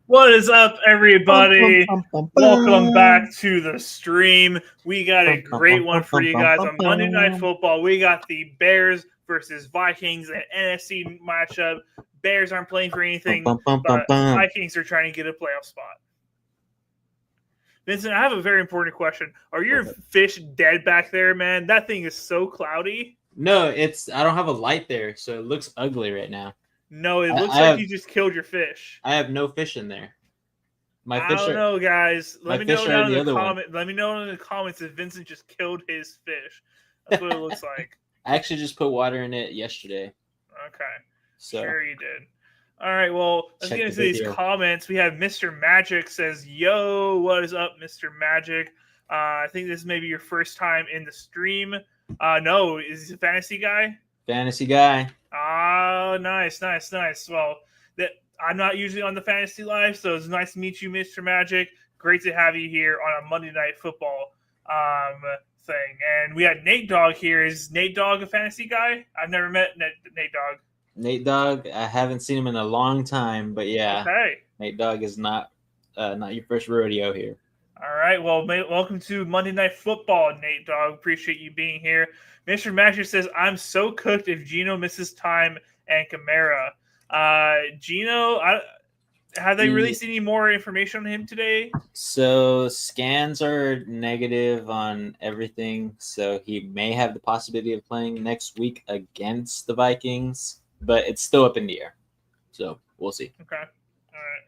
What is up, Bum, bum, everybody? bum, bum, Welcome bum. back to the stream. We got a Bum, bum, great bum, one bum, for bum, you bum, guys bum, on Monday Night bum. Football. We got the Bears versus Vikings, an NFC matchup. Bears aren't playing for Bum, anything, bum, bum, bum, but bum. Vikings are trying to get a playoff spot. Vincent, I have a very important question. Are your fish dead back there, man? That thing is so cloudy. No, I don't have a light there, so it looks ugly right now. No, it I, looks I like have you just killed your fish. I have no fish in there. My I fish don't are know, guys. my Let me fish know are down in the the other one. comment. Let me know in the comments if Vincent just killed his fish. That's what it looks like. I actually just put water in it yesterday. Okay, So sure you did. All right, well, let's check get the into these video. comments. We have Mr. Magic says, "Yo, what is up, Mr. Magic? I think this may be your first time in the stream. No, is he a fantasy guy? Fantasy guy. Oh, nice. Well, I'm not usually on the fantasy live, so it's nice to meet you, Mr. Magic. Great to have you here on a Monday Night Football thing. And we had Nate Dogg here. Is Nate Dogg a fantasy guy? I've never met Nate Dogg. Nate Dogg. I haven't seen him in a long time, but yeah, Okay. Nate Dogg is not your first rodeo here. All right. Well, welcome to Monday Night Football, Nate Dogg. Appreciate you being here. Mr. Magic says, "I'm so cooked if Gino misses time and Kamara." Gino, have they released any more information on him today? So scans are negative on everything, so he may have the possibility of playing next week against the Vikings, but it's still up in the air. So we'll see. Okay. All right.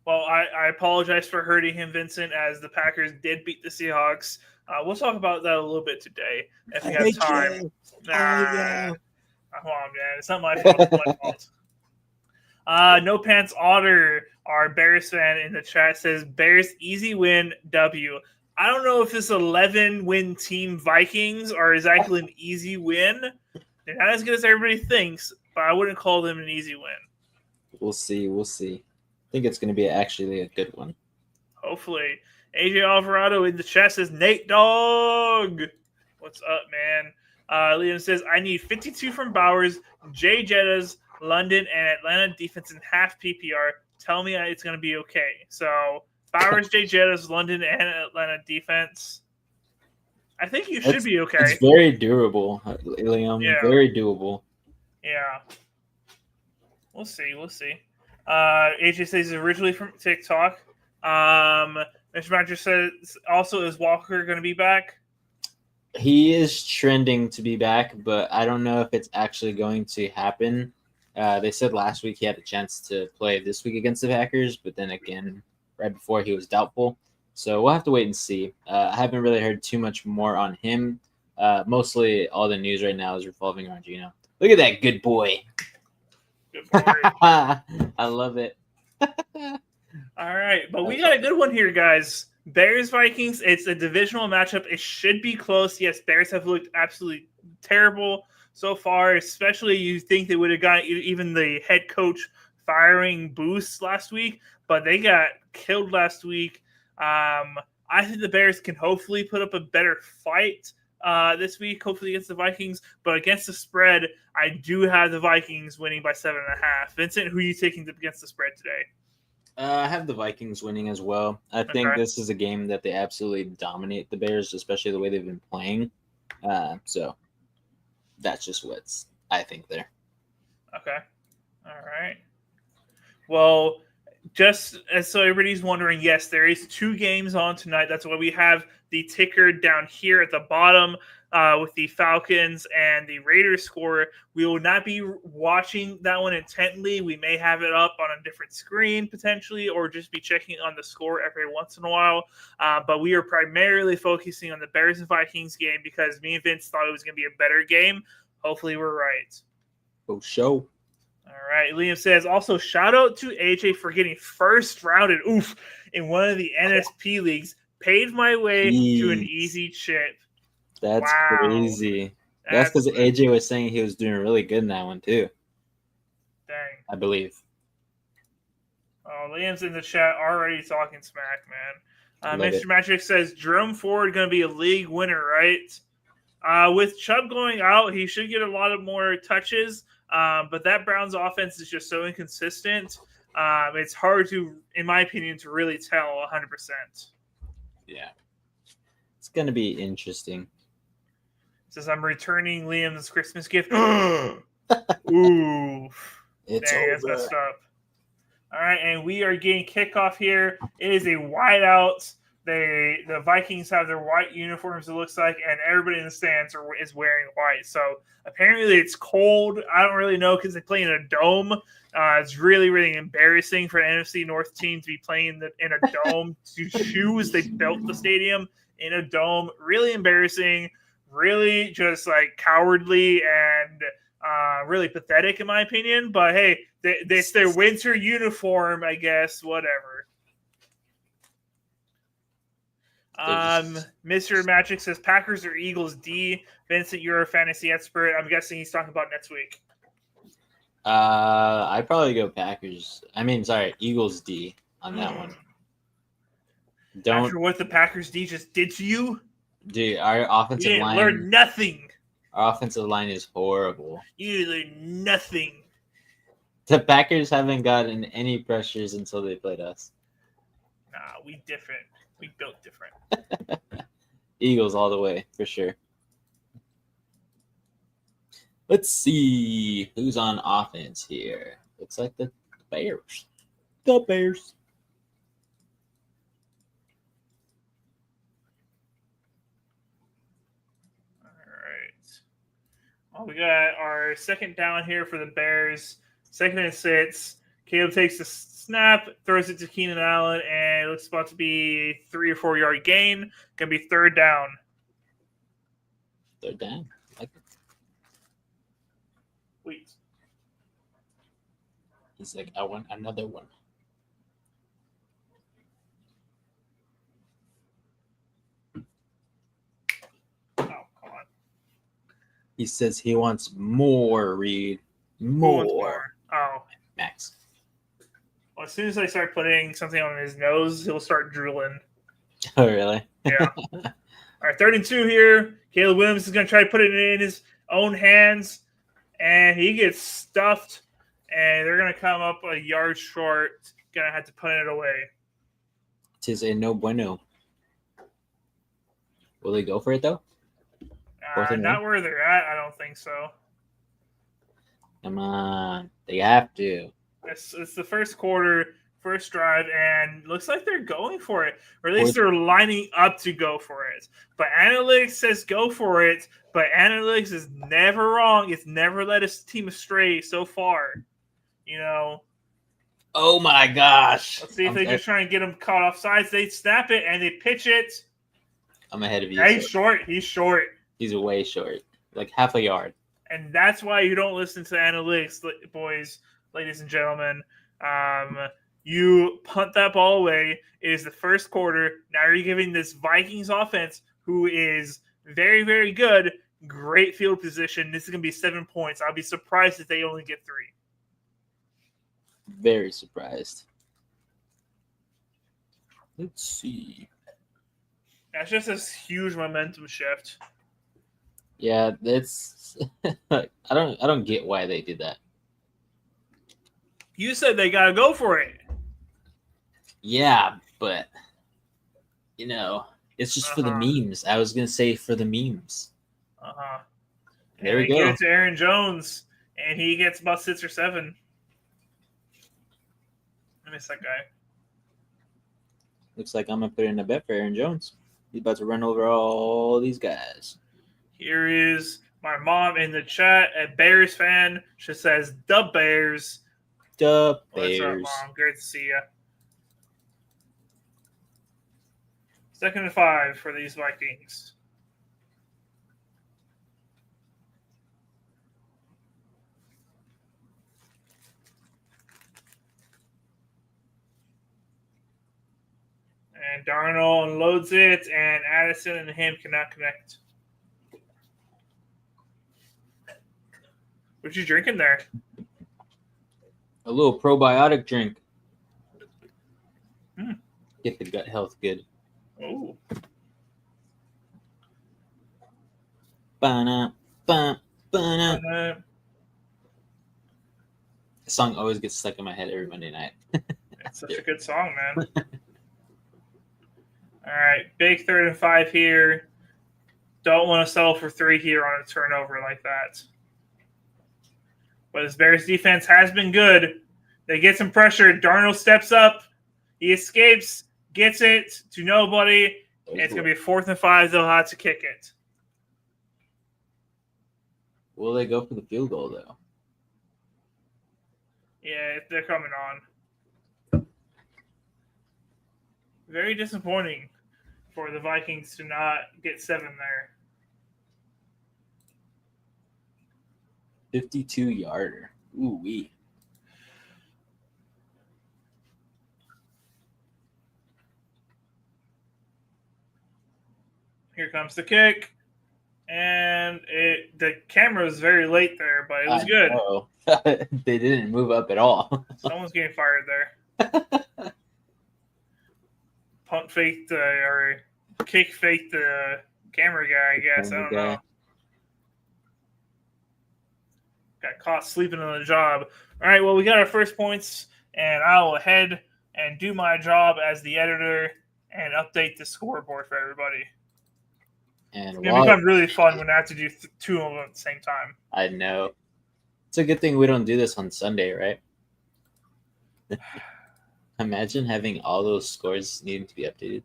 Well, I apologize for hurting him, Vincent, as the Packers did beat the Seahawks. We'll talk about that a little bit today if we have time. Come on, man. It's not my fault. It's my fault. No Pants Otter, our Bears fan in the chat, says Bears easy win W. I don't know if this 11-win team Vikings are exactly an easy win. They're not as good as everybody thinks, but I wouldn't call them an easy win. We'll see. I think it's going to be actually a good one. Hopefully. AJ Alvarado in the chat says, Nate Dogg. What's up, man? Liam says, I need 52 from Bowers, Jay Jettas, London, and Atlanta defense in half PPR. Tell me it's going to be okay. So, Bowers, Jay Jettas, London, and Atlanta defense. I think you should be okay. It's very durable, Liam. Yeah. Very doable. Yeah. We'll see. AJ says he's originally from TikTok. Mr. Magic says also, is Walker going to be back? He is trending to be back, but I don't know if it's actually going to happen. They said last week he had a chance to play this week against the Packers, but then again, right before he was doubtful. So we'll have to wait and see. I haven't really heard too much more on him. Mostly all the news right now is revolving around Gino. Look at that good boy. Good boy. I love it. All right, but we got a good one here, guys. Bears Vikings. It's a divisional matchup. It should be close. Yes, Bears have looked absolutely terrible so far. Especially, you think they would have got even the head coach firing boost last week, but they got killed last week. I think the Bears can hopefully put up a better fight this week, hopefully against the Vikings. But against the spread, I do have the Vikings winning by 7.5. Vincent, who are you taking against the spread today? I have the Vikings winning as well. I think this is a game that they absolutely dominate the Bears, especially the way they've been playing. So that's just what's I think there. Okay. All right. Well, just as so everybody's wondering, yes, there is 2 games on tonight. That's why we have the ticker down here at the bottom with the Falcons and the Raiders score. We will not be watching that one intently. We may have it up on a different screen potentially, or just be checking on the score every once in a while. But we are primarily focusing on the Bears and Vikings game because me and Vince thought it was going to be a better game. Hopefully we're right. Oh, show. All right. Liam says, also shout out to AJ for getting first rounded in one of the NSP leagues. Paved my way to an easy chip. That's crazy. That's because AJ was saying he was doing really good in that one too. Dang. I believe. Oh, Liam's in the chat already talking smack, man. Mr. It. Magic says Jerome Ford going to be a league winner, right? With Chubb going out, he should get a lot of more touches. But that Browns offense is just so inconsistent. It's hard to, in my opinion, to really tell 100%. Yeah. It's going to be interesting. Says I'm returning Liam's Christmas gift. Ooh. It's Dang, that's over. messed up. All right, and we are getting kickoff here. It is a whiteout. The Vikings have their white uniforms, it looks like, and everybody in the stands is wearing white. So apparently it's cold. I don't really know because they play in a dome. It's really, really embarrassing for an NFC North team to be playing in a dome. To choose, they built the stadium in a dome. Really embarrassing. Really just like cowardly and really pathetic in my opinion. But hey, it's their winter uniform, I guess. Whatever. Mr. Magic says Packers or Eagles D. Vincent, you're a fantasy expert. I'm guessing he's talking about next week. I'd probably go Packers. Eagles D on that one. After what the Packers D just did to you, dude, our offensive line learned nothing. Our offensive line is horrible. You learned nothing. The Packers haven't gotten any pressures until they played us. Nah, we different. We built different. Eagles all the way, for sure. Let's see who's on offense here. Looks like the Bears. The Bears. All right. Well, we got our second down here for the Bears. 2nd and 6. Caleb takes the snap, throws it to Keenan Allen, and it looks about to be 3 or 4 yard gain. Gonna be 3rd down. 3rd down. Like it. Wait. He's like, I want another one. Oh, come on. He says he wants more, Reed. More. Oh. Max. Well, as soon as I start putting something on his nose, he'll start drooling. Oh, really? Yeah. All right, 3rd and 2 here. Caleb Williams is going to try to put it in his own hands, and he gets stuffed, and they're going to come up a yard short. Going to have to punt it away. Tis a no bueno. Will they go for it, though? Not where they're at, I don't think so. Come on. They have to. It's the first quarter, first drive, and looks like they're going for it. Or at least they're lining up to go for it. But analytics says go for it, but analytics is never wrong. It's never led his team astray so far. You know. Oh, my gosh. Let's see if they just try and get him caught off sides. They snap it, and they pitch it. I'm ahead of you. Yeah, he's short. He's short. He's way short. Like half a yard. And that's why you don't listen to analytics, boys, ladies and gentlemen. You punt that ball away. It is the first quarter. Now you're giving this Vikings offense, who is very, very good, great field position. This is going to be 7 points. I'll be surprised if they only get 3. Very surprised. Let's see. That's just a huge momentum shift. Yeah, it's I don't get why they did that. You said they gotta go for it. Yeah, but it's just for the memes. I was gonna say for the memes. There we go. Gets Aaron Jones, and he gets about 6 or 7. I miss that guy. Looks like I'm gonna put in a bet for Aaron Jones. He's about to run over all these guys. Here is my mom in the chat, a Bears fan. She says, "The Bears." The Bears. What's up, Mom? Great to see you. 2nd and 5 for these Vikings. And Darnold unloads it, and Addison and him cannot connect. What you drinking there? A little probiotic drink. Hmm. Get the gut health good. Oh. Ba-na, ba, ba-na. song always gets stuck in my head every Monday night. It's such a good song, man. All right, big 3rd and 5 here. Don't want to settle for 3 here on a turnover like that. But this Bears defense has been good. They get some pressure. Darnold steps up. He escapes, gets it to nobody. And it's going to be 4th and 5. They'll have to kick it. Will they go for the field goal, though? Yeah, they're coming on. Very disappointing for the Vikings to not get 7 there. 52-yarder. Ooh-wee. Here comes the kick. And the camera was very late there, but it was good. They didn't move up at all. Someone's getting fired there. Punt faked or kick faked the camera guy, I guess. I don't know. Got caught sleeping on the job. All right, well, we got our first points, and I will head and do my job as the editor and update the scoreboard for everybody. And it's going to become really fun when I have to do 2 of them at the same time. I know. It's a good thing we don't do this on Sunday, right? Imagine having all those scores needing to be updated.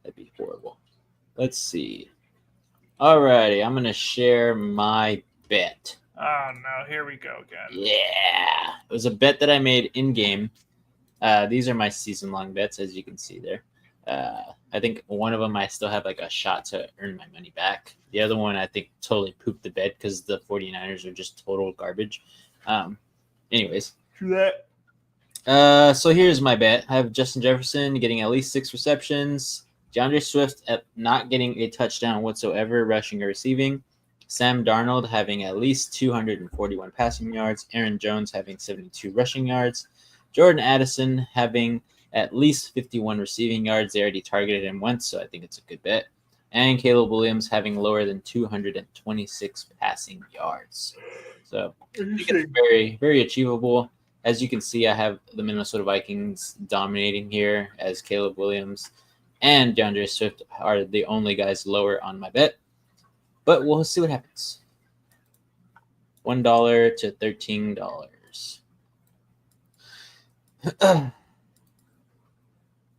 That'd be horrible. Let's see. Alrighty, I'm going to share my bet. Oh, no. Here we go again. Yeah. It was a bet that I made in-game. These are my season-long bets, as you can see there. I think one of them I still have like a shot to earn my money back. The other one I think totally pooped the bed because the 49ers are just total garbage. Anyways. True that. So here's my bet. I have Justin Jefferson getting at least 6 receptions. DeAndre Swift not getting a touchdown whatsoever, rushing or receiving. Sam Darnold having at least 241 passing yards. Aaron Jones having 72 rushing yards. Jordan Addison having at least 51 receiving yards. They already targeted him once, so I think it's a good bet. And Caleb Williams having lower than 226 passing yards. So I think it's very, very achievable. As you can see, I have the Minnesota Vikings dominating here as Caleb Williams and DeAndre Swift are the only guys lower on my bet. But we'll see what happens. $1 to $13.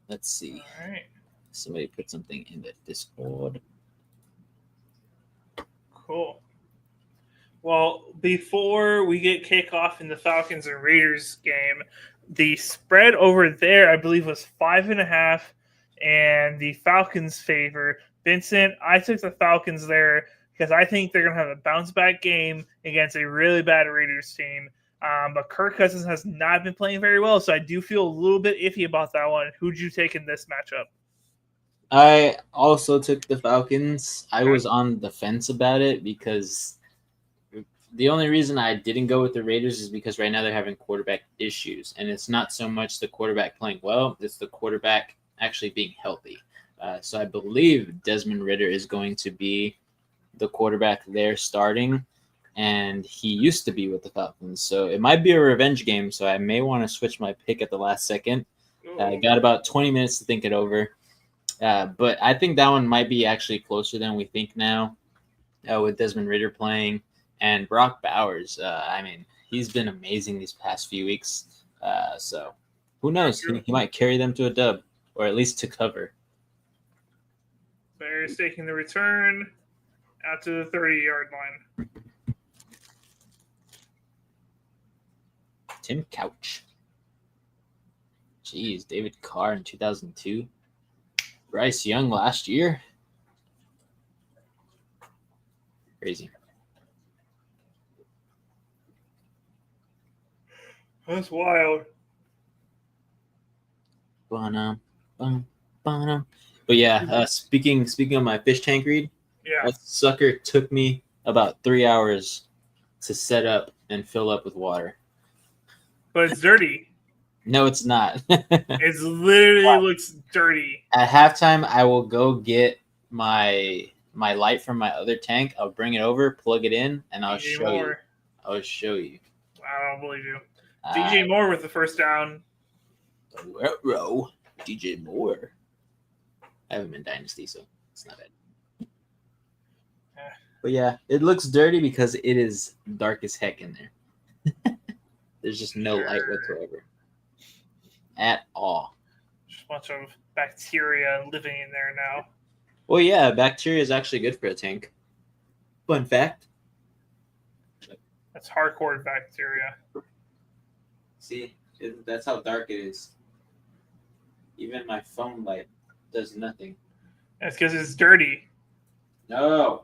Let's see. All right. Somebody put something in the Discord. Cool. Well, before we get kickoff in the Falcons and Raiders game, the spread over there, I believe, was 5.5, and the Falcons favor. Vincent, I took the Falcons there because I think they're going to have a bounce-back game against a really bad Raiders team. But Kirk Cousins has not been playing very well, so I do feel a little bit iffy about that one. Who'd you take in this matchup? I also took the Falcons. I was on the fence about it because the only reason I didn't go with the Raiders is because right now they're having quarterback issues. And it's not so much the quarterback playing well, it's the quarterback actually being healthy. So I believe Desmond Ridder is going to be the quarterback there starting. And he used to be with the Falcons. So it might be a revenge game. So I may want to switch my pick at the last second. I got about 20 minutes to think it over. But I think that one might be actually closer than we think now with Desmond Ridder playing. And Brock Bowers, I mean, he's been amazing these past few weeks. So who knows? He might carry them to a dub or at least to cover. Bears taking the return out to the 30-yard line. Tim Couch. Jeez, David Carr in 2002. Bryce Young last year. Crazy. That's wild. But yeah, speaking of my fish tank read, that sucker took me about 3 hours to set up and fill up with water. But it's dirty. No, it's not. It literally looks dirty. At halftime, I will go get my light from my other tank. I'll bring it over, plug it in, and I'll show you. I don't believe you. DJ Moore with the first down. DJ Moore. I haven't been Dynasty, so it's not bad. But yeah, it looks dirty because it is dark as heck in there. There's just no light whatsoever. At all. Just a bunch of bacteria living in there now. Well, yeah, bacteria is actually good for a tank. Fun fact. That's hardcore bacteria. See, that's how dark it is. Even my phone light does nothing. That's because it's dirty. No.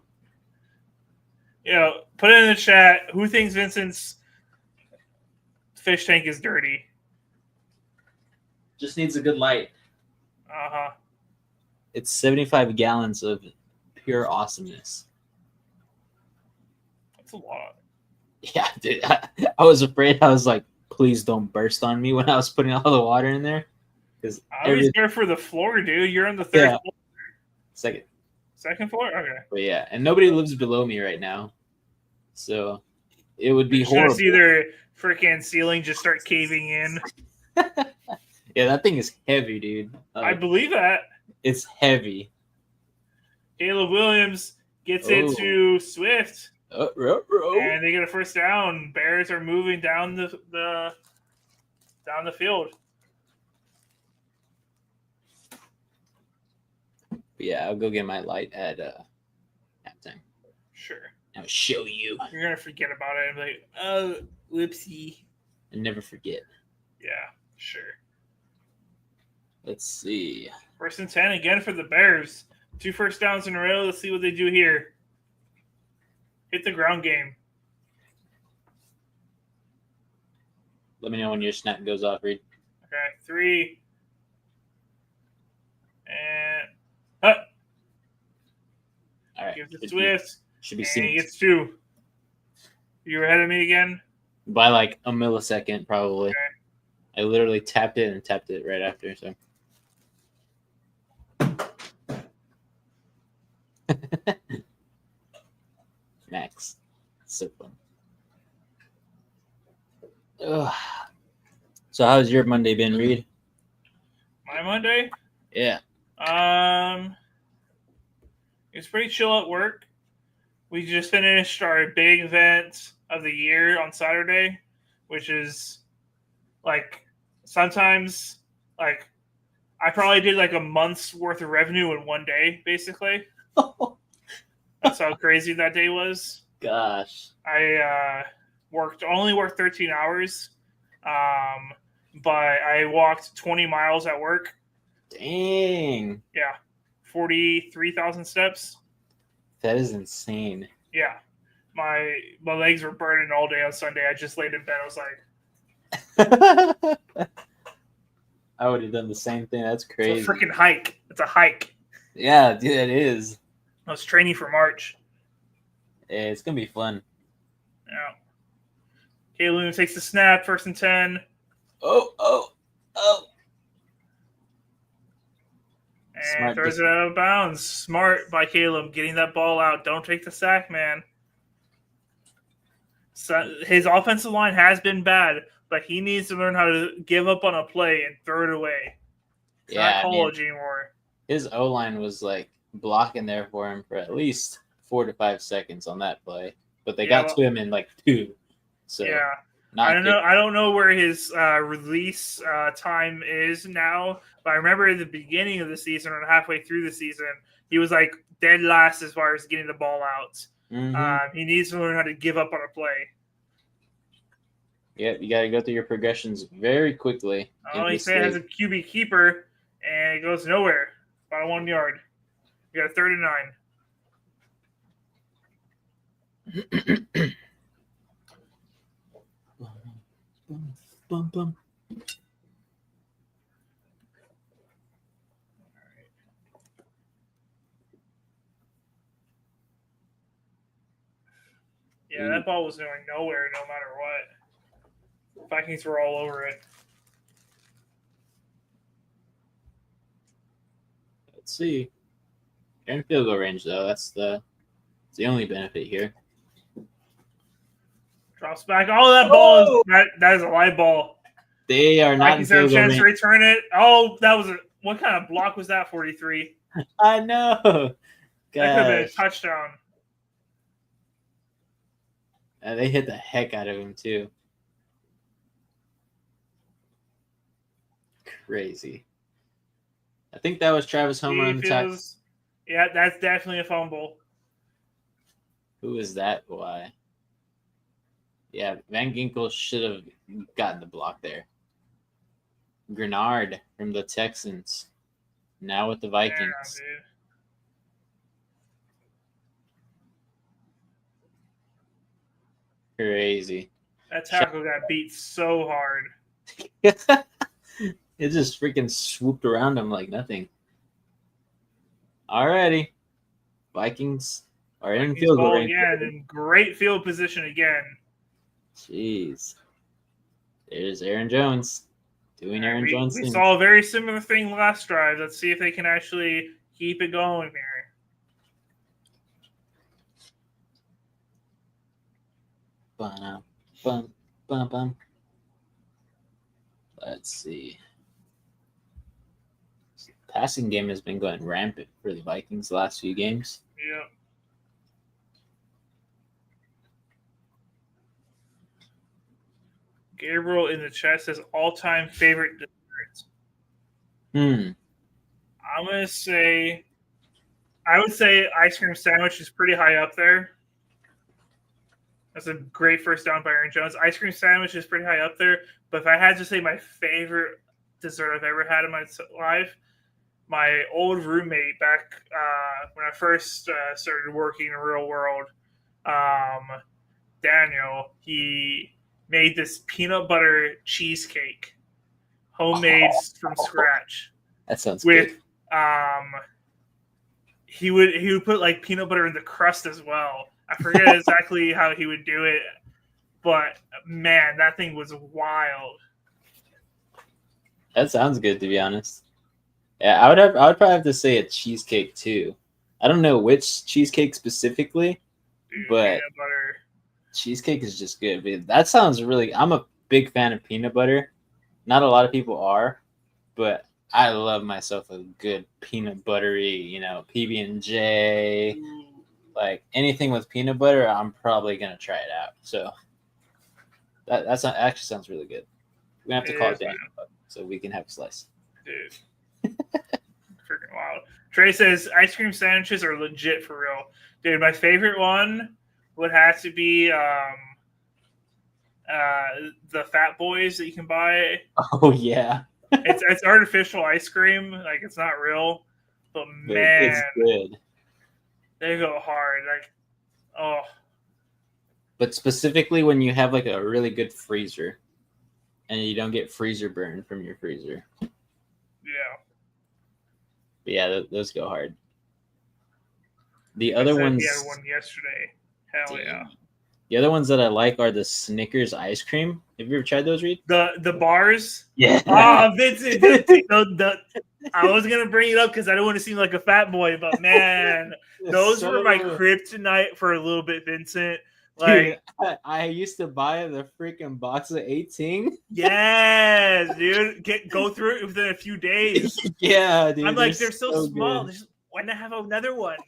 Put it in the chat. Who thinks Vincent's fish tank is dirty? Just needs a good light. Uh-huh. It's 75 gallons of pure awesomeness. That's a lot. Yeah, dude. I was afraid. I was like, please don't burst on me when I was putting all the water in there. I was there for the floor, dude. You're on the third floor. Second floor? Okay. But yeah, and nobody lives below me right now. So it would be horrible. See their freaking ceiling just start caving in. Yeah, that thing is heavy, dude. I believe that. It's heavy. Caleb Williams gets it to Swift. And they get a first down. Bears are moving down the field. But yeah, I'll go get my light at halftime. Sure. I'll show you. You're gonna forget about it and be like, oh, whoopsie. And never forget. Yeah, sure. Let's see. 1st and 10 again for the Bears. 2 first downs in a row. Let's see what they do here. Hit the ground game. Let me know when your snap goes off, Reed. Okay, 3. And cut. All right. Gives it Swift. Should be and seen. he gets 2. You were ahead of me again? By like a millisecond, probably. Okay. I literally tapped it and tapped it right after. So. Max. So fun. Ugh. So how's your Monday been, Reed? My Monday? Yeah. It's pretty chill at work. We just finished our big event of the year on Saturday, which is like sometimes like I probably did like a month's worth of revenue in one day, basically. That's how crazy that day was. Gosh. I only worked 13 hours, but I walked 20 miles at work. Dang. Yeah. 43,000 steps. That is insane. Yeah. My legs were burning all day on Sunday. I just laid in bed. I was like, I would have done the same thing. That's crazy. It's a freaking hike. It's a hike. Yeah, dude, it is. I was training for March. Yeah, it's going to be fun. Yeah. Caleb takes the snap, 1st and 10. Oh. And Smart throws it out of bounds. Smart by Caleb, getting that ball out. Don't take the sack, man. So his offensive line has been bad, but he needs to learn how to give up on a play and throw it away. It's not college anymore. His O-line was like blocking there for him for at least 4 to 5 seconds on that play, but they got to him in like 2. So yeah. I don't know where his release time is now, but I remember at the beginning of the season or halfway through the season, he was like dead last as far as getting the ball out. Mm-hmm. He needs to learn how to give up on a play. Yeah, you got to go through your progressions very quickly. Oh, he said has a QB keeper, and it goes nowhere. About 1 yard. You got a 3rd and 9. Bum. Yeah, that ball was going nowhere no matter what. Vikings were all over it. Let's see. You're in field goal range, though. That's the only benefit here. Drops back. Oh, that ball is that is a live ball. They are not in Vikings have a field goal chance to range. return it. Oh, that was what kind of block was that? 43. I know. That could have been a Gosh. touchdown. And they hit the heck out of him too. Crazy. I think that was Travis Homer on the tackle. Yeah, that's definitely a fumble. Who is that? Why? Yeah, Van Ginkel should have gotten the block there. Grenard from the Texans. Now with the Vikings. Yeah, dude. Crazy. That tackle got beat so hard. It just freaking swooped around him like nothing. Alrighty. Vikings are in field goal range. Again, in great field position again. Jeez. There's Aaron Jones doing Aaron Jones We things. saw a very similar thing last drive. Let's see if they can actually keep it going here. Bum, bum, bum. Let's see. The passing game has been going rampant for the Vikings the last few games. Yeah. Gabriel in the chat says all-time favorite desserts. I'm gonna say, I would say ice cream sandwich is pretty high up there. That's a great first down by Aaron Jones. Ice cream sandwich is pretty high up there. But if I had to say my favorite dessert I've ever had in my life, my old roommate back when I first started working in the real world, Daniel, he made this peanut butter cheesecake, homemade from scratch. That sounds with, good. He would put like peanut butter in the crust as well. I forget exactly how he would do it, but man, that thing was wild. That sounds good, to be honest. Yeah, I would probably have to say a cheesecake too. I don't know which cheesecake specifically, but cheesecake is just good. But that sounds really. I'm a big fan of peanut butter. Not a lot of people are, but I love myself a good peanut buttery, PB&J. Like anything with peanut butter, I'm probably gonna try it out. So that actually sounds really good. We're gonna have to call it Daniel so we can have a slice. Dude, freaking wild. Trey says ice cream sandwiches are legit for real, dude. My favorite one would have to be the Fat Boys that you can buy. Oh yeah, it's artificial ice cream, like it's not real, but man, it's good. They go hard, like, oh. But specifically when you have like a really good freezer, and you don't get freezer burn from your freezer. Yeah. But yeah, those go hard. The other ones. We had one yesterday. Hell yeah. The other ones that I like are the Snickers ice cream. Have you ever tried those, Reed? The bars? Yeah. Oh, Vincent. I was going to bring it up because I don't want to seem like a fat boy, but man, those were my kryptonite for a little bit, Vincent. Like, dude, I used to buy the freaking box of 18. Yes, dude. Go through it within a few days. Yeah, dude. I'm like, they're so small. Why not have another one?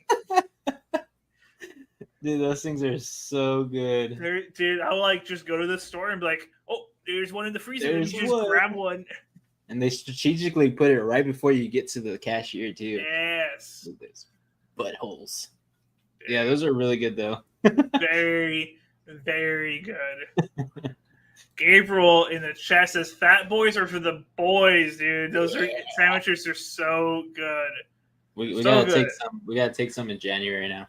Dude, those things are so good. Dude, I'll like just go to the store and be like, oh, there's one in the freezer. And you just grab one. And they strategically put it right before you get to the cashier, too. Yes. Buttholes. Yeah, those are really good, though. Very, very good. Gabriel in the chat says, Fat Boys are for the boys, dude. Those sandwiches are so good. We gotta take some. We gotta take some in January now.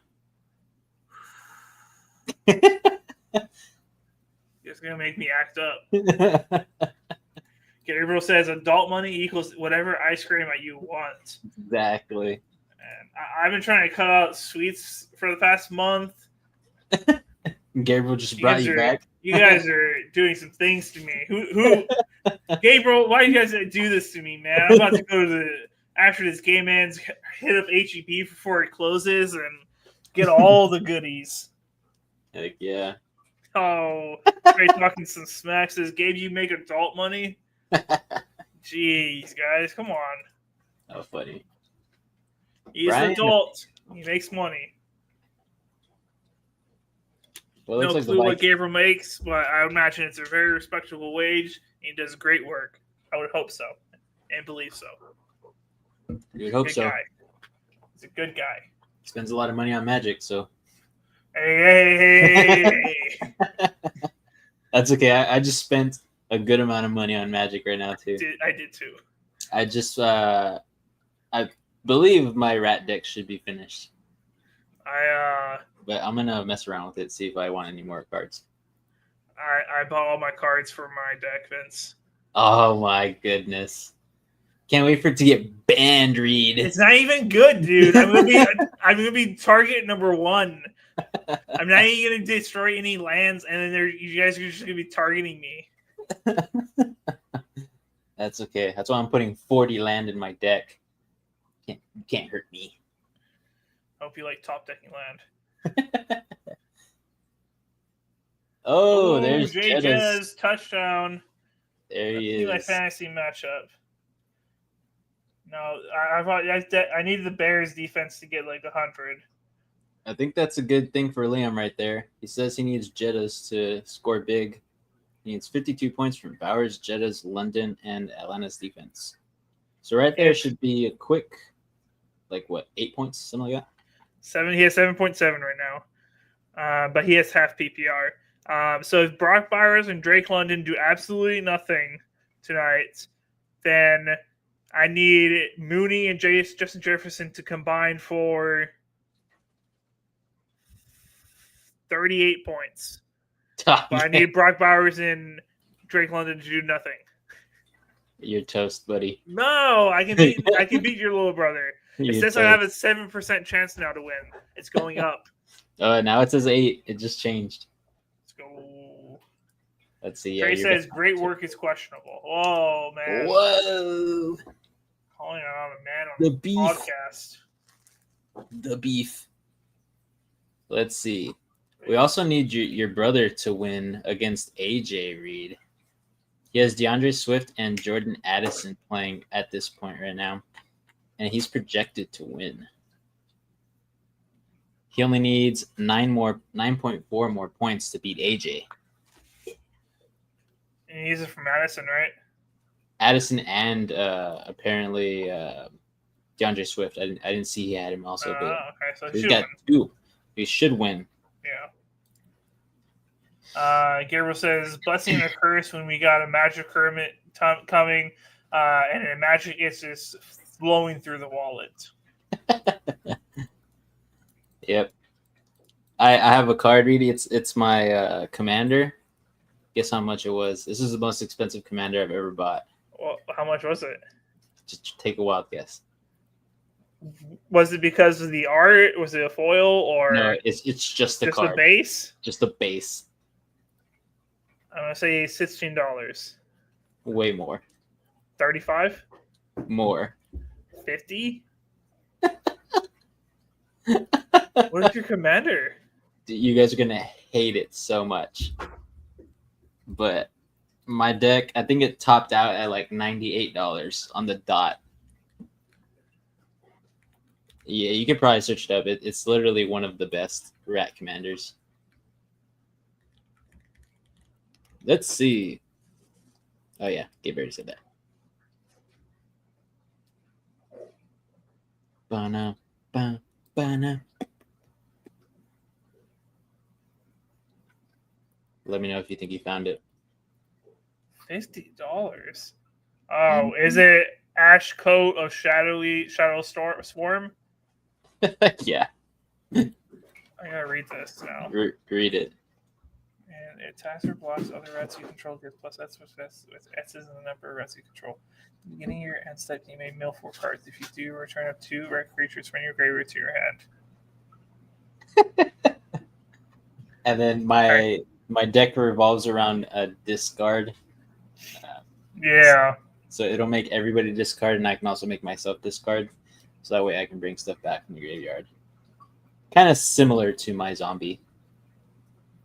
It's gonna make me act up. Gabriel says adult money equals whatever ice cream you want. Exactly. And I've been trying to cut out sweets for the past month. Gabriel just brought you back. You guys are doing some things to me. Who? Gabriel, why do you guys do this to me, man? I'm about to go to after this game ends, hit up HEB before it closes and get all the goodies. Heck yeah. Oh, Trey talking some smack says, Gabe, you make adult money? Jeez, guys, come on. Oh, funny. He's Brian? an adult. He makes money. Well, No looks like clue the what Vikings. Gabriel makes, but I imagine it's a very respectable wage. And he does great work. I would hope so and believe so. You would hope Good so. guy. He's a good guy. Spends a lot of money on Magic, so. Hey. That's okay. I just spent a good amount of money on Magic right now, too. I did too. I just, I believe my rat deck should be finished. But I'm going to mess around with it, see if I want any more cards. I bought all my cards for my deck, Vince. Oh, my goodness. Can't wait for it to get banned, Reed. It's not even good, dude. I'm gonna be target number 1. I'm not even gonna destroy any lands, and then you guys are just gonna be targeting me. That's okay. That's why I'm putting 40 land in my deck. You can't hurt me. Hope you like top decking land. Oh, there's Jez touchdown. There he is. My fantasy matchup. No, I needed the Bears defense to get like 100. I think that's a good thing for Liam right there. He says he needs Jettas to score big. He needs 52 points from Bowers, Jettas, London, and Atlanta's defense. So right there should be a quick, 8 points, something like that. 7. He has 7.7 right now, but he has half PPR. So if Brock Bowers and Drake London do absolutely nothing tonight, then I need Mooney and Justin Jefferson to combine for 38 points. But I need Brock Bowers and Drake London to do nothing. You're toast, buddy. No, I can beat your little brother. It says toast. I have a 7% chance now to win. It's going up. Now it says 8. It just changed. Let's go. Let's see. Trey says great work is questionable. Oh man. Whoa. Calling out a man on The the beef. podcast. The beef. Let's see. We also need your brother to win against AJ Reed. He has DeAndre Swift and Jordan Addison playing at this point right now, and he's projected to win. He only needs 9.4 more points to beat AJ. And he's from Madison, right? Addison and apparently DeAndre Swift. I didn't see he had him also. But Okay, so he's got 2. He should win. Yeah. Gabriel says, blessing and a curse when we got a magic hermit coming, and a magic is just flowing through the wallet. Yep. I have a card, Reedy. It's my commander. Guess how much it was. This is the most expensive commander I've ever bought. Well, how much was it? Just take a wild guess. Was it because of the art? Was it a foil or No, it's just the card. The base? Just the base. I'm gonna say $16. Way more. 35? More. 50? What's your commander? You guys are gonna hate it so much. But my deck, I think it topped out at like $98 on the dot. Yeah, you could probably search it up. It's literally one of the best rat commanders. Let's see. Oh yeah, Gabe already said that. Ba-na, ba, ba-na. Let me know if you think you found it. $50. Oh, is it Ash Coat of Shadow Swarm? Yeah. I gotta read this now. Read it. And it attacks or blocks other rats you control gets plus S with S's and the number of rats you control. At the beginning of your end step, you may mill 4 cards. If you do, return up 2 red creatures from your graveyard to your hand. And then my deck revolves around a discard. Yeah. So it'll make everybody discard, and I can also make myself discard. So that way I can bring stuff back from the graveyard. Kind of similar to my zombie.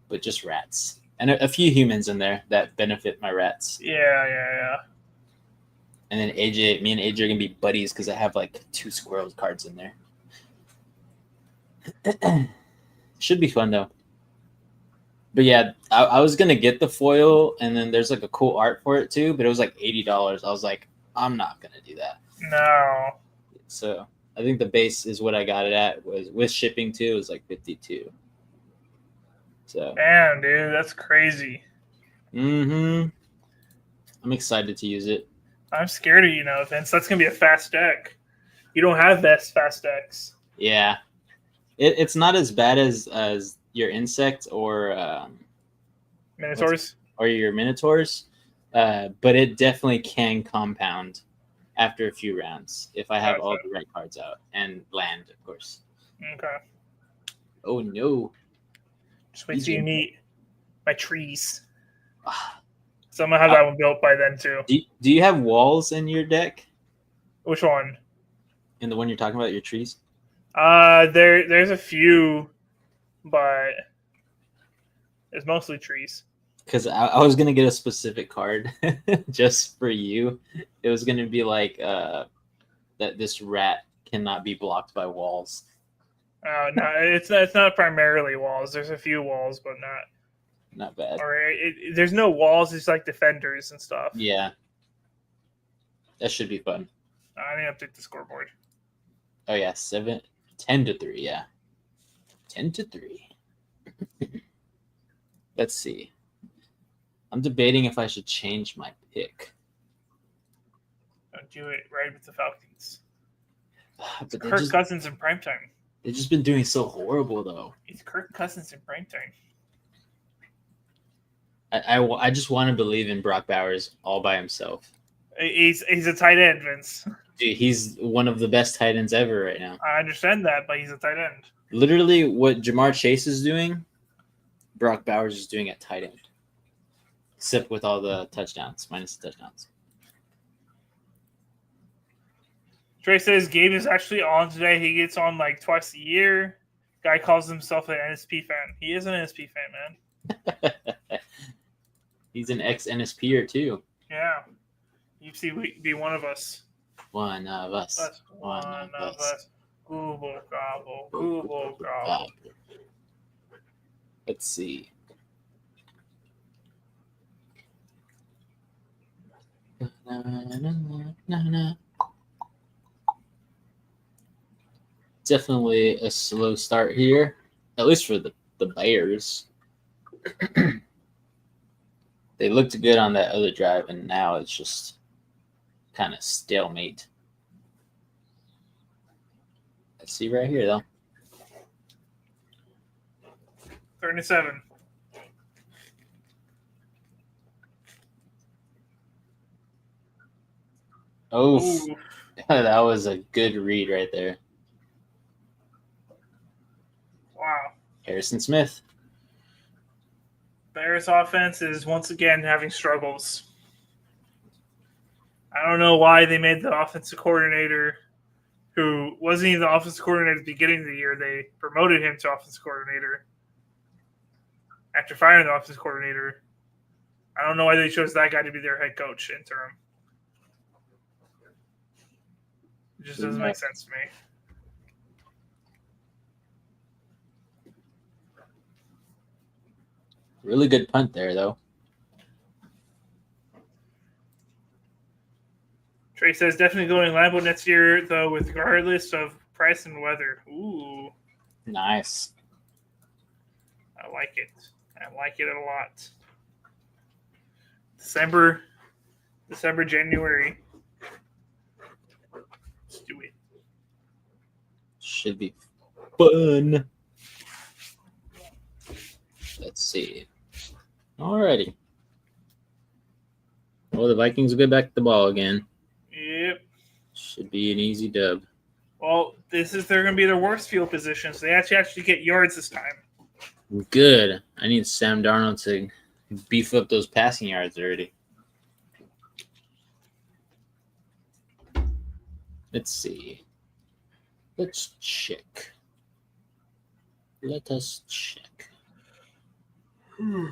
but just rats. And a few humans in there that benefit my rats. Yeah. And then me and AJ are going to be buddies because I have like 2 squirrel cards in there. Should be fun though. But yeah, I was gonna get the foil, and then there's like a cool art for it too, but it was like $80. I was like, I'm not gonna do that. No. So I think the base is what I got it at, was with shipping too. It was like 52. So Damn, dude, that's crazy. I'm excited to use it. I'm scared of you now, Vince. That's gonna be a fast deck. You don't have fast decks. Yeah, it's not as bad as your insect or Minotaurs. or your minotaurs, but it definitely can compound after a few rounds if I have all the right cards out and land, of course. Okay. Oh no! Just wait till you meet my trees. So I'm gonna have that one built by then too. Do you have walls in your deck? Which one? In the one you're talking about, your trees? There's a few, but it's mostly trees. Because I was gonna get a specific card just for you. It was gonna be like that this rat cannot be blocked by walls. No, it's not primarily walls. There's a few walls, but not bad. Or there's no walls. It's like defenders and stuff. Yeah, that should be fun. I need to update the scoreboard. Oh yeah, 10-3. Yeah, 10-3. Let's see. I'm debating if I should change my pick. Don't do it right with the Falcons. But Kirk Cousins in primetime. They've just been doing so horrible, though. It's Kirk Cousins in primetime. I just want to believe in Brock Bowers all by himself. He's a tight end, Vince. Dude, he's one of the best tight ends ever right now. I understand that, but he's a tight end. Literally, what Jamar Chase is doing, Brock Bowers is doing at tight end. Except with all the touchdowns, minus the touchdowns. Trey says Gabe is actually on today. He gets on like twice a year. Guy calls himself an NSP fan. He is an NSP fan, man. He's an ex-NSPer too. Yeah. You see, be one of us. One of us. One of us. Google gobble. Google gobble. Let's see. Definitely a slow start here, at least for the Bears. They looked good on that other drive, and now it's just kind of stalemate. Let's see right here, though. 37. Oh, that was a good read right there. Wow. Harrison Smith. Bears offense is once again having struggles. I don't know why they made the offensive coordinator, who wasn't even the offensive coordinator at the beginning of the year. They promoted him to offensive coordinator after firing the offensive coordinator. I don't know why they chose that guy to be their head coach interim. It just doesn't make sense to me. Really good punt there, though. Trey says definitely going Lambeau next year, though, with regardless of price and weather. Ooh. Nice. I like it. I like it a lot. December, January. Let's do it. Should be fun. Let's see. Alrighty. Well, the Vikings will get back to the ball again. Yep. Should be an easy dub. Well, they're going to be their worst field position, so they actually get yards this time. Good. I need Sam Darnold to beef up those passing yards already. Let's see. Let's check. Let us check. Gonna,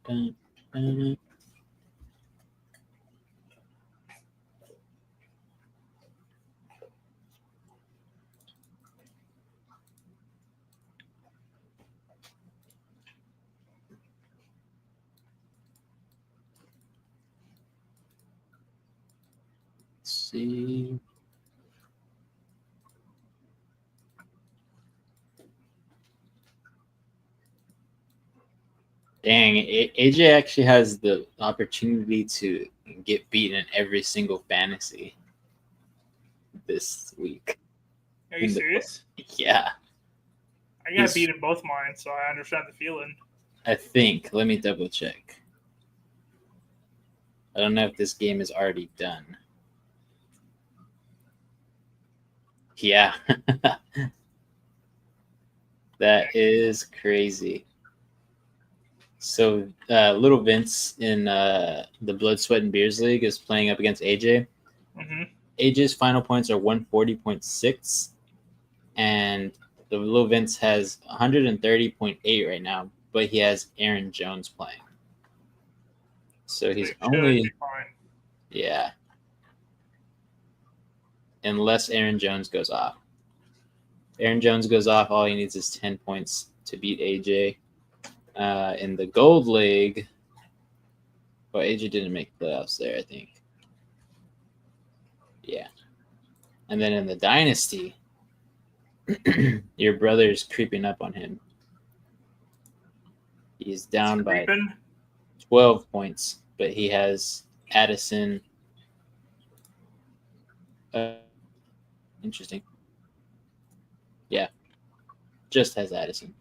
gonna. Let's see. Dang, AJ actually has the opportunity to get beaten in every single fantasy this week. Are you serious? Yeah. I got beat in both mine, so I understand the feeling. I think. Let me double check. I don't know if this game is already done. Yeah. That is crazy. So little Vince in the Blood, Sweat, and Beers League is playing up against AJ. Mm-hmm. AJ's final points are 140.6, and the little Vince has 130.8 right now, but he has Aaron Jones playing. So he's only, yeah, unless Aaron Jones goes off. Aaron Jones goes off, all he needs is 10 points to beat AJ. In the Gold League, well, AJ didn't make playoffs there, I think. Yeah. And then in the Dynasty, your brother's creeping up on him. He's down by 12 points, but he has Addison. Interesting. Yeah. Just has Addison.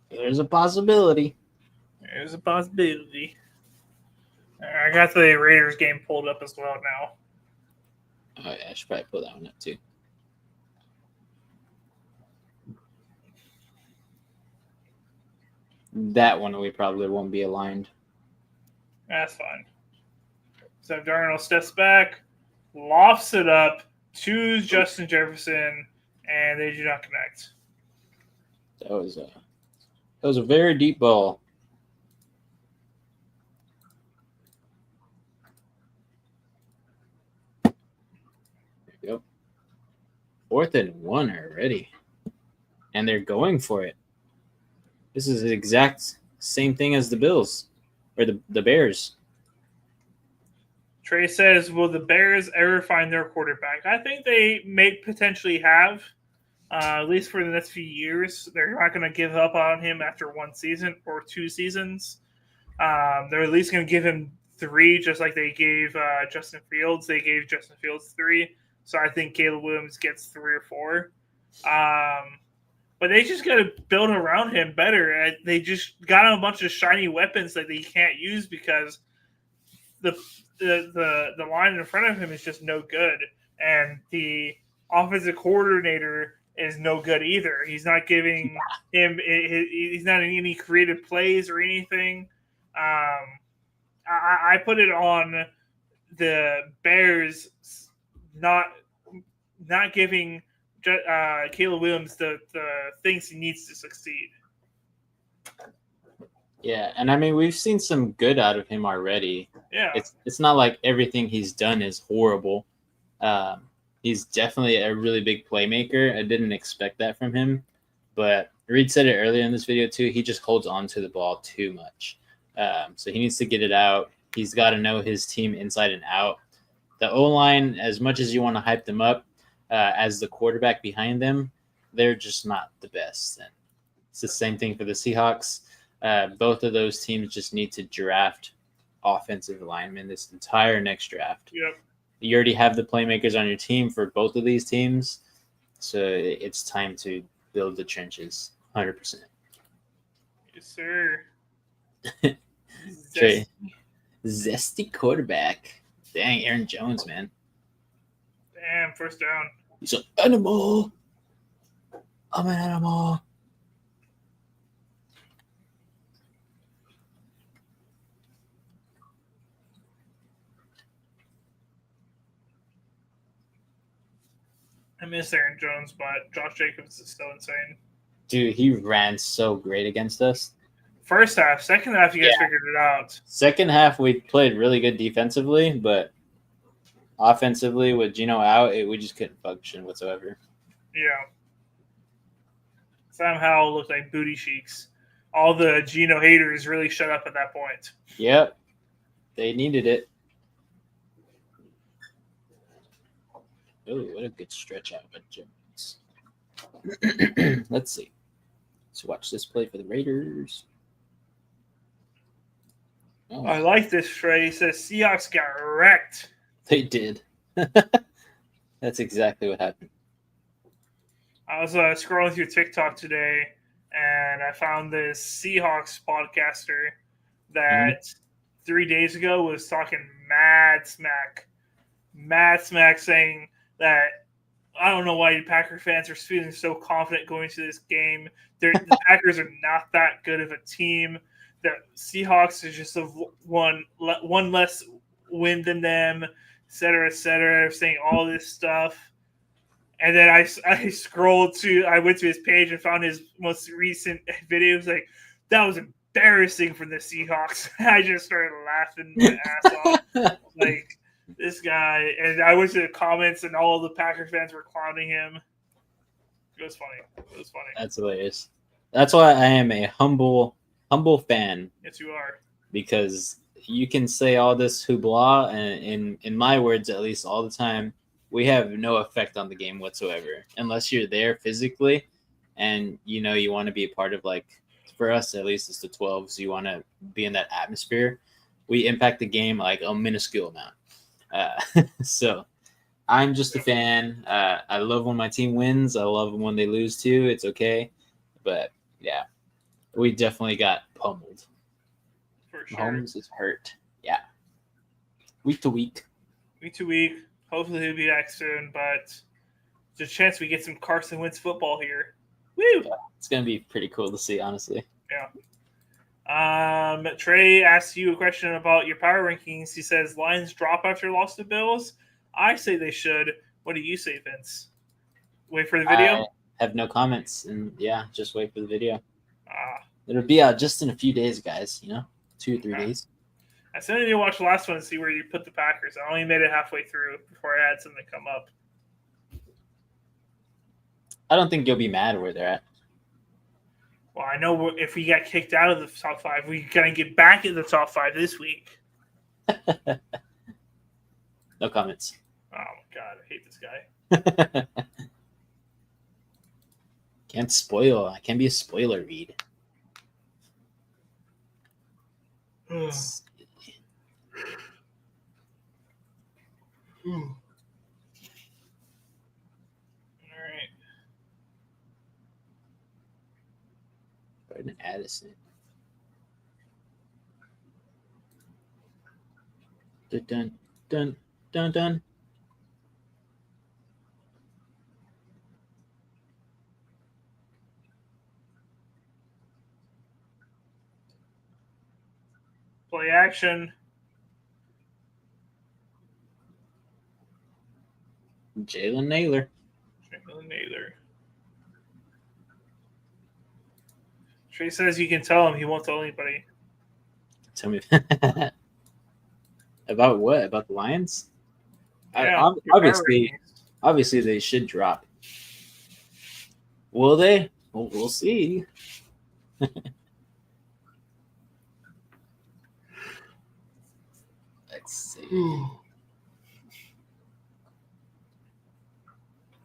There's a possibility. There's a possibility. I got the Raiders game pulled up as well now. Oh, yeah, I should probably pull that one up too. That one we probably won't be aligned. That's fine. So Darnold steps back, lofts it up to Justin Jefferson, and they do not connect. That was a very deep ball. There you go. 4th and 1 already. And they're going for it. This is the exact same thing as the Bills or the Bears. Trey says, will the Bears ever find their quarterback? I think they may potentially have, at least for the next few years. They're not going to give up on him after one season or 2 seasons. They're at least going to give him 3, just like they gave Justin Fields. They gave Justin Fields 3. So I think Caleb Williams gets 3 or 4. But they just got to build around him better. They just got him a bunch of shiny weapons that they can't use because the line in front of him is just no good, and the offensive coordinator is no good either. He's not giving him. He's not in any creative plays or anything. I put it on the Bears not giving Caleb Williams the things he needs to succeed. Yeah, and I mean we've seen some good out of him already. Yeah, it's not like everything he's done is horrible. He's definitely a really big playmaker. I didn't expect that from him, but Reed said it earlier in this video too. He just holds on to the ball too much, so he needs to get it out. He's got to know his team inside and out. The O-line, as much as you want to hype them up, as the quarterback behind them, they're just not the best. And it's the same thing for the Seahawks. Both of those teams just need to draft offensive linemen this entire next draft. Yep. You already have the playmakers on your team for both of these teams, so it's time to build the trenches 100%. Yes, sir. Zesty quarterback. Dang, Aaron Jones, man. Damn, first down. He's an animal. I'm an animal. I miss Aaron Jones, but Josh Jacobs is still insane. Dude, he ran so great against us. First half, second half, you guys figured it out. Second half, we played really good defensively, but offensively, with Gino out, we just couldn't function whatsoever. Yeah. Sam Howell looked like booty cheeks. All the Gino haters really shut up at that point. Yep. They needed it. Oh, what a good stretch out by Jones. Let's see. Let's watch this play for the Raiders. Oh, I like this, Trey. He says Seahawks got wrecked. they did. That's exactly what happened. I was scrolling through TikTok today, and I found this Seahawks podcaster that 3 days ago was talking mad smack saying that I don't know why Packer fans are feeling so confident going into this game. The Packers are not that good of a team. The Seahawks is just one less win than them, et cetera, saying all this stuff. And then I went to his page and found his most recent video. It was like, that was embarrassing for the Seahawks. I just started laughing my ass off. Like, this guy. And I went to the comments and all the Packers fans were clowning him. It was funny. That's hilarious. That's why I am a humble fan. Yes, you are. Because you can say all this hoopla, and in my words, at least all the time, we have no effect on the game whatsoever, unless you're there physically, and you want to be a part of, like, for us at least, it's the 12, so you want to be in that atmosphere. We impact the game like a minuscule amount. So I'm just a fan. I love when my team wins. I love when they lose too. It's okay, but yeah, we definitely got pummeled. For sure. Mahomes is hurt. Yeah. Week to week. Hopefully he'll be back soon, but there's a chance we get some Carson Wentz football here. Woo! Yeah, it's going to be pretty cool to see, honestly. Yeah. Trey asked you a question about your power rankings. He says Lions drop after loss to Bills. I say they should. What do you say, Vince? Wait for the video? I have no comments, and yeah, just wait for the video. It'll be out just in a few days, guys, 2 or 3 days. I still need to watch the last one and see where you put the Packers. I only made it halfway through before I had something come up. I don't think you'll be mad where they're at. Well, I know if we got kicked out of the top 5, we're going to get back in the top 5 this week. No comments. Oh, my God. I hate this guy. Can't spoil. I can't be a spoiler, Reed. All right. Gordon Addison. Dun dun dun dun. Play action. Jalen Naylor. Trey says you can tell him. He won't tell anybody. Tell me about what? About the Lions? Yeah, obviously they should drop. Will they? Well, we'll see. Let's see.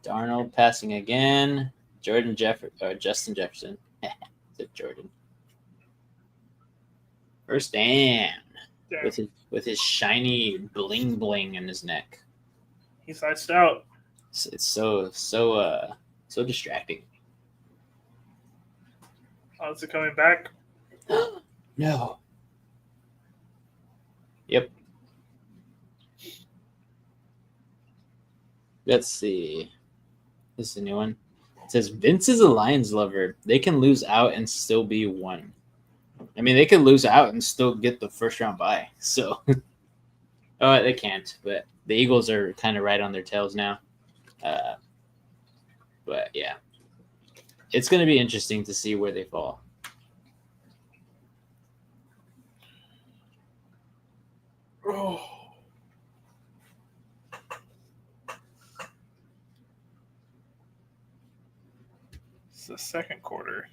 Darnold passing again. Justin Jefferson. Is it Jordan? First down. Yeah. With his shiny bling bling in his neck. He's iced out. It's so distracting. Oh, is it coming back? No. Yep. Let's see. This is a new one. It says Vince is a Lions lover. They can lose out and still be 1. I mean, they could lose out and still get the first round bye. So, they can't. But the Eagles are kind of right on their tails now. But yeah, it's going to be interesting to see where they fall. Oh. It's the second quarter.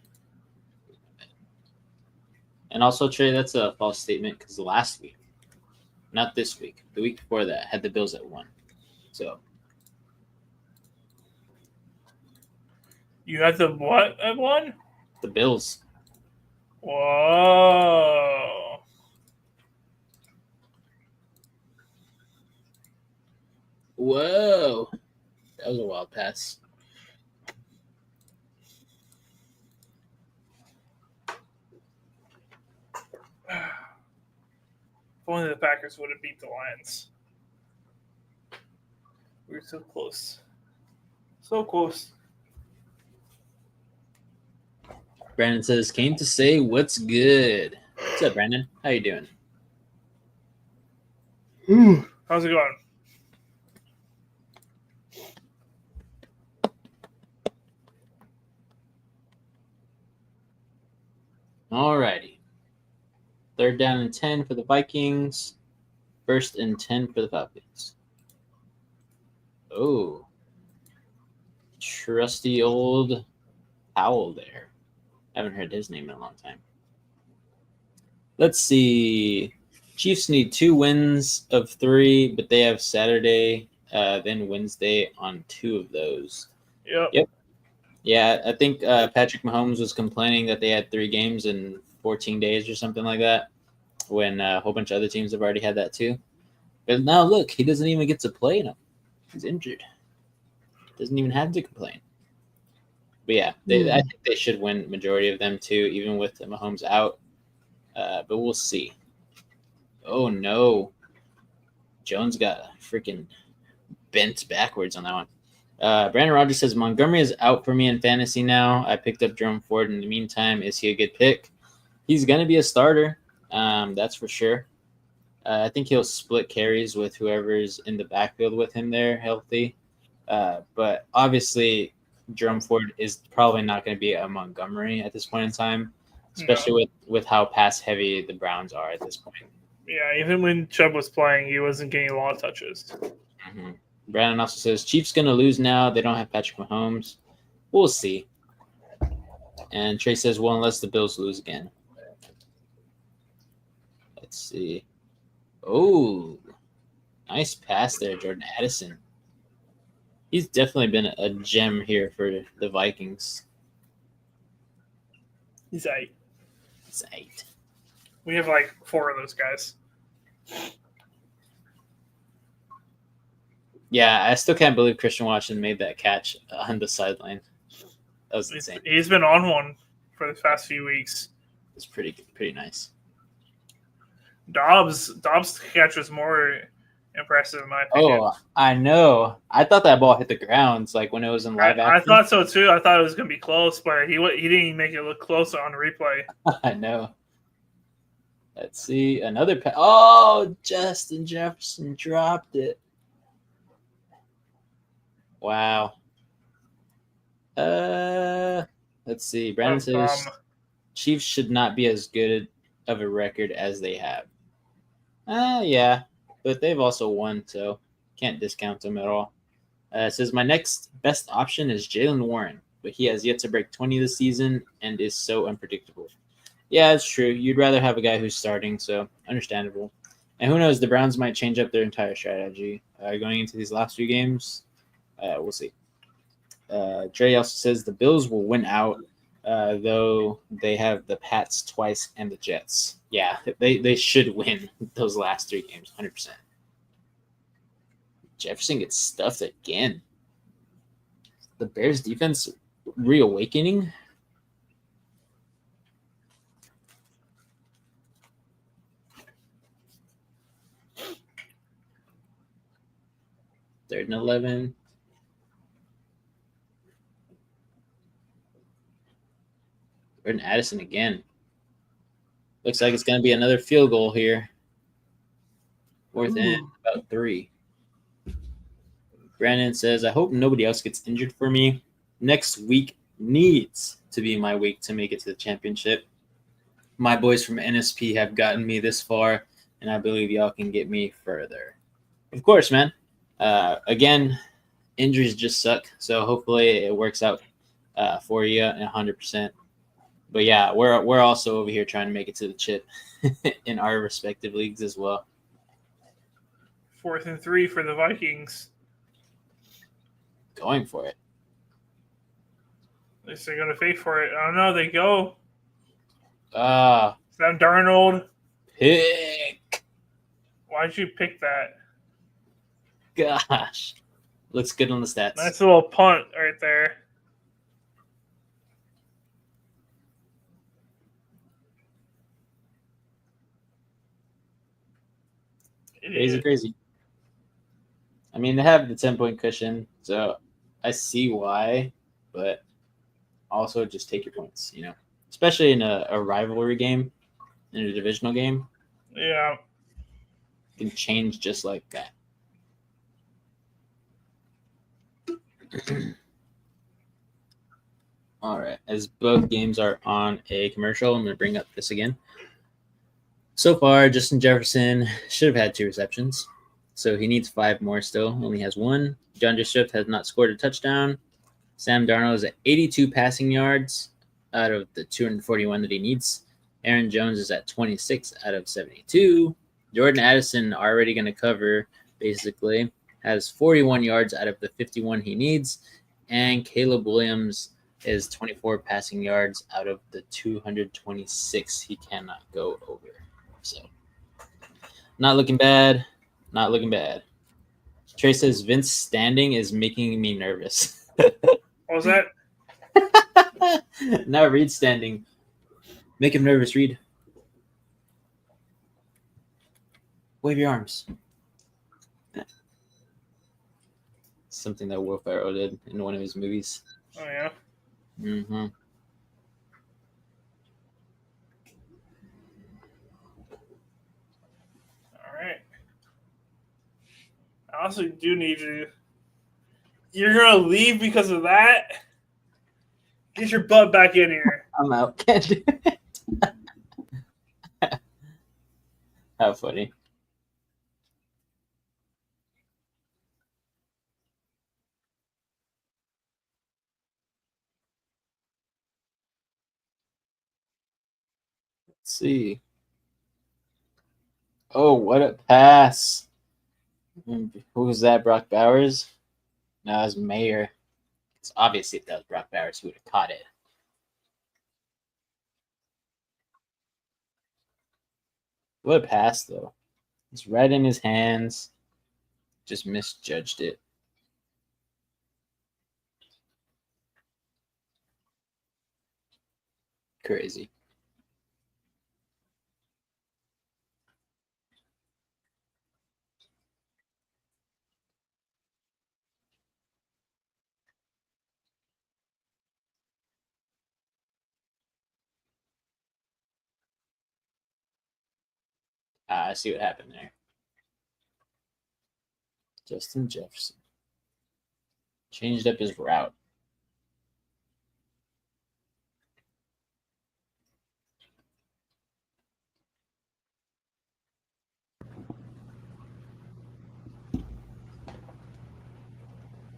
And also, Trey, that's a false statement because last week, not this week, the week before that, had the Bills at 1. So You had the what at 1? the Bills. Whoa. Whoa. That was a wild pass. If only the Packers would have beat the Lions. We were so close. So close. Brandon says, came to say what's good. What's up, Brandon? How you doing? How's it going? Alrighty. 3rd down and 10 for the Vikings. 1st and 10 for the Falcons. Oh. Trusty old Powell there. Haven't heard his name in a long time. Let's see. Chiefs need 2 wins of 3, but they have Saturday, then Wednesday on 2 of those. Yep. Yeah, I think Patrick Mahomes was complaining that they had 3 games in 14 days or something like that, when a whole bunch of other teams have already had that too. But now look, he doesn't even get to play them. He's injured. Doesn't even have to complain. But yeah, I think they should win majority of them too, even with Mahomes out. But we'll see. Oh no, Jones got freaking bent backwards on that one. Brandon Rogers says Montgomery is out for me in fantasy now. I picked up Jerome Ford in the meantime. Is he a good pick? He's gonna be a starter. That's for sure. I think he'll split carries with whoever's in the backfield with him there, healthy. But obviously, Jerome Ford is probably not going to be a Montgomery at this point in time, especially with how pass heavy the Browns are at this point. Yeah, even when Chubb was playing, he wasn't getting a lot of touches. Mm-hmm. Brandon also says Chiefs going to lose now. They don't have Patrick Mahomes. We'll see. And Trey says, well, unless the Bills lose again. Let's see. Oh, nice pass there, Jordan Addison. He's definitely been a gem here for the Vikings. He's 8. He's 8. We have like 4 of those guys. Yeah, I still can't believe Christian Watson made that catch on the sideline. That was insane. He's been on one for the past few weeks. It's pretty nice. Dobbs' catch was more impressive in my opinion. Oh, I know. I thought that ball hit the ground like when it was in live action. I thought so too. I thought it was going to be close, but he didn't even make it look closer on replay. I know. Let's see. Another pass. Oh, Justin Jefferson dropped it. Wow. Let's see. Brandon says Chiefs should not be as good of a record as they have. Yeah, but they've also won, so can't discount them at all. It says my next best option is Jaylen Warren, but he has yet to break 20 this season and is so unpredictable. Yeah, it's true. You'd rather have a guy who's starting, so understandable. And who knows, the Browns might change up their entire strategy going into these last few games. We'll see. Trey also says the Bills will win out, though they have the Pats twice and the Jets. Yeah, they should win those last 3 games, 100%. Jefferson gets stuffed again. The Bears defense reawakening. Third and 11. Jordan Addison again. Looks like it's going to be another field goal here. 4th and about 3. Brandon says, I hope nobody else gets injured for me. next week needs to be my week to make it to the championship. My boys from NSP have gotten me this far, and I believe y'all can get me further. Of course, man. Again, injuries just suck, so hopefully it works out for you 100%. But yeah, we're also over here trying to make it to the chip in our respective leagues as well. 4th and 3 for the Vikings. Going for it. At least they're going to pay for it. I don't know. They go. Ah, Sam Darnold. pick. Why'd you pick that? Gosh, looks good on the stats. Nice little punt right there. Crazy. I mean, they have the 10-point cushion, so I see why, but also just take your points, especially in a rivalry game, in a divisional game. Yeah. It can change just like that. All right, as both games are on a commercial, I'm going to bring up this again. So far, Justin Jefferson should have had 2 receptions, so he needs 5 more still. Only has 1. DeAndre Swift has not scored a touchdown. Sam Darnold is at 82 passing yards out of the 241 that he needs. Aaron Jones is at 26 out of 72. Jordan Addison, already going to cover, basically, has 41 yards out of the 51 he needs. And Caleb Williams is 24 passing yards out of the 226 he cannot go over. So, not looking bad. Not looking bad. Trey says Vince standing is making me nervous. What was that? Now Reed standing. Make him nervous, Reed. Wave your arms. Something that Will Ferrell did in one of his movies. Oh, yeah. Mm-hmm. All right. I also do need you. You're going to leave because of that? Get your butt back in here. I'm out. Can't do it. How funny. Let's see. Oh, what a pass. Who was that? Brock Bowers? No, it was Mayer. It's obviously if that was Brock Bowers, he would have caught it. What a pass, though. It's right in his hands. Just misjudged it. Crazy. I see what happened there. Justin Jefferson. Changed up his route.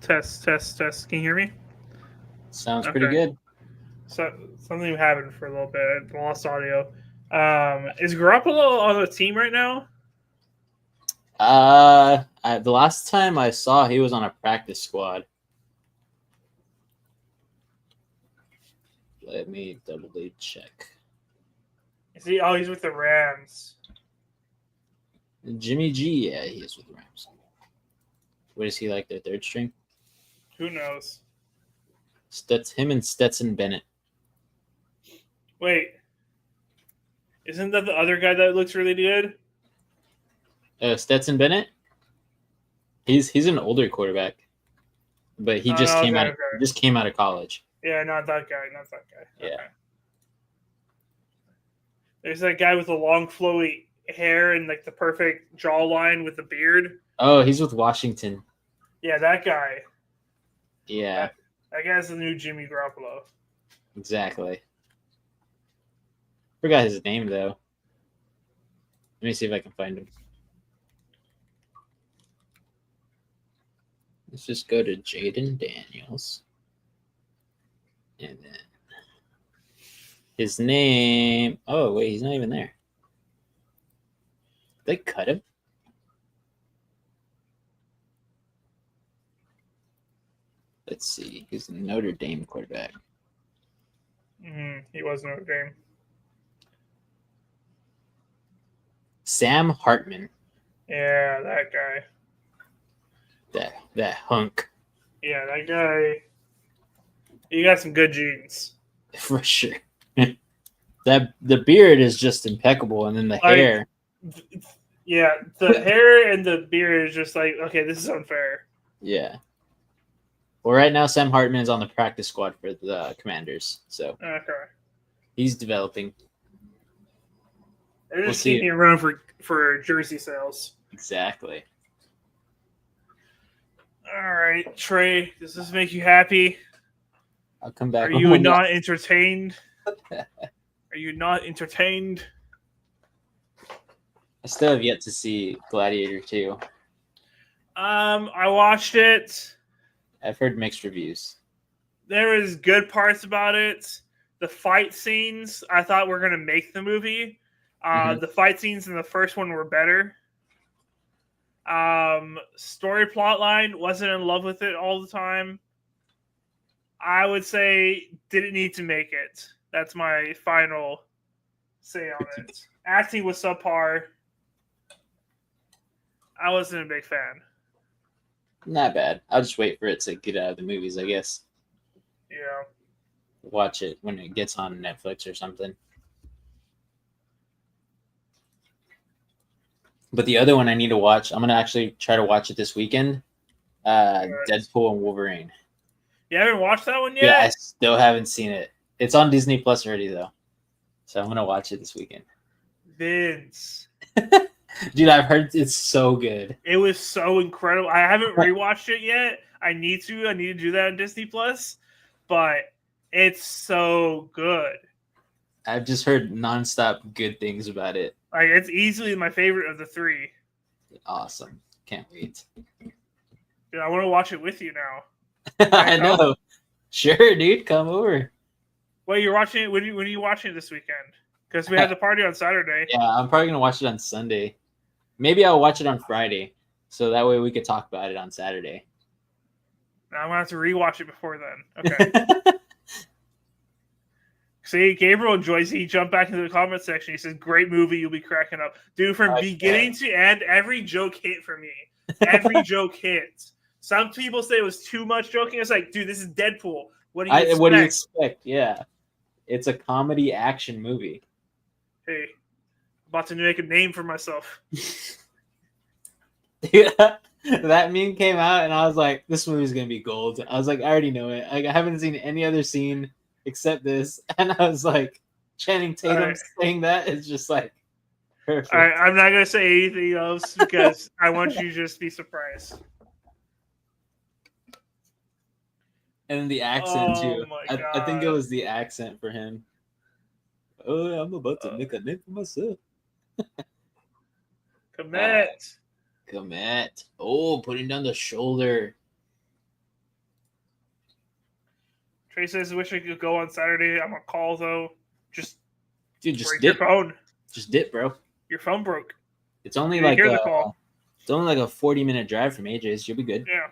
Test. Can you hear me? Sounds pretty good. So something happened for a little bit. I lost audio. Is Garoppolo on the team right now? The last time I saw, he was on a practice squad. Let me doubly check. Is he? Oh, he's with the Rams. Jimmy G, yeah, he is with the Rams. What is he like? Their 3rd string? Who knows? Him and Stetson Bennett. Wait, isn't that the other guy that looks really good? Stetson Bennett. He's an older quarterback, but he just came out. He just came out of college. Yeah, not that guy. Yeah. Okay. There's that guy with the long flowy hair and like the perfect jawline with the beard. Oh, he's with Washington. Yeah, that guy. Yeah. That guy's the new Jimmy Garoppolo. Exactly. Forgot his name though. Let me see if I can find him. Let's just go to Jaden Daniels. And then his name. Oh, wait, he's not even there. Did they cut him? Let's see. He's a Notre Dame quarterback. He was Notre Dame. Sam Hartman. Yeah, that guy. That hunk. Yeah, that guy. He got some good genes. For sure. That the beard is just impeccable, and then the hair. Yeah, the hair and the beard is just like, okay, this is unfair. Yeah. Well, right now Sam Hartman is on the practice squad for the Commanders, so he's developing. They're just keeping around for jersey sales. Exactly. All right, Trey, does this make you happy? I'll come back. Are you not entertained? Are you not entertained? I still have yet to see Gladiator 2. I watched it. I've heard mixed reviews. There was good parts about it. The fight scenes I thought were going to make the movie. The fight scenes in the first one were better. Story plot line, wasn't in love with it all the time. I would say didn't need to make it. That's my final say on it. Acting was subpar. I wasn't a big fan. Not bad. I'll just wait for it to get out of the movies, I guess. Yeah. Watch it when it gets on Netflix or something. But the other one I need to watch, I'm going to actually try to watch it this weekend. Deadpool and Wolverine. You haven't watched that one yet? Yeah, I still haven't seen it. It's on Disney Plus already, though. So I'm going to watch it this weekend. Vince. Dude, I've heard it's so good. It was so incredible. I haven't rewatched it yet. I need to do that on Disney Plus. But it's so good. I've just heard nonstop good things about it. Like, it's easily my favorite of the three. Awesome. Can't wait. Dude, I want to watch it with you now. I know. Sure, dude. Come over. Wait, you're watching it? When are you watching it this weekend? Because we had the party on Saturday. Yeah, I'm probably going to watch it on Sunday. Maybe I'll watch it on Friday. So that way we could talk about it on Saturday. Now I'm going to have to rewatch it before then. Okay. See, Gabriel enjoys it. He jumped back into the comment section. He says, great movie. You'll be cracking up. Dude, from beginning to end, every joke hit for me. Every joke hit. Some people say it was too much joking. It's like, dude, this is Deadpool. What do you expect? What do you expect? Yeah. It's a comedy action movie. Hey, about to make a name for myself. Yeah, that meme came out, and I was like, this movie's going to be gold. I was like, I already know it. Like, I haven't seen any other scene except this. And I was like, Channing Tatum saying that is just like perfect. All right, I'm not going to say anything else because I want you to just be surprised. And then the accent, too. I think it was the accent for him. Oh, I'm about to make a name for myself. Commit. Oh, putting down the shoulder. Trey says, wish I could go on Saturday. I'm on call, though. Just dip. Your phone. Just dip, bro. Your phone broke. It's only like a 40-minute drive from AJ's. You'll be good. Yeah.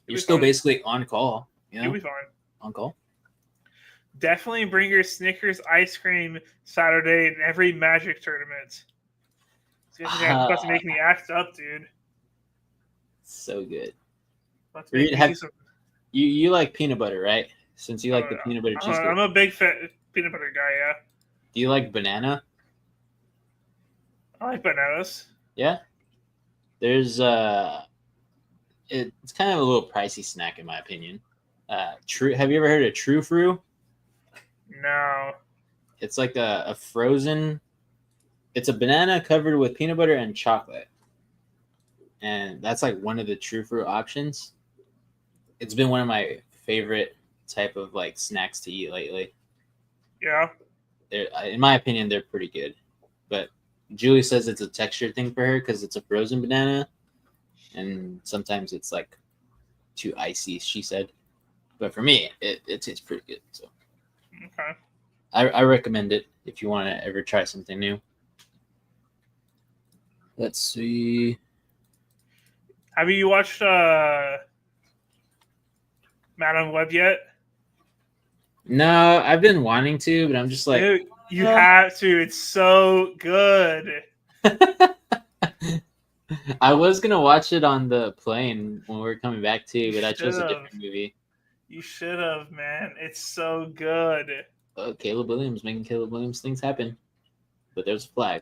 You're still basically on call. You know? You'll be fine. On call. Definitely bring your Snickers ice cream Saturday in every Magic tournament. It's about to make me act up, dude. So good. You you like peanut butter, right? Since you like the peanut butter cheesecake. I'm a big peanut butter guy, yeah. Do you like banana? I like bananas. Yeah? There's it's kind of a little pricey snack in my opinion. Have you ever heard of True Fruit? No. It's like a frozen. It's a banana covered with peanut butter and chocolate, and that's like one of the True Fruit options. It's been one of my favorite type of like snacks to eat lately. Yeah. In my opinion, they're pretty good. But Julie says it's a texture thing for her because it's a frozen banana, and sometimes it's like too icy. She said, but for me, it tastes pretty good. So Okay. I recommend it if you want to ever try something new. Let's see. Have you watched Madam Web yet? No, I've been wanting to, but I'm just like, Dude, you have to. It's so good. I was gonna watch it on the plane when we were coming back too, You but I chose a should've. different movie. You should have, man. It's so good. Caleb Williams making Caleb Williams things happen, but there's a flag.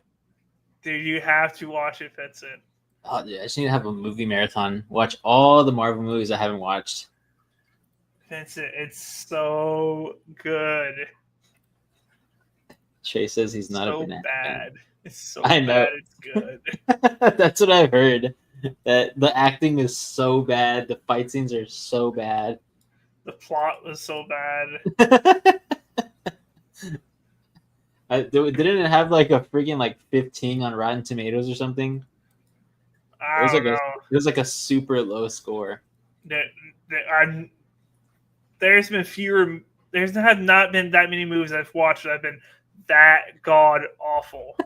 Dude, you have to watch it, Vincent. Oh, dude, I just need to have a movie marathon. Watch all the Marvel movies I haven't watched. Vincent, it's so good. Trey says he's not a So banana bad. It's so I know. bad. It's good. fan. That's what I've heard. That the acting is so bad, the fight scenes are so bad. The plot was so bad. Didn't it have like a freaking like 15 on Rotten Tomatoes or something? I don't know. It was like a super low score. There's been fewer. There's have not been that many movies I've watched that have been that god awful.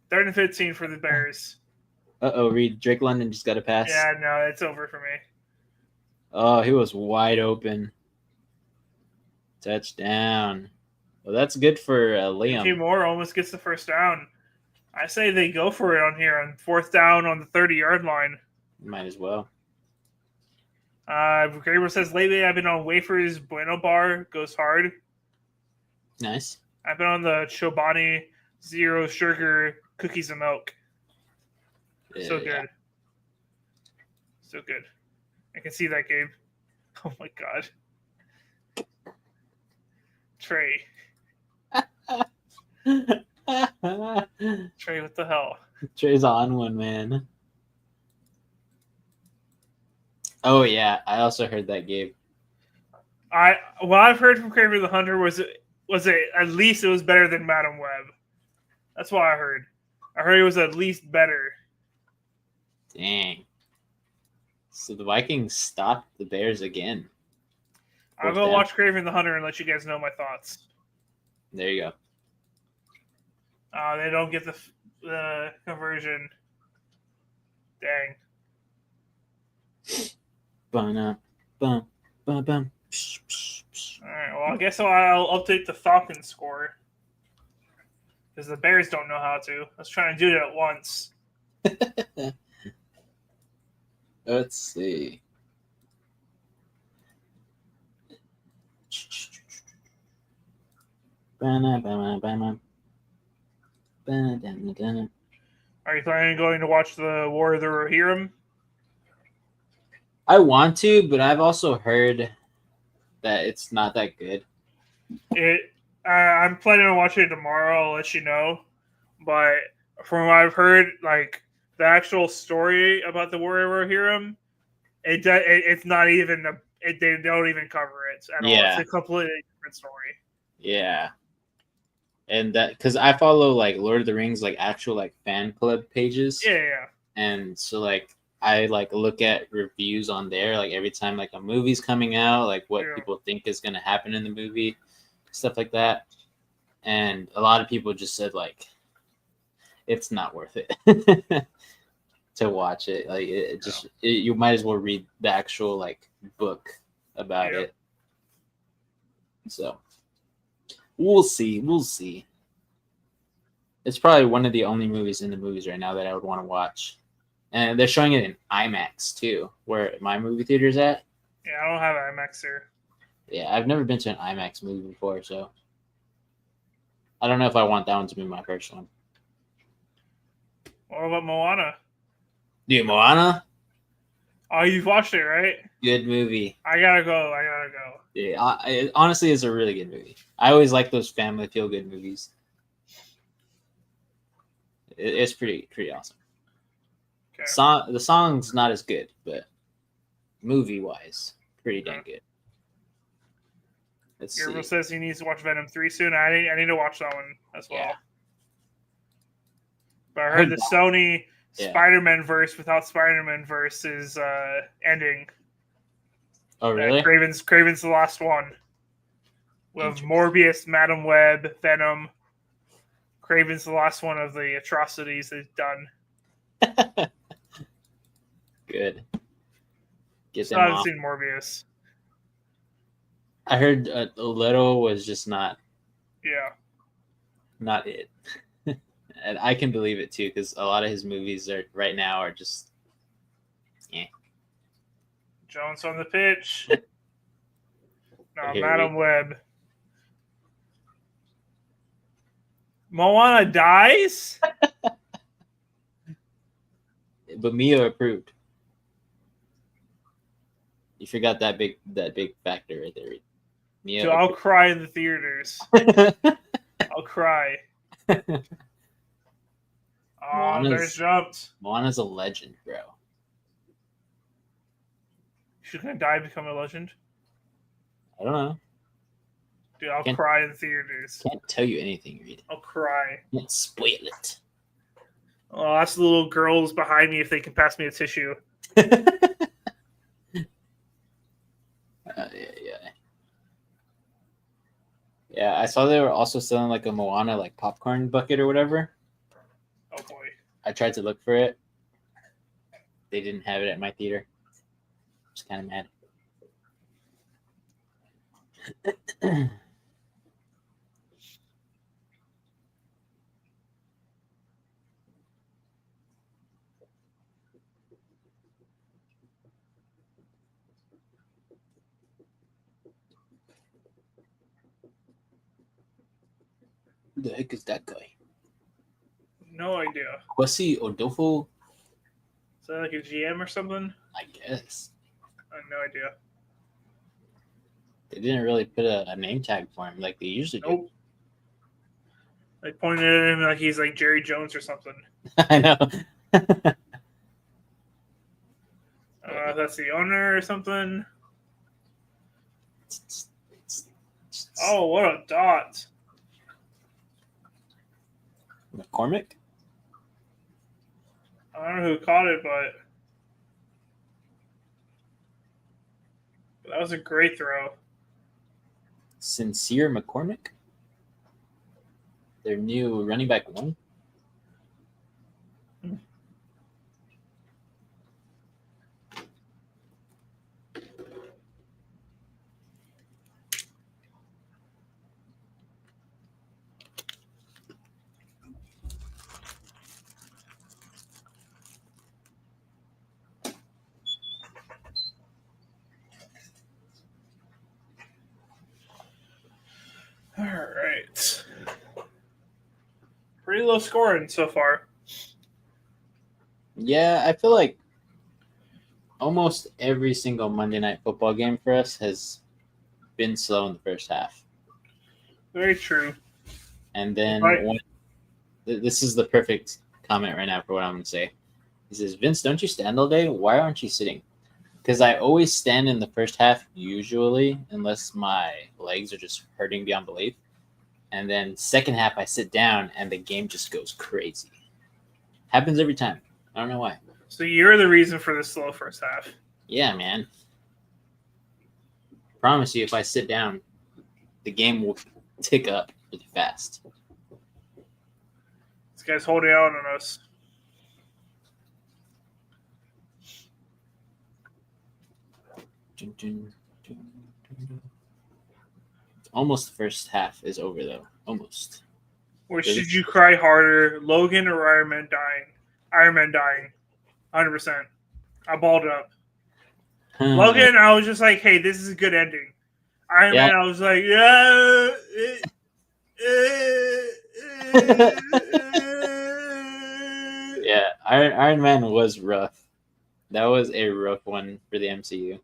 3rd and 15 for the Bears. Reed, Drake London just got a pass. Yeah, no, it's over for me. Oh, he was wide open. Touchdown. Well, that's good for Liam. DJ Moore almost gets the first down. I say they go for it on here on 4th down on the 30-yard line. Might as well. Graber says, lately I've been on Wafers Bueno Bar. Goes hard. Nice. I've been on the Chobani Zero Sugar Cookies and Milk. So good. Yeah. So good. I can see that, Gabe. Oh my god. Trey. Trey, what the hell? Trey's on one, man. Oh yeah, I also heard that, Gabe. What I've heard from Kramer the Hunter was it at least it was better than Madam Web. That's what I heard. I heard it was at least better. Dang. So the Vikings stopped the Bears again. I'll go watch Craven the Hunter and let you guys know my thoughts. There you go. They don't get the conversion. Dang. Bum, bum, bum, bum. All right. Well, I guess I'll update the Falcons score because the Bears don't know how to. Let's try and do it at once. Let's see. Are you planning on going to watch the War of the Rohirrim? I want to, but I've also heard that it's not that good. I'm planning on watching it tomorrow. I'll let you know. But from what I've heard, like the actual story about the War of Rohirrim, it's not even they don't even cover it at all. It's a completely different story. Yeah. And that because I follow like Lord of the Rings like actual like fan club pages. Yeah. And so like I like look at reviews on there like every time like a movie's coming out, like what people think is gonna happen in the movie, stuff like that. And a lot of people just said like it's not worth it to watch it. Like you might as well read the actual like book about it. So we'll see. It's probably one of the only movies in the movies right now that I would want to watch. And they're showing it in IMAX too, where my movie theater's at. Yeah, I don't have IMAX here. Yeah, I've never been to an IMAX movie before, so I don't know if I want that one to be my first one. What about Moana? Dude, Moana? Oh, you've watched it, right? Good movie. I gotta go. Yeah, it honestly is a really good movie. I always like those family feel-good movies. It's pretty awesome. Okay. The song's not as good, but movie wise, pretty dang good. Let's Gabriel see. says he needs to watch Venom 3 soon. I need to watch that one as well. Yeah. But I heard the Sony Yeah. Spider-Man verse without Spider-Man verse is ending. Oh, really? Craven's the last one. With Morbius, Madam Web, Venom. Craven's the last one of the atrocities they've done. Good. Get Still them haven't off. seen Morbius. I heard a little was just not it. And I can believe it too, because a lot of his movies right now are just Jones on the pitch. No, Here Madam Web. Moana dies? But Mia approved. You forgot that big factor right there. Mia Dude, I'll cry in the theaters. I'll cry. Oh, there's jumped. Moana's a legend, bro. She's gonna die and become a legend? I don't know. Dude, I'll cry in the theaters. Can't tell you anything, Reed. I'll cry. Can't spoil it. Oh, that's the little girls behind me if they can pass me a tissue. Yeah, I saw they were also selling like a Moana like popcorn bucket or whatever. Oh boy. I tried to look for it. They didn't have it at my theater. I was kind of mad. Who the heck is that guy? No idea. Kwesi Odofo? Is that like a GM or something? I guess. I have no idea. They didn't really put a name tag for him like they usually do. Nope. They pointed at him like he's like Jerry Jones or something. I know. That's the owner or something. Oh, what a dot. McCormick? I don't know who caught it, but that was a great throw. Sincere McCormick? Their new running back one? All right. Pretty low scoring so far. Yeah, I feel like almost every single Monday Night Football game for us has been slow in the first half. Very true. And then this is the perfect comment right now for what I'm going to say. He says, Vince, don't you stand all day? Why aren't you sitting? Because I always stand in the first half, usually, unless my legs are just hurting beyond belief. And then second half, I sit down, and the game just goes crazy. Happens every time. I don't know why. So you're the reason for the slow first half. Yeah, man. Promise you, if I sit down, the game will tick up really fast. This guy's holding out on us. Almost the first half is over, though. Almost. Or should you cry harder, Logan or Iron Man dying? Iron Man dying. 100%. I balled up. Logan, I was just like, hey, this is a good ending. Iron Man, I was like, yeah. Yeah, Iron Man was rough. That was a rough one for the MCU.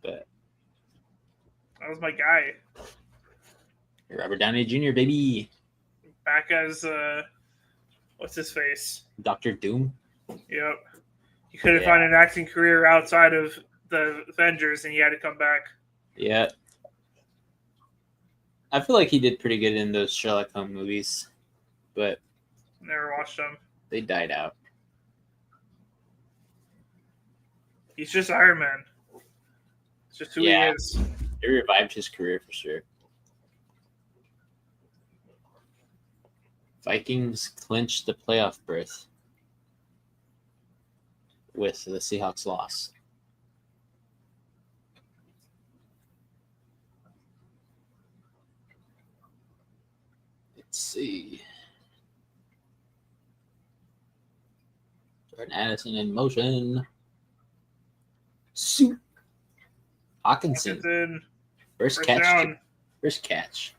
But that was my guy. Robert Downey Jr., baby. Back as what's his face? Dr. Doom. Yep. He couldn't find an acting career outside of the Avengers, and he had to come back. Yeah. I feel like he did pretty good in those Sherlock Holmes movies, but never watched them. They died out. He's just Iron Man. It's just who he is. It revived his career for sure. Vikings clinched the playoff berth with the Seahawks loss. Let's see. Jordan Addison in motion. Soup. Hawkinson. First catch. Down. First catch.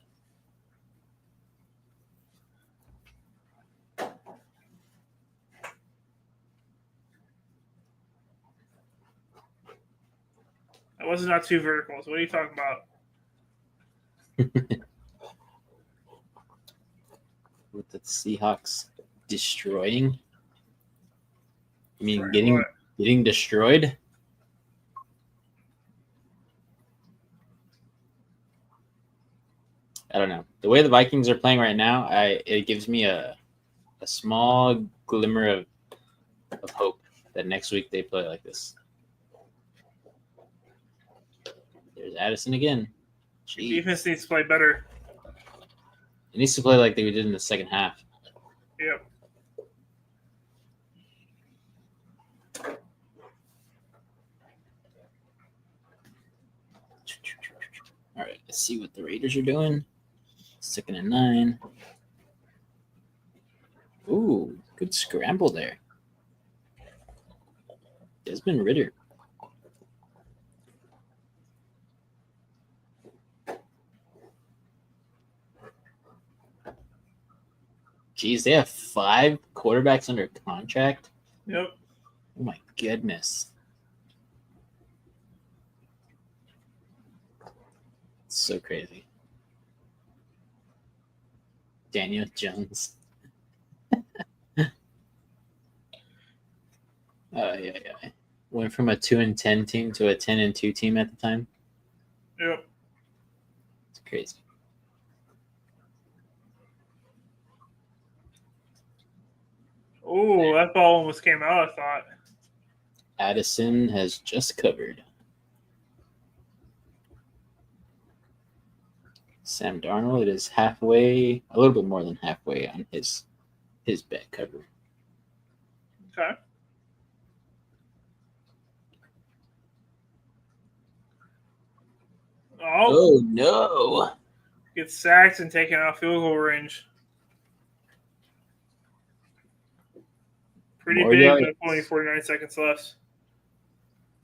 That was not two verticals. What are you talking about? With the Seahawks destroying? You mean Right, getting destroyed? I don't know. The way the Vikings are playing right now, it gives me a small glimmer of hope that next week they play like this. There's Addison again. Jeez. Defense needs to play better. It needs to play like they did in the second half. Yep. All right, let's see what the Raiders are doing. 2nd and 9. Ooh, good scramble there. Desmond Ridder. Geez, they have 5 quarterbacks under contract? Yep. Oh, my goodness. It's so crazy. Daniel Jones. Yeah. Went from a 2-10 team to a 10-2 team at the time. Yep. It's crazy. Oh, that ball almost came out, I thought. Addison has just covered. Sam Darnold is halfway, a little bit more than halfway on his bet cover. Okay. Oh no. Gets sacked and taken out field goal range. Pretty More big, yards. but only 49 seconds left.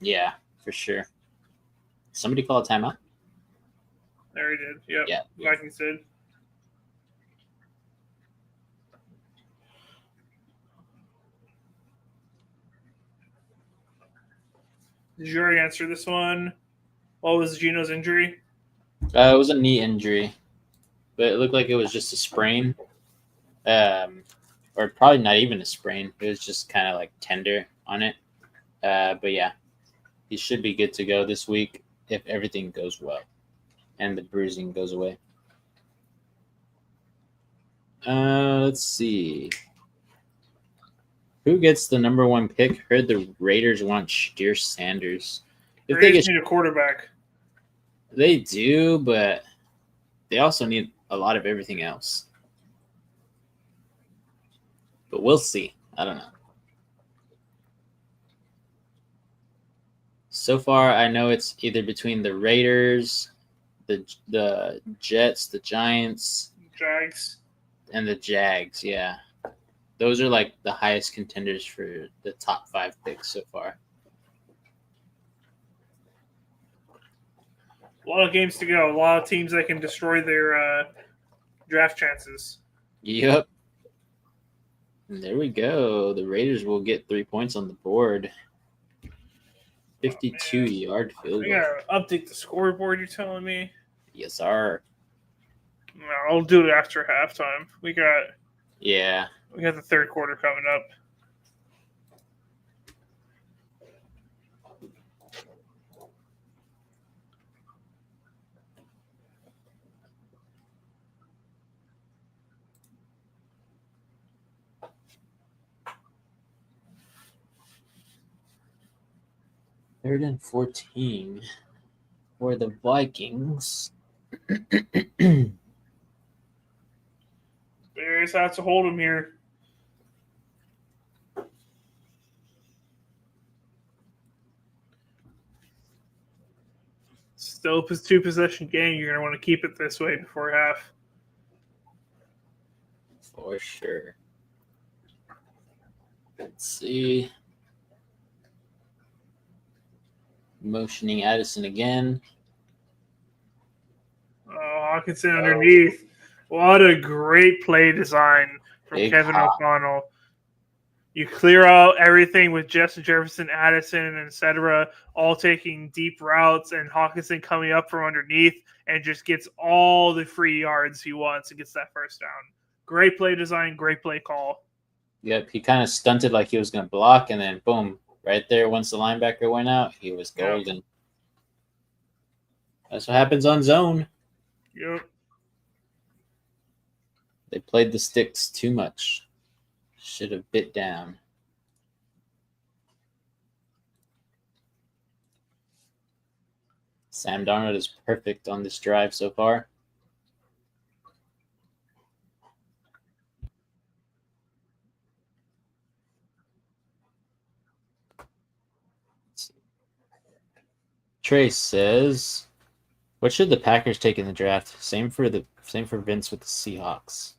Yeah, for sure. Somebody call a timeout? There he did. Yep. Yeah. Vikings did. Did you already answer this one? What was Gino's injury? It was a knee injury, but it looked like it was just a sprain. Or probably not even a sprain. It was just kind of like tender on it. But yeah, he should be good to go this week if everything goes well and the bruising goes away. Let's see. Who gets the number 1 pick? Heard the Raiders want Steer Sanders. If Raiders need a quarterback. They do, but they also need a lot of everything else. But we'll see. I don't know. So far, I know it's either between the Raiders, the Jets, the Giants, Jags, and the Jags. Yeah, those are like the highest contenders for the top 5 picks so far. A lot of games to go. A lot of teams that can destroy their draft chances. Yep. And there we go. The Raiders will get 3 points on the board. 52-yard field goal. I gotta update the scoreboard, you're telling me? Yes, sir. No, I'll do it after halftime. We got the 3rd quarter coming up. 3rd and 14 for the Vikings. Bears have to hold him here. Still a 2-possession game. You're going to want to keep it this way before half. For sure. Let's see. Motioning Addison again. Oh, Hawkinson underneath. What a great play design from Big Kevin hop. O'Connell. You clear out everything with Justin Jefferson, Addison, etc., all taking deep routes, and Hawkinson coming up from underneath and just gets all the free yards he wants and gets that first down. Great play design, great play call. Yep, he kind of stunted like he was going to block, and then boom, right there, once the linebacker went out, he was golden. Yep. That's what happens on zone. Yep. They played the sticks too much. Should have bit down. Sam Darnold is perfect on this drive so far. Trace says, "What should the Packers take in the draft? Same for Vince with the Seahawks."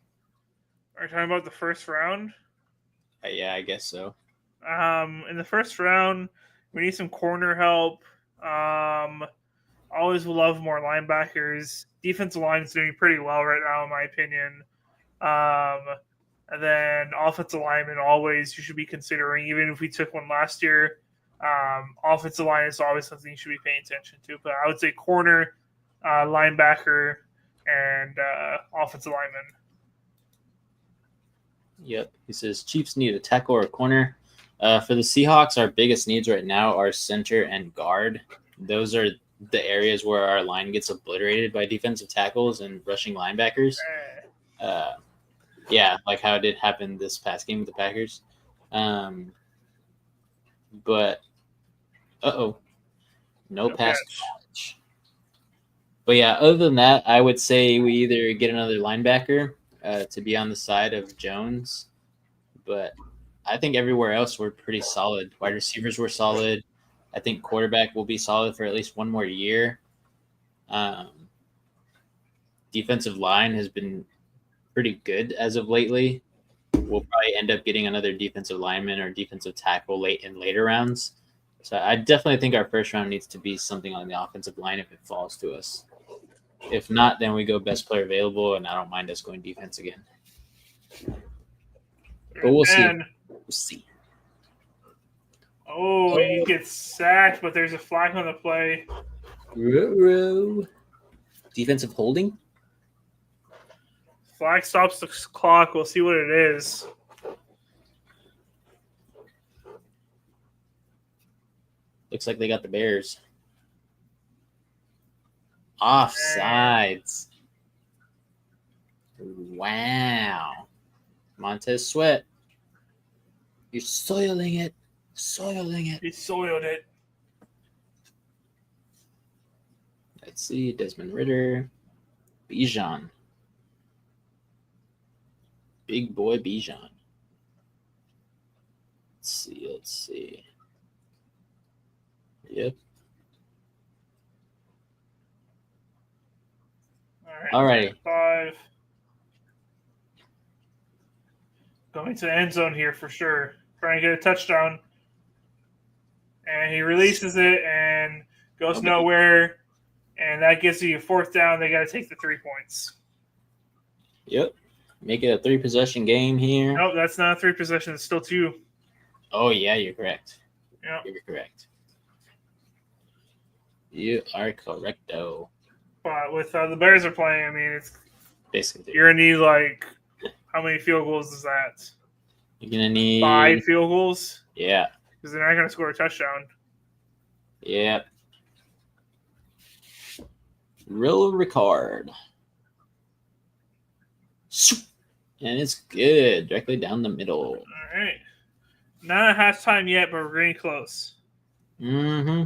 Are you talking about the first round? Yeah, I guess so. In the first round, we need some corner help. Always will love more linebackers. Defensive line is doing pretty well right now, in my opinion. And then offensive lineman, always you should be considering. Even if we took one last year, offensive line is always something you should be paying attention to. But I would say corner, linebacker, and offensive lineman. Yep. He says Chiefs need a tackle or a corner. For the Seahawks, our biggest needs right now are center and guard. Those are the areas where our line gets obliterated by defensive tackles and rushing linebackers. Yeah, like how it did happen this past game with the Packers. But, no pass catch. But yeah, other than that, I would say we either get another linebacker to be on the side of Jones. But I think everywhere else we're pretty solid. Wide receivers were solid. I think quarterback will be solid for at least one more year. Defensive line has been pretty good as of lately. We'll probably end up getting another defensive lineman or defensive tackle in later rounds. So I definitely think our first round needs to be something on the offensive line if it falls to us. If not, then we go best player available, and I don't mind us going defense again. But we'll see. We'll see. Oh, he gets sacked, but there's a flag on the play. Defensive holding? Flag stops the clock. We'll see what it is. Looks like they got the Bears. Offsides. Wow. Montez Sweat. You're soiling it. He soiled it. Let's see. Desmond Ridder. Bijan. Big boy Bijan. Let's see. Yep. All right. 5. Going to the end zone here for sure. Trying to get a touchdown. And he releases it and goes nowhere. And that gives you a 4th down. They got to take the 3 points. Yep. Make it a 3-possession game here. Nope, that's not a 3 possession. It's still 2. Oh, yeah, you're correct. Yep. You're correct. You are correcto. But with the Bears are playing, I mean, it's basically you're going to need, like, how many field goals is that? You're going to need 5 field goals? Yeah. Because they're not going to score a touchdown. Yep. Real Ricard. And it's good. Directly down the middle. All right. Not at halftime yet, but we're getting close. Mm-hmm.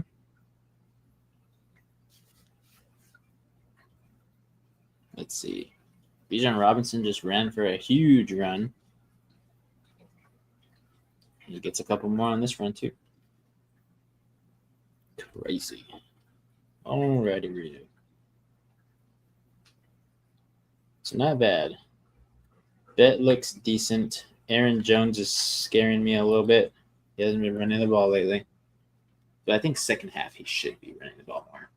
Let's see. Bijan Robinson just ran for a huge run. He gets a couple more on this run, too. Crazy. Alrighty, Rito. So not bad. Bet looks decent. Aaron Jones is scaring me a little bit. He hasn't been running the ball lately. But I think second half he should be running the ball more.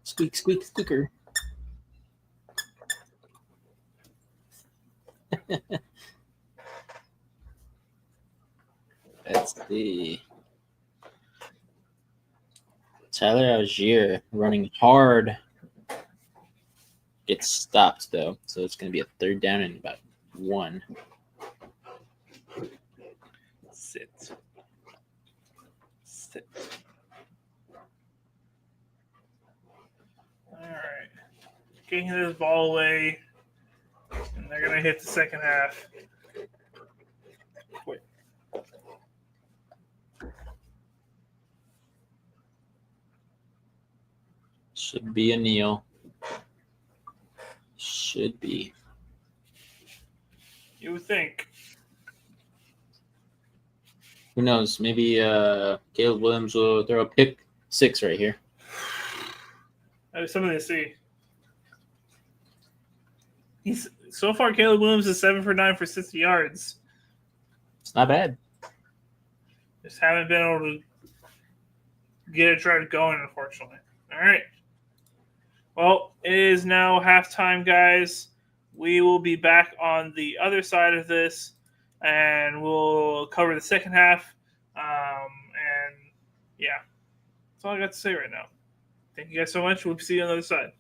Squeak, squeak, squeaker. That's the Tyler Algier running hard. Gets stopped, though. So it's going to be a third down and about 1. Sit. All right. Getting this ball away. And they're going to hit the second half. Wait. Should be a kneel. Should be. You would think. Who knows? Maybe Caleb Williams will throw a pick 6 right here. That was something to see. So far, Caleb Williams is 7 for 9 for 60 yards. It's not bad. Just haven't been able to get a drive going, unfortunately. All right. Well, it is now halftime, guys. We will be back on the other side of this, and we'll cover the second half. And, yeah, that's all I got to say right now. Thank you guys so much. We'll see you on the other side.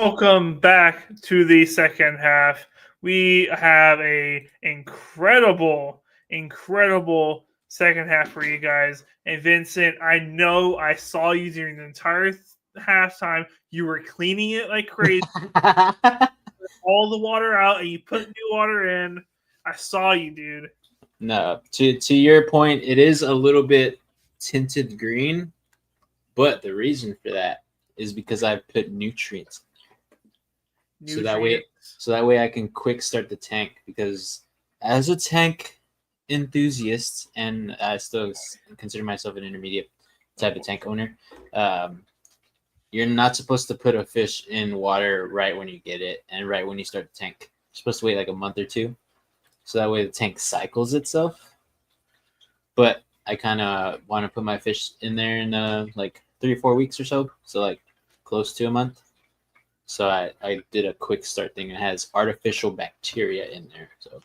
Welcome back to the second half. We have a incredible second half for you guys. And Vincent, I know I saw you during the entire halftime. You were cleaning it like crazy, all the water out, and you put new water in. I saw you, dude. No, to your point, it is a little bit tinted green, but the reason for that is because I've put nutrients. So that way I can quick start the tank, because as a tank enthusiast, and I still consider myself an intermediate type of tank owner, you're not supposed to put a fish in water right when you get it and right when you start the tank. You're supposed to wait like a month or two, so that way the tank cycles itself. But I kind of want to put my fish in there in like 3 or 4 weeks or so like close to a month. So I did a quick start thing. It has artificial bacteria in there. So,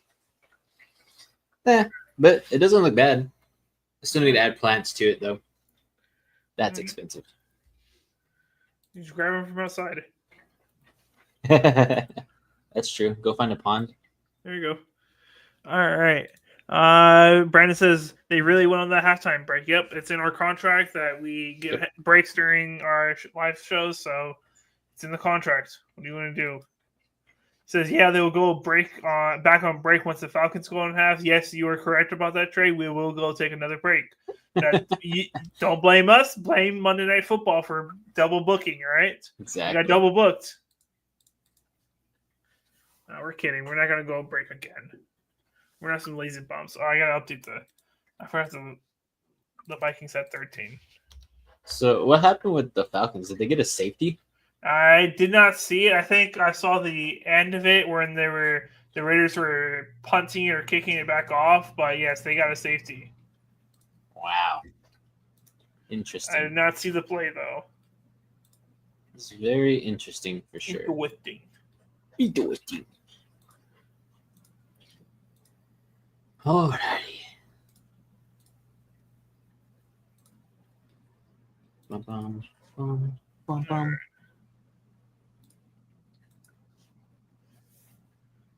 but it doesn't look bad. I still need to add plants to it, though. That's expensive. You just grab them from outside. That's true. Go find a pond. There you go. All right. Brandon says they really went on that halftime break. Yep, it's in our contract that we get breaks during our live shows, so it's in the contract. What do you want to do? Says, yeah, they will go back on break once the Falcons go in half. Yes, you are correct about that, Trey. We will go take another break. Don't blame us. Blame Monday Night Football for double booking, all right? Exactly. We got double booked. No, we're kidding. We're not going to go break again. We're not some lazy bums. Oh, I got to update I forgot the Vikings at 13. So what happened with the Falcons? Did they get a safety? I did not see it. I think I saw the end of it when the Raiders were punting or kicking it back off. But yes, they got a safety. Wow. Interesting. I did not see the play though. It's very interesting for sure. Interesting. Alrighty. Bum.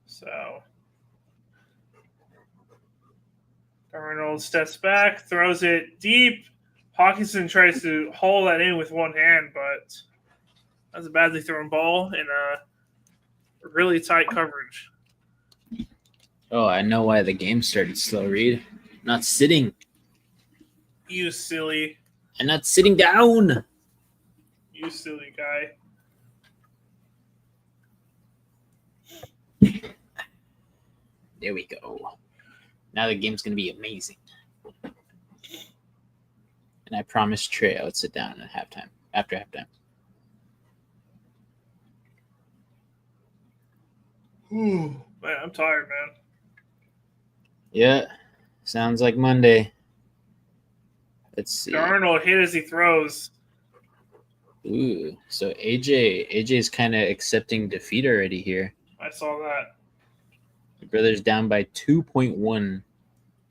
So Darnold steps back, throws it deep. Hawkinson tries to haul that in with one hand, but that's a badly thrown ball in a really tight coverage. Oh, I know why the game started slow, Reed. Not sitting. You silly. I'm not sitting down. You silly guy. There we go. Now the game's going to be amazing. And I promised Trey I would sit down at halftime, after halftime. Man, I'm tired, man. Yeah, sounds like Monday. Let's see. Darnold hit as he throws. Ooh, so AJ's kind of accepting defeat already here. I saw that. The brother's down by 2.1,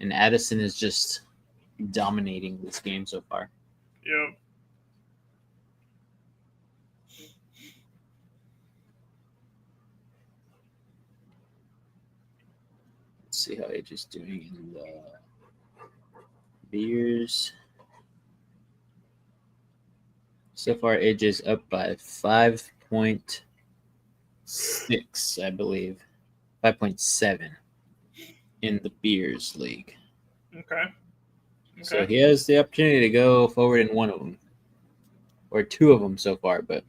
and Addison is just dominating this game so far. Yep. Let's see how AJ's doing in the Bears. So far, AJ's up by 5.6, I believe. 5.7 in the Bears League. Okay. So he has the opportunity to go forward in one of them. Or two of them so far, but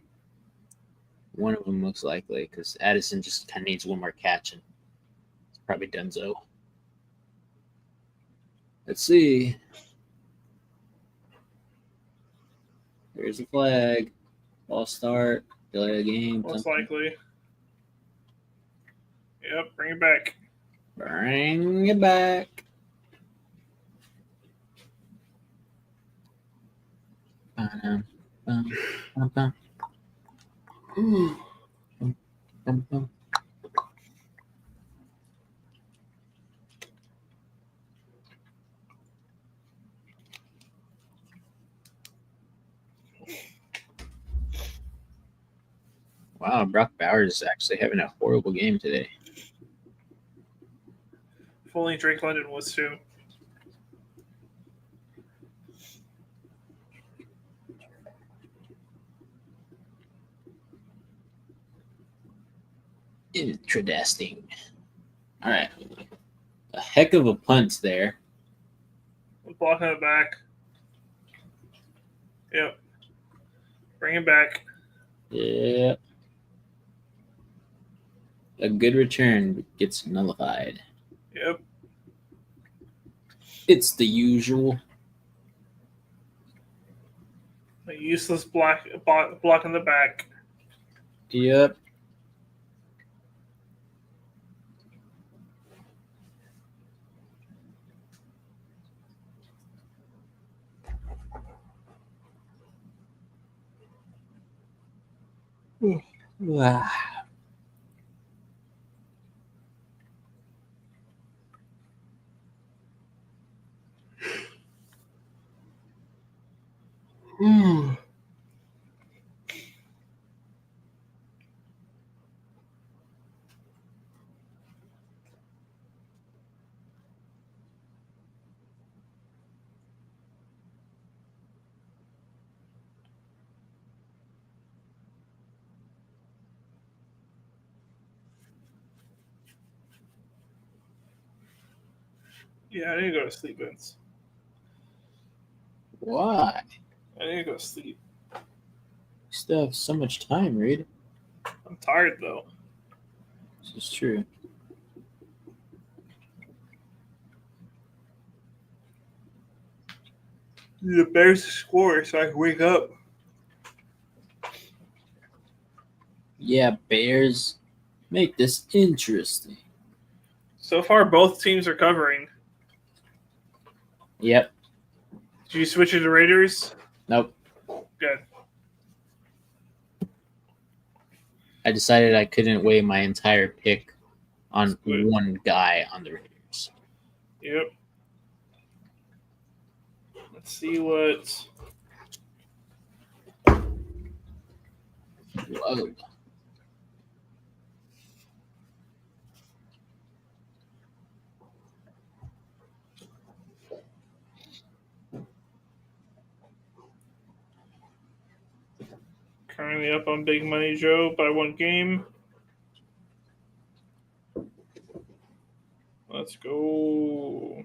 one of them most likely, because Addison just kind of needs one more catch, and it's probably donezo. Let's see. There's the flag. Ball start. Delay the game. Most likely. Yep, bring it back. Bring it back. Wow, Brock Bowers is actually having a horrible game today. If only Drake London was too. Interesting. All right. A heck of a punt there. Blocking it back. Yep. Bring it back. Yeah. A good return gets nullified. Yep. It's the usual. A useless block in the back. Yep. Wow. Yeah, I need to go to sleep, Vince. Why? I need to go to sleep. You still have so much time, Reed. I'm tired though. This is true. The Bears score so I can wake up. Yeah, Bears. Make this interesting. So far, both teams are covering. Yep. Did you switch it to Raiders? Nope. Good. I decided I couldn't weigh my entire pick on Good. one guy on the Raiders. Yep. Let's see what. Whoa. Currently up on Big Money Joe by one game. Let's go.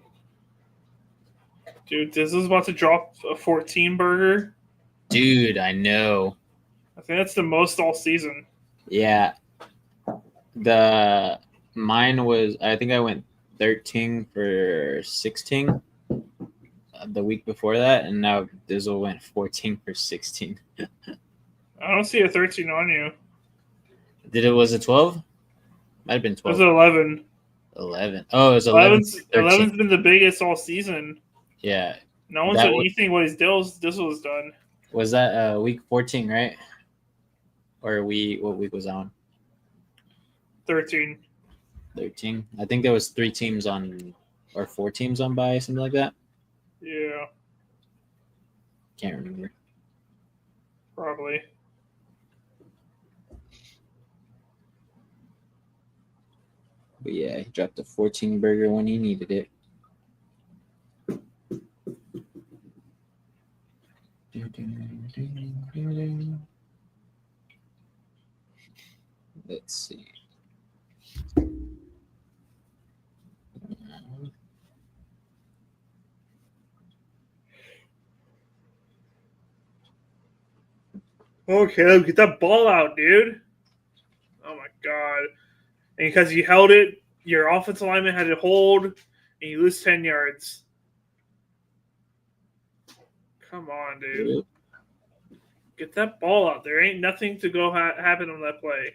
Dude, this is about to drop a 14 burger. Dude, I know. I think that's the most all season. Yeah. Mine was, I think I went 13 for 16 the week before that, and now Dizzle went 14 for 16. I don't see a 13 on you. Was it 12? Might have been It was 12. 11. 11. Oh, it was 11. 11's been the biggest all season. Yeah. No one's done anything what Dizzle has done. Was that week 14, right? Or what week was that on? 13. 13. I think there was 3 teams on, or 4 teams on bye, something like that. Yeah, Can't remember. probably. But yeah, he dropped a 14 burger when he needed it. Let's see. Okay, get that ball out, dude. Oh my god. And because you held it, your offensive lineman had to hold, and you lose 10 yards. Come on, dude. Get that ball out. There ain't nothing to go happen on that play.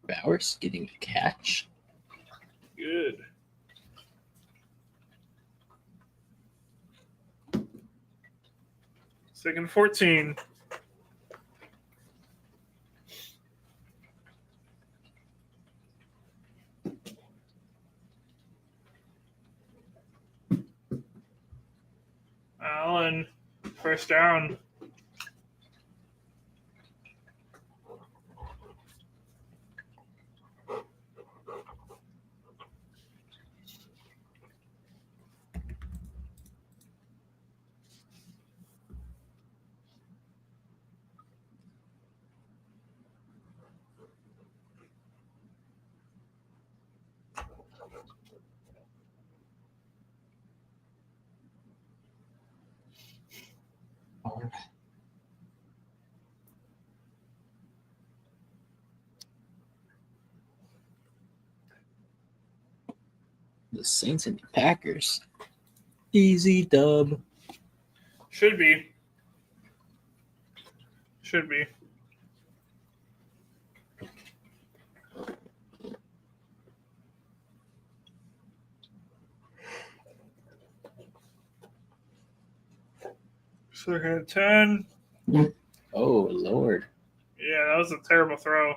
Bowers getting a catch. Good. Second and 14. Allen, first down. The Saints and the Packers. Easy dub. Should be. Should be. Second and 10. Oh, Lord. Yeah, that was a terrible throw.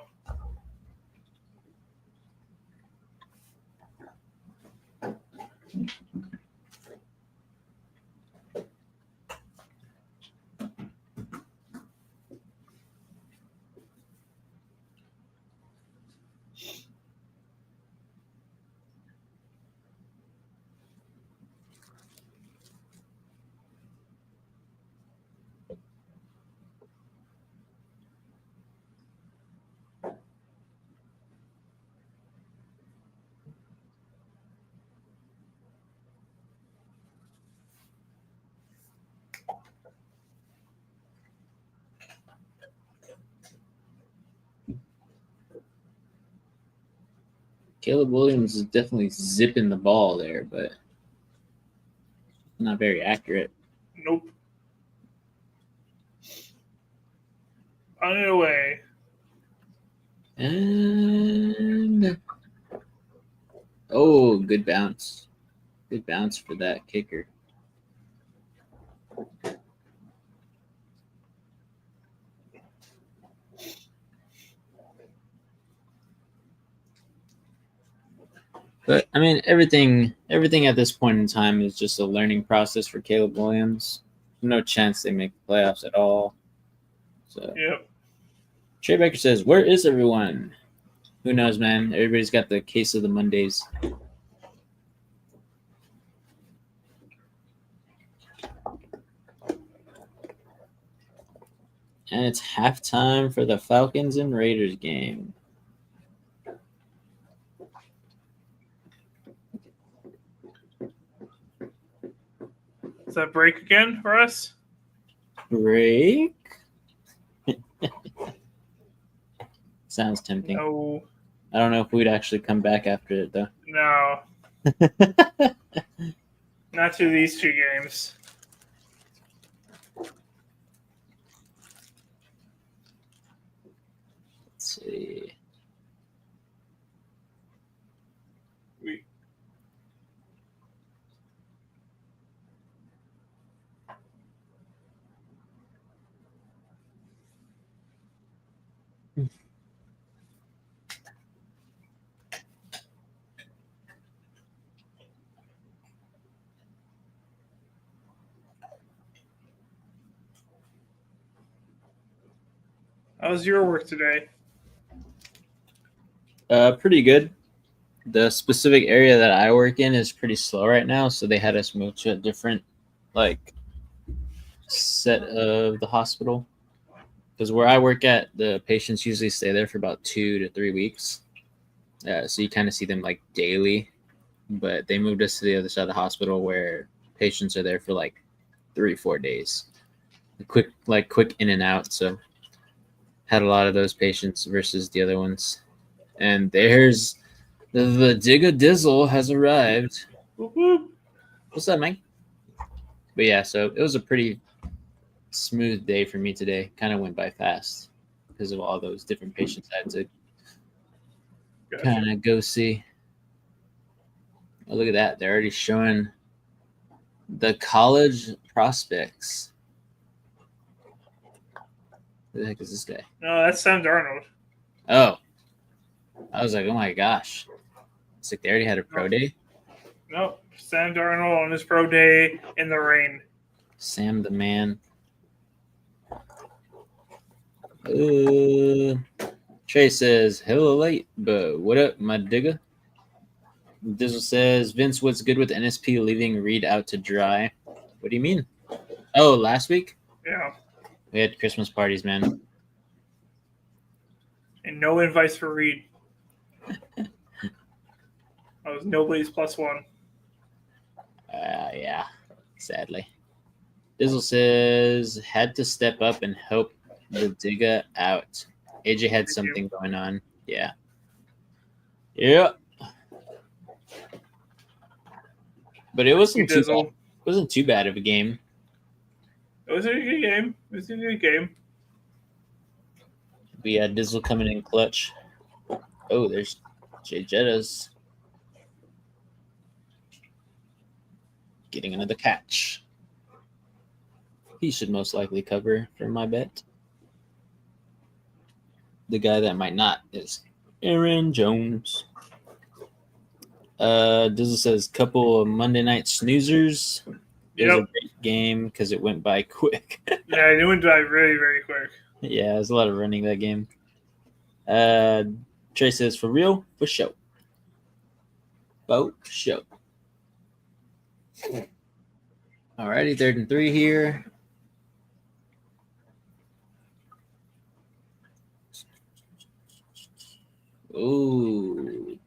Caleb Williams is definitely zipping the ball there, but not very accurate. Nope. On it away. And oh, good bounce. Good bounce for that kicker. But I mean, everything at this point in time is just a learning process for Caleb Williams. No chance they make the playoffs at all. So Yep. Trey Baker says, "Where is everyone?" Who knows, man? Everybody's got the case of the Mondays. And it's halftime for the Falcons and Raiders game. Is that break again for us? Break? Sounds tempting. No. I don't know if we'd actually come back after it, though. No. Not to these two games. Let's see. How was your work today? Pretty good. The specific area that I work in is pretty slow right now, so they had us move to a different, set of the hospital. because where I work at, the patients usually stay there for about 2 to 3 weeks. So you kind of see them like daily, but they moved us to the other side of the hospital where patients are there for like 3-4 days. Quick in and out. So had a lot of those patients versus the other ones. And there's the Digga Dizzle has arrived. Whoop, whoop. What's up, Mike? But yeah, so it was a pretty smooth day for me today. Kind of went by fast because of all those different patients I had to kind of go see. Oh, look at that. They're already showing the college prospects. Who the heck is this guy? No, that's Sam Darnold. Oh. I was like, oh my gosh. It's like they already had a pro day? Nope. Sam Darnold on his pro day in the rain. Sam the man. Trey says, hello late, but what up, my digger? Dizzle says, Vince, what's good with NSP leaving Reed out to dry? What do you mean? Oh, last week? Yeah. We had Christmas parties, man. And no invites for Reed. I was nobody's +1. Yeah, sadly. Dizzle says, had to step up and help the digger out. AJ had something going on. Yeah. Yeah. But it wasn't too bad. It wasn't too bad of a game. It was a good game. We had Dizzle coming in clutch. Oh, there's Jay Jettas getting another catch. He should most likely cover for my bet. The guy that might not is Aaron Jones. Dizzle says, couple of Monday night snoozers. It was a great game because it went by quick. Yeah, it went by really, very quick. Yeah, there's a lot of running that game. Trey says, for real? For show. For show. Alrighty, 3rd and 3 here. Ooh.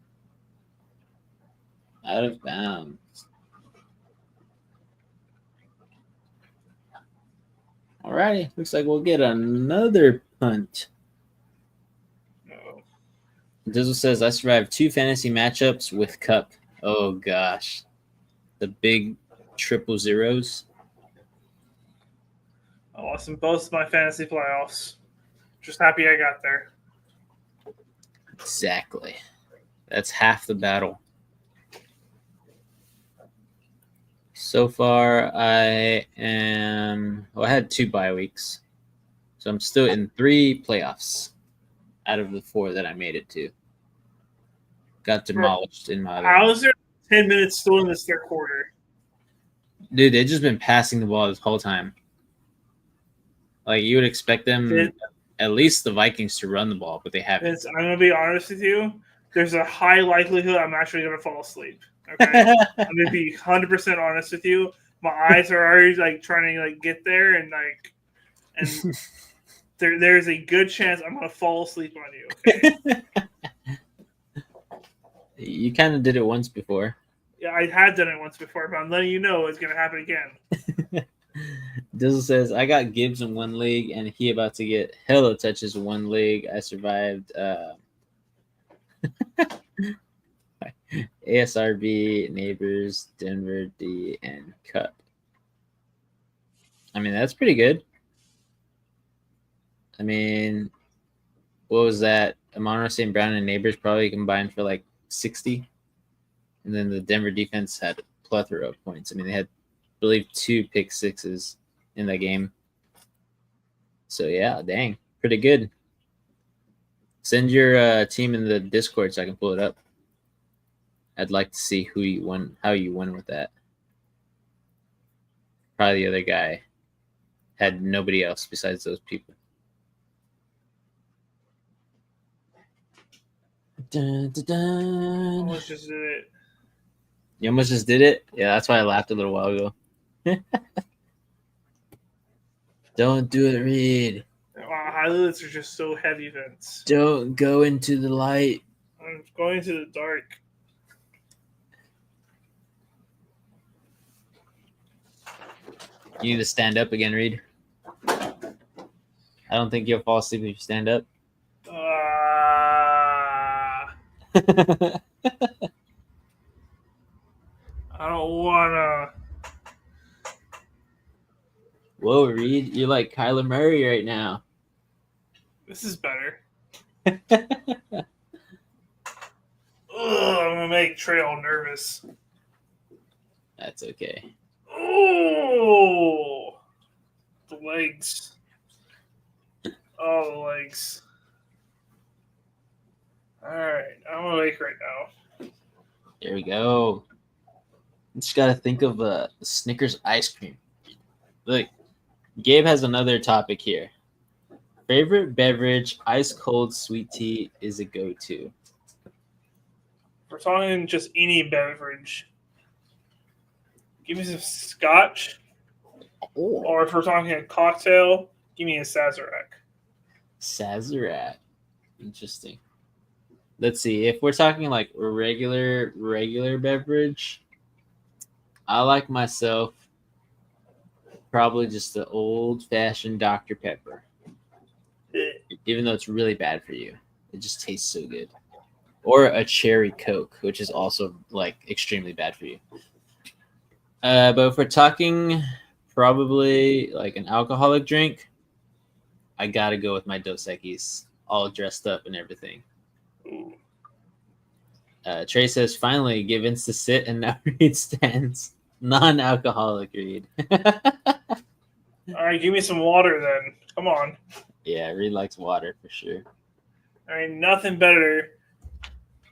Out of bounds. Alrighty, looks like we'll get another punt. Uh-oh. Dizzle says, I survived 2 fantasy matchups with Cup. Oh, gosh. The big 000s. I lost in both my fantasy playoffs. Just happy I got there. Exactly. That's half the battle. So far, I had 2 bye weeks. So I'm still in 3 playoffs out of the 4 that I made it to. Got demolished in my other. How is there 10 minutes still in this 3rd quarter? Dude, they've just been passing the ball this whole time. Like, you would expect them, at least the Vikings, to run the ball, but they haven't. I'm going to be honest with you. There's a high likelihood I'm actually going to fall asleep. Okay? I'm going to be 100% honest with you. My eyes are already, like, trying to, like, get there, and, like, and there's a good chance I'm going to fall asleep on you, okay? You kind of did it once before. Yeah, I had done it once before, but I'm letting you know it's going to happen again. Dizzle says, I got Gibbs in 1 league, and he about to get hella touches in 1 league. I survived ASRB, Neighbors, Denver, D, and Cup. I mean, that's pretty good. I mean, what was that? Amon St. Brown and Neighbors probably combined for like 60. And then the Denver defense had a plethora of points. I mean, they had, I believe, 2 pick sixes in that game. So, yeah, dang. Pretty good. Send your team in the Discord so I can pull it up. I'd like to see who you won, how you won with that. Probably the other guy had nobody else besides those people. Dun, dun, dun. Almost just did it. You almost just did it? Yeah, that's why I laughed a little while ago. Don't do it, Reed. Wow, highlights are just so heavy, Vince. Don't go into the light. I'm going to the dark. You need to stand up again, Reed. I don't think you'll fall asleep if you stand up. I don't wanna. Whoa, Reed, you're like Kyler Murray right now. This is better. Ugh, I'm gonna make Trey all nervous. That's okay. Oh, the legs. Oh, the legs. All right, I'm awake right now. There we go. You just gotta think of Snickers ice cream. Look, Gabe has another topic here. Favorite beverage, ice cold sweet tea is a go-to. We're talking just any beverage. Give me some scotch. Or if we're talking a cocktail, give me a Sazerac. Sazerac. Interesting. Let's see. If we're talking like regular beverage, I like myself probably just the old-fashioned Dr. Pepper. Even though it's really bad for you, it just tastes so good. Or a cherry Coke, which is also like extremely bad for you. But if we're talking probably like an alcoholic drink, I gotta go with my Dos Equis, all dressed up and everything. Trey says, finally, give Vince to sit and now Reed stands. Non-alcoholic Reed. All right, give me some water then. Come on. Yeah, Reed likes water for sure. There ain't nothing better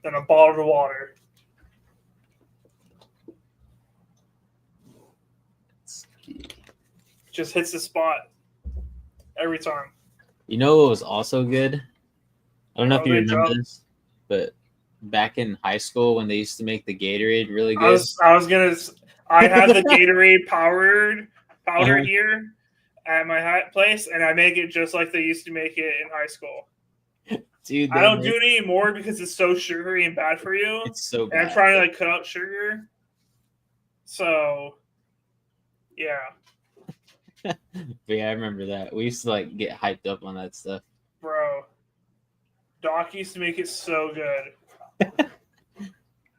than a bottle of water. Just hits the spot every time. You know what was also good? I don't know if you remember jump. this, but back in high school when they used to make the Gatorade really good. I had the Gatorade powder here at my place, and I make it just like they used to make it in high school. Dude, I don't do it anymore because it's so sugary and bad for you. It's so bad. And I'm trying to like cut out sugar. So, yeah. But yeah, I remember that. We used to like get hyped up on that stuff. Bro, Doc used to make it so good.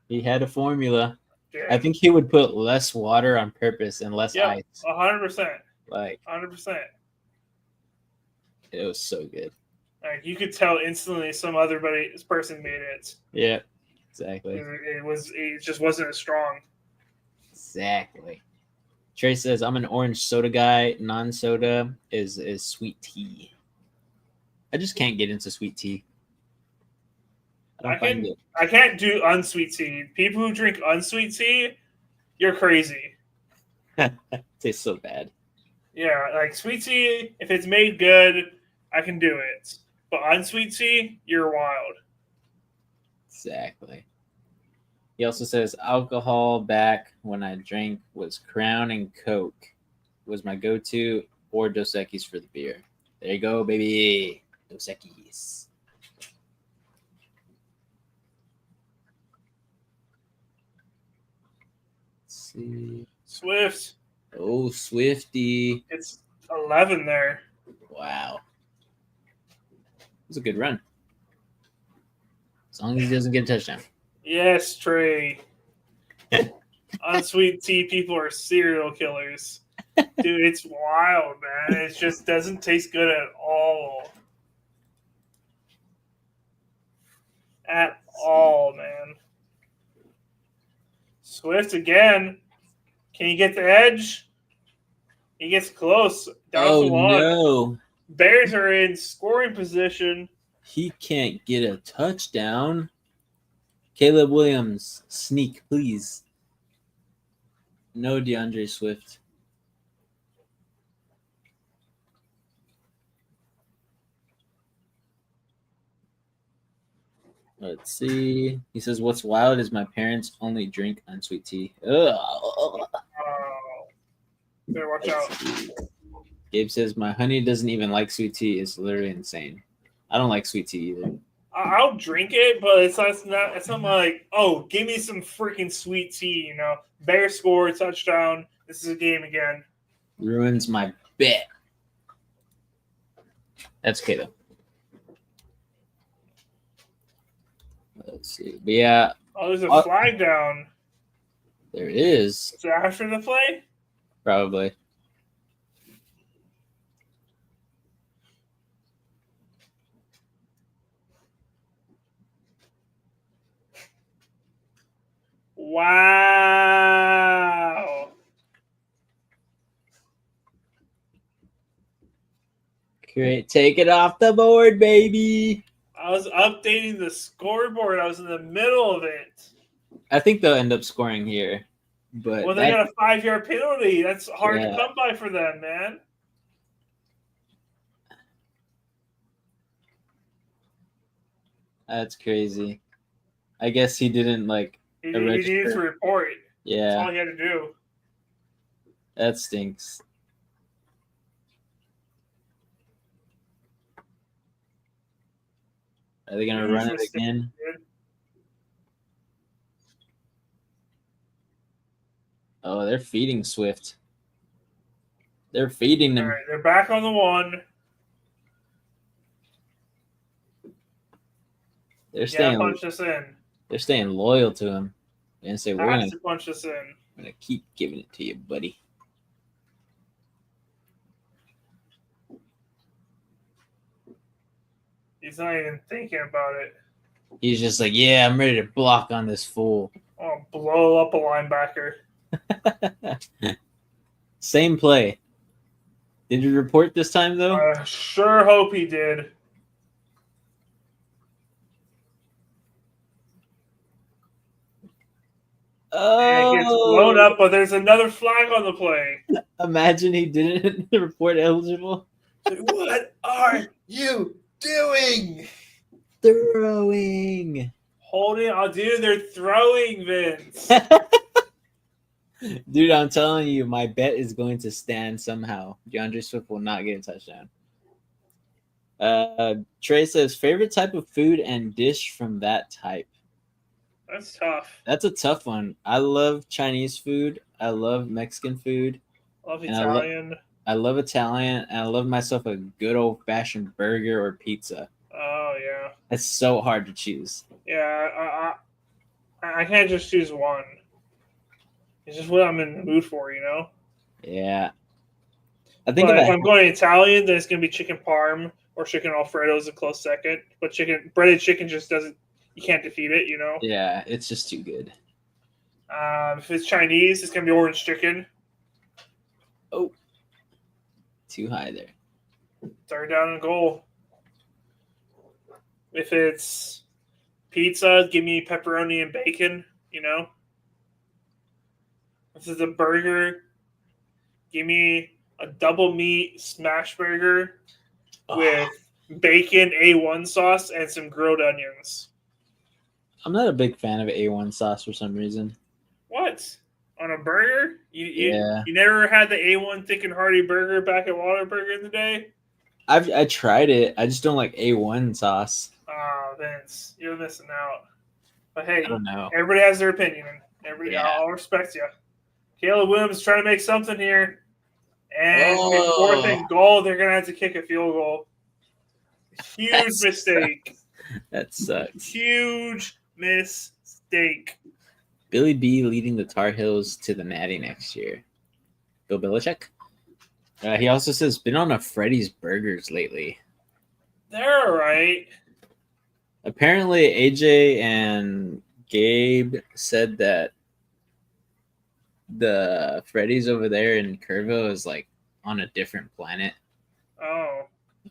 He had a formula. Dude. I think he would put less water on purpose and less ice. 100%. Like 100%. It was so good. Like you could tell instantly some other person made it. Yeah, exactly. It just wasn't as strong. Exactly. Trey says, I'm an orange soda guy. Non-soda is sweet tea. I just can't get into sweet tea. I can't do unsweet tea. People who drink unsweet tea, you're crazy. Tastes so bad. Yeah, like sweet tea, if it's made good, I can do it. But unsweet tea, you're wild. Exactly. He also says alcohol back when I drank was Crown and Coke was my go-to, or Dos Equis for the beer. There you go, baby. Dos Equis. Let's see. Swift. Oh, Swifty. It's 11 there. Wow. It was a good run. As long as he doesn't get a touchdown. Yes, Trey. Unsweet tea people are serial killers. Dude, it's wild, man. It just doesn't taste good at all. At all, man. Swift again. Can you get the edge? He gets close. Down to one. No. Bears are in scoring position. He can't get a touchdown. Caleb Williams, sneak, please. No DeAndre Swift. Let's see. He says, what's wild is my parents only drink unsweet tea. Ugh. Better watch out. Gabe says my honey doesn't even like sweet tea. It's literally insane. I don't like sweet tea either. I'll drink it, but it's not like, oh, give me some freaking sweet tea. Bears score, touchdown. This is a game again. Ruins my bet. That's okay though. Let's see. But yeah. Oh, there's a flag down. There is. Is it after the play? Probably. Wow. Great. Take it off the board, baby. I was updating the scoreboard. I was in the middle of it. I think they'll end up scoring here. But Well, they got a 5-yard penalty. That's hard to come by for them, man. That's crazy. I guess he didn't He needed to report. Yeah. That's all he had to do. That stinks. Are they going to run it again? Oh, they're feeding Swift. They're feeding them. All right, they're back on the one. They're staying. Punch us in. They're staying loyal to him. And say we're gonna punch us in. I'm gonna keep giving it to you, buddy. He's not even thinking about it. He's just like, yeah, I'm ready to block on this fool. I'll blow up a linebacker. Same play. Did you report this time though? I sure hope he did. Oh, it gets blown up, but there's another flag on the play. Imagine he didn't report eligible. What are you doing? Throwing. Holding on, dude. They're throwing, Vince. Dude, I'm telling you, my bet is going to stand somehow. DeAndre Swift will not get a touchdown. Trey says, favorite type of food and dish from that type. That's tough. That's a tough one. I love Chinese food. I love Mexican food. Love Italian. I love Italian, and I love myself a good old-fashioned burger or pizza. Oh, yeah. It's so hard to choose. Yeah, I can't just choose one. It's just what I'm in the mood for, Yeah. I think if I'm going Italian, then it's going to be chicken parm or chicken Alfredo is a close second. But breaded chicken just doesn't, you can't defeat it, Yeah, it's just too good. If it's Chinese, it's going to be orange chicken. Oh. Too high there. 3rd down and goal. If it's pizza, give me pepperoni and bacon, If it's a burger, give me a double meat smash burger with bacon, A1 sauce, and some grilled onions. I'm not a big fan of A1 sauce for some reason. What? On a burger? You never had the A1 thick and hearty burger back at Whataburger in the day? I tried it. I just don't like A1 sauce. Vince, you're missing out. But hey, I don't know. Everybody has their opinion. I'll respect you. Caleb Williams is trying to make something here. And 4th and goal, they're going to have to kick a field goal. Huge mistake. That sucks. Huge mistake. Billy B leading the Tar Heels to the Natty next year. Bill Belichick. He also says, been on a Freddy's Burgers lately. They're all right. Apparently, AJ and Gabe said that the Freddy's over there in Kerrville is on a different planet. Oh.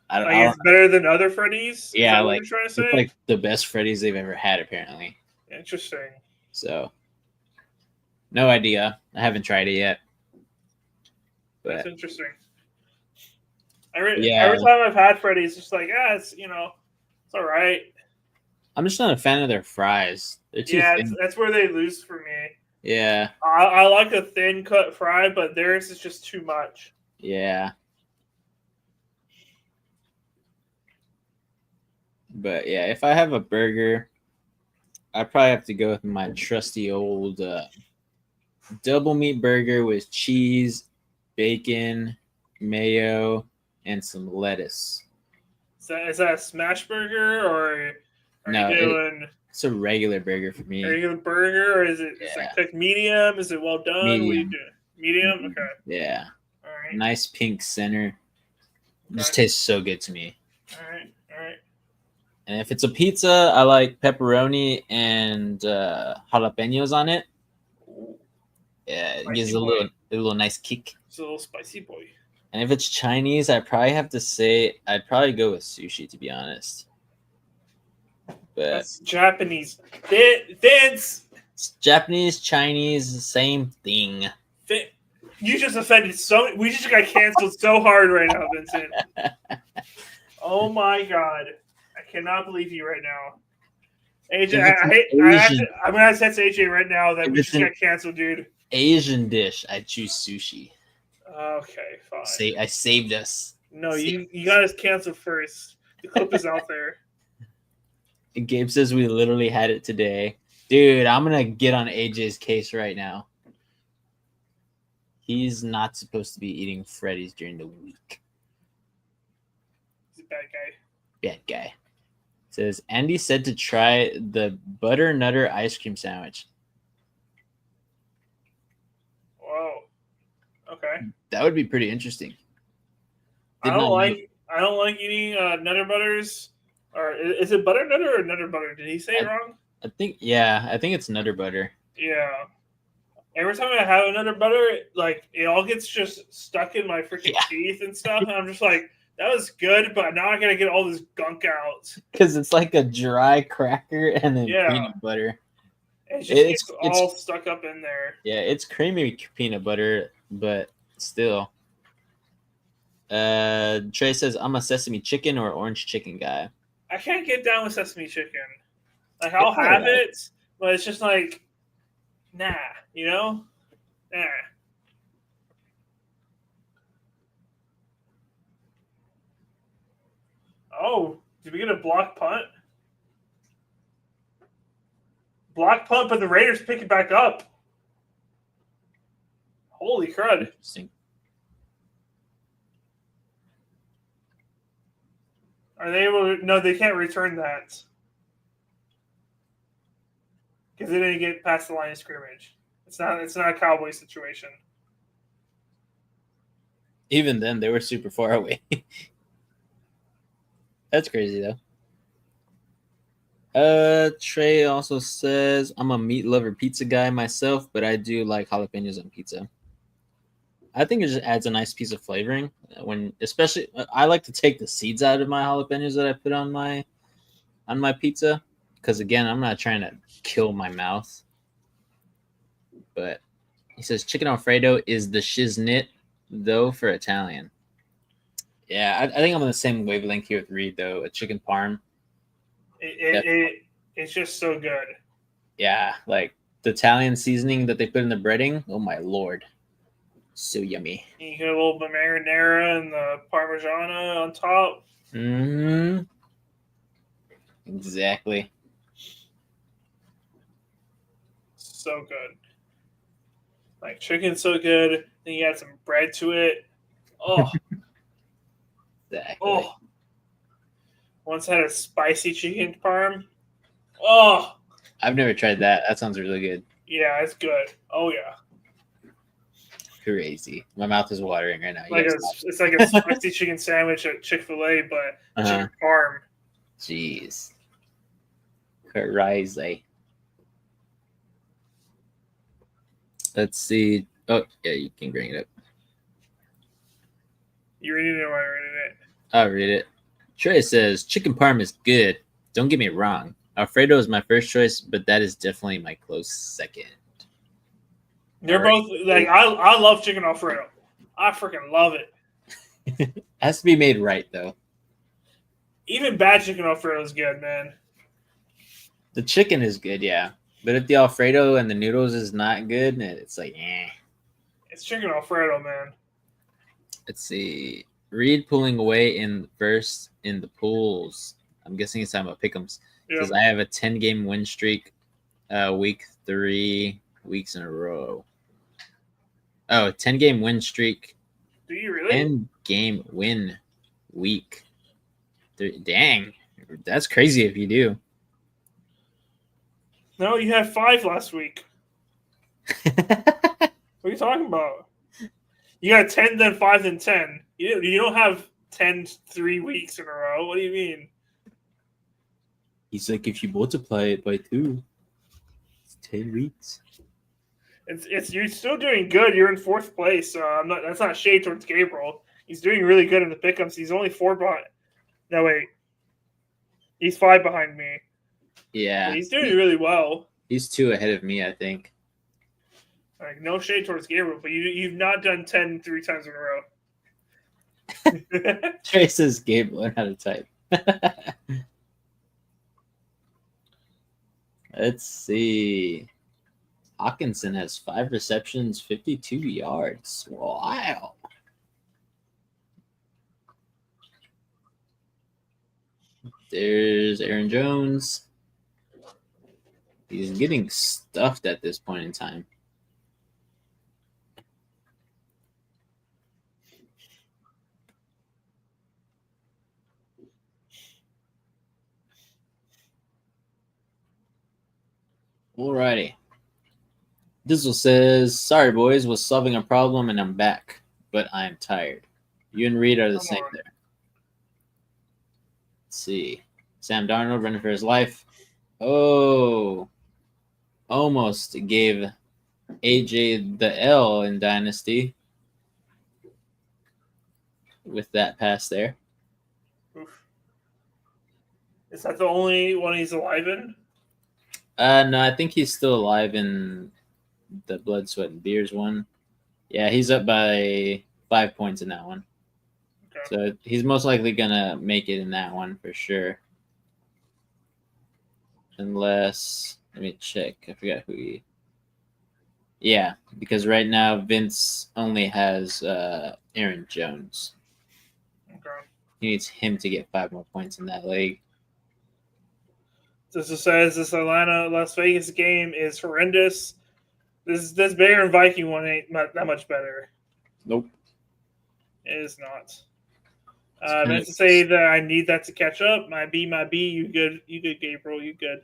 It's better than other Freddy's? Yeah, what you're trying to say? It's the best Freddy's they've ever had, apparently. Interesting. So, no idea. I haven't tried it yet. But, that's interesting. Every time I've had Freddy's, it's just it's it's all right. I'm just not a fan of their fries. They're too thin. That's where they lose for me. Yeah. I like a thin cut fry, but theirs is just too much. Yeah. But yeah, if I have a burger, I probably have to go with my trusty old double meat burger with cheese, bacon, mayo, and some lettuce. Is that a smash burger or are you No, doing it's a regular burger for me. are you doing burger or is it it's like Yeah, cooked medium? Is it well done? What are you medium. doing? Medium? Okay. Yeah, All right. nice pink center. Just Okay. tastes so good to me. All right. All right. And if it's a pizza, I like pepperoni and jalapenos on it. Ooh, Yeah, it gives spicy a boy. little nice kick. It's a little spicy boy. And if it's Chinese, I probably have to say I'd probably go with sushi, to be honest. But That's Japanese. Vince, it's Japanese, Chinese, same thing. You just offended so. We just got canceled so hard right now, Vincent. Oh my god, I cannot believe you right now, AJ. I'm gonna have to text AJ right now that If we it's just an got canceled, dude. Asian dish, I choose sushi. Okay, fine. I saved us. No, you got us canceled first. The clip is out there. Gabe says we literally had it today. Dude, I'm gonna get on AJ's case right now. He's not supposed to be eating Freddy's during the week. He's a bad guy. Bad guy. Says Andy said to try the butter nutter ice cream sandwich. Whoa. Okay. That would be pretty interesting. I don't like eating Nutter Butters. Or is it butter nutter or nutter butter? Did he say it wrong? I think it's nutter butter. Yeah. Every time I have a nutter butter, like it all gets just stuck in my freaking teeth and stuff, and I'm just like, that was good, but now I gotta get all this gunk out. Because it's like a dry cracker and then peanut butter. It just gets all stuck up in there. Yeah, it's creamy peanut butter, but still. Trey says I'm a sesame chicken or orange chicken guy. I can't get down with sesame chicken. Like I'll have it, but it's just like, nah, you know? Nah. Oh, did we get a block punt? Block punt, but the Raiders pick it back up. Holy crud. Interesting. Are they able to? No, they can't return that. Because they didn't get past the line of scrimmage. It's not a Cowboy situation. Even then, they were super far away. That's crazy, though. Trey also says, I'm a meat lover pizza guy myself, but I do like jalapenos on pizza. I think it just adds a nice piece of flavoring. Especially, I like to take the seeds out of my jalapenos that I put on my pizza. Because, again, I'm not trying to kill my mouth. But he says, chicken Alfredo is the shiznit, though, for Italian. Yeah, I think I'm on the same wavelength here with Reed, though. A chicken parm. It's just so good. Yeah, like the Italian seasoning that they put in the breading. Oh, my Lord. So yummy. You get a little bit marinara and the Parmigiana on top. Mm-hmm. Exactly. So good. Like chicken's so good. Then you add some bread to it. Oh. Exactly. Oh. Once had a spicy chicken parm. Oh. I've never tried that. That sounds really good. Yeah, it's good. Oh yeah. Crazy. My mouth is watering right now. It's like a spicy chicken sandwich at Chick-fil-A, but chicken parm. Jeez. Crazy. Let's see. Oh, yeah, you can bring it up. You reading it or am I reading it? I'll read it. Trey says, chicken parm is good. Don't get me wrong. Alfredo is my first choice, but that is definitely my close second. They're both like I love chicken Alfredo. I freaking love it. It has to be made right though. Even bad chicken Alfredo is good, man. The chicken is good, yeah. But if the Alfredo and the noodles is not good, it's like, eh. It's chicken Alfredo, man. Let's see. Reed pulling away in first in the pools. I'm guessing it's talking about pick'ems. Yeah. Because I have a 10-game win streak, week 3 weeks in a row. Oh, 10-game win streak. Do you really? 10-game win week. Dang, that's crazy if you do. No, you had 5 last week. What are you talking about? You got 10, then 5, then 10. You don't have 10 3 weeks in a row. What do you mean? He's like, if you multiply it by 2, it's 10 weeks. It's you're still doing good. You're in 4th place. So that's not shade towards Gabriel. He's doing really good in the pickups. He's only 4 behind. No wait, he's 5 behind me. Yeah, But he's doing really well. He's 2 ahead of me, I think. Like, no shade towards Gabriel, but you've not done 10 3 times in a row. Trey says Gabe learn how to type. Let's see. Hawkinson has 5 receptions, 52 yards. Wow. There's Aaron Jones. He's getting stuffed at this point in time. Alrighty. Dizzle says, sorry, boys, was solving a problem and I'm back, but I'm tired. You and Reed are the same there. Let's see. Sam Darnold running for his life. Oh, almost gave AJ the L in Dynasty with that pass there. Oof. Is that the only one he's alive in? No, I think he's still alive in the Blood, Sweat, and Beers one. Yeah, he's up by 5 points in that one. Okay. So he's most likely going to make it in that one for sure. Unless, let me check. I forgot who he... Yeah, because right now Vince only has Aaron Jones. Okay. He needs him to get 5 more points in that league. This says this Atlanta Las Vegas game is horrendous. This Bear and Viking one ain't that much better. Nope. It is not. I meant to say that I need that to catch up. My B. You good, Gabriel. You good.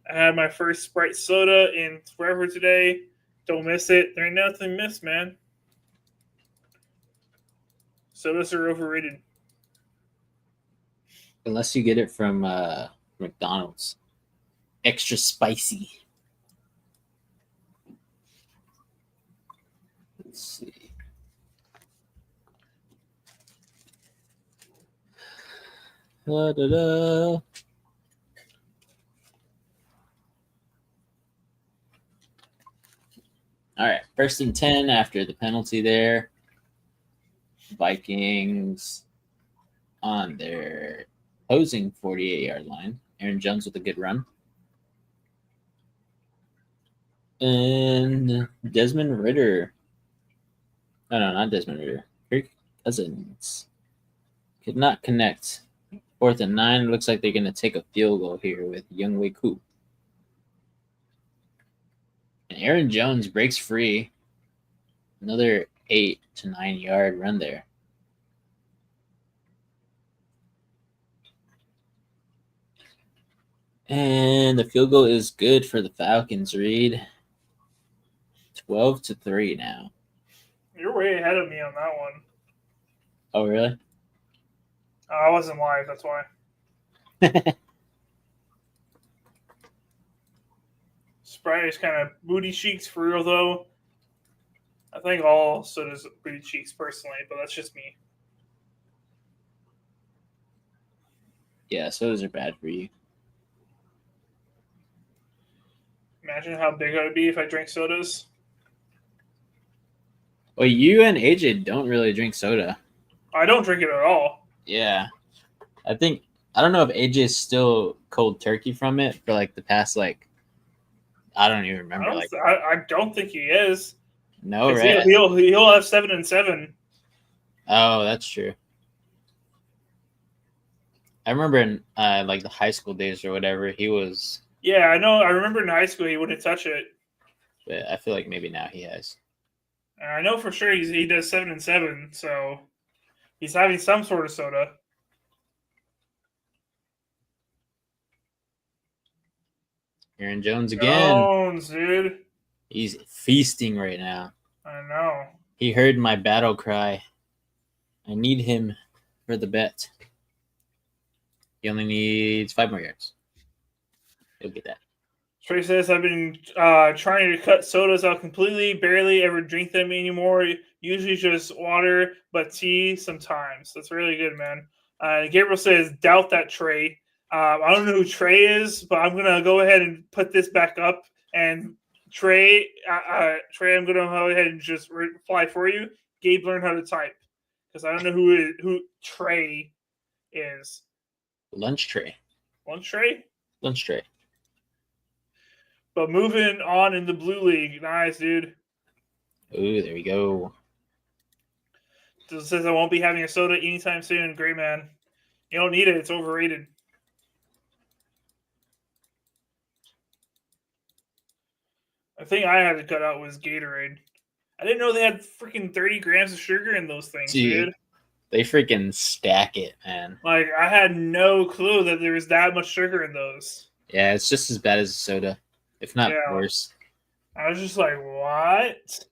I had my first Sprite soda in forever today. Don't miss it. There ain't nothing missed, man. Sodas are overrated. Unless you get it from McDonald's. Extra spicy. Let's see. Da-da-da. All right, 1st and 10 after the penalty there. Vikings on their opposing 48-yard line. Aaron Jones with a good run. And Desmond Ridder. Oh, no, not Desmond Ridder. Kirk Cousins. Could not connect. 4th and 9. Looks like they're going to take a field goal here with Younghoe Koo. And Aaron Jones breaks free. Another 8 to 9 yard run there. And the field goal is good for the Falcons, Reed. 12-3 now. You're way ahead of me on that one. Oh, really? I wasn't live, that's why. Sprite is kind of booty cheeks for real, though. I think all sodas booty cheeks personally, but that's just me. Yeah, sodas are bad for you. Imagine how big I would be if I drank sodas. Well, you and AJ don't really drink soda. I don't drink it at all. Yeah. I don't know if AJ is still cold turkey from it for like the past, like, I don't even remember. I don't think he is. No, right? He'll have 7-7. Oh, that's true. I remember in like the high school days or whatever, he was. Yeah, I know. I remember in high school he wouldn't touch it. But I feel like maybe now he has. And I know for sure he does 7-7, so he's having some sort of soda. Aaron Jones again. Jones, dude. He's feasting right now. I know. He heard my battle cry. I need him for the bet. He only needs 5 more yards. He'll get that. Trey says, I've been trying to cut sodas out completely, barely ever drink them anymore. Usually just water, but tea sometimes. That's really good, man. Gabriel says, doubt that, Trey. I don't know who Trey is, but I'm going to go ahead and put this back up. And Trey, I'm going to go ahead and just reply for you. Gabe learned how to type because I don't know who Trey is. Lunch tray. Lunch Trey? Lunch tray. But moving on in the Blue League. Nice, dude. Ooh, there we go. It says I won't be having a soda anytime soon. Great, man. You don't need it. It's overrated. The thing I had to cut out was Gatorade. I didn't know they had freaking 30 grams of sugar in those things, dude. They freaking stack it, man. Like, I had no clue that there was that much sugar in those. Yeah, it's just as bad as a soda, if not worse. I was just like, what?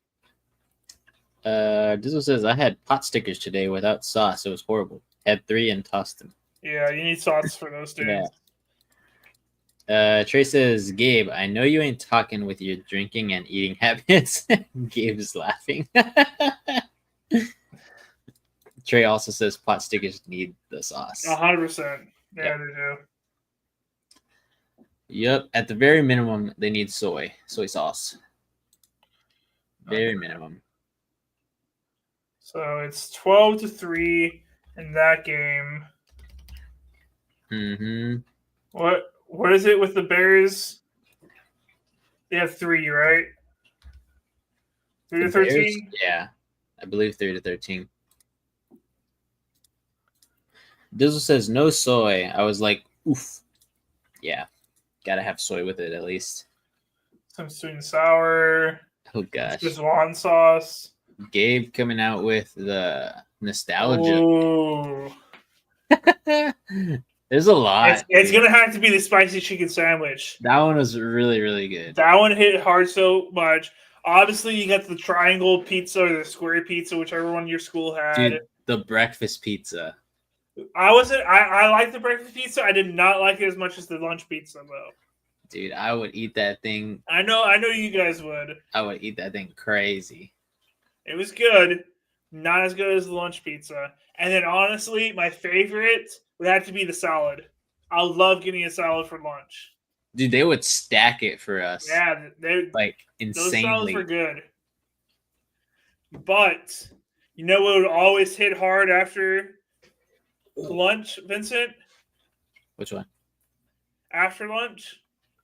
Dizzle says, I had pot stickers today without sauce. It was horrible. Had 3 and tossed them. Yeah, you need sauce for those, dude. Yeah. Trey says, Gabe, I know you ain't talking with your drinking and eating habits. Gabe is laughing. Trey also says pot stickers need the sauce. 100%. Yeah, they do. Yep. At the very minimum, they need soy sauce. Very minimum. So it's 12-3 in that game. Mm-hmm. What is it with the Bears? They have 3, right? 3-13? Yeah. I believe 3-13. Dizzle says no soy. I was like, oof. Yeah. Gotta have soy with it at least. Some sweet and sour. Oh gosh. Szechuan sauce. Gabe coming out with the nostalgia. Ooh. There's a lot. It's gonna have to be the spicy chicken sandwich. That one was really, really good. That one hit hard so much. Obviously, you got the triangle pizza or the square pizza, whichever one your school had. Dude, the breakfast pizza. I like the breakfast pizza. I did not like it as much as the lunch pizza, though. Dude, I would eat that thing. I know you guys would. I would eat that thing crazy. It was good. Not as good as the lunch pizza. And then, honestly, my favorite would have to be the salad. I love getting a salad for lunch. Dude, they would stack it for us. Yeah, like insanely. Those salads were good. But you know what would always hit hard after lunch, Vincent? Which one? After lunch?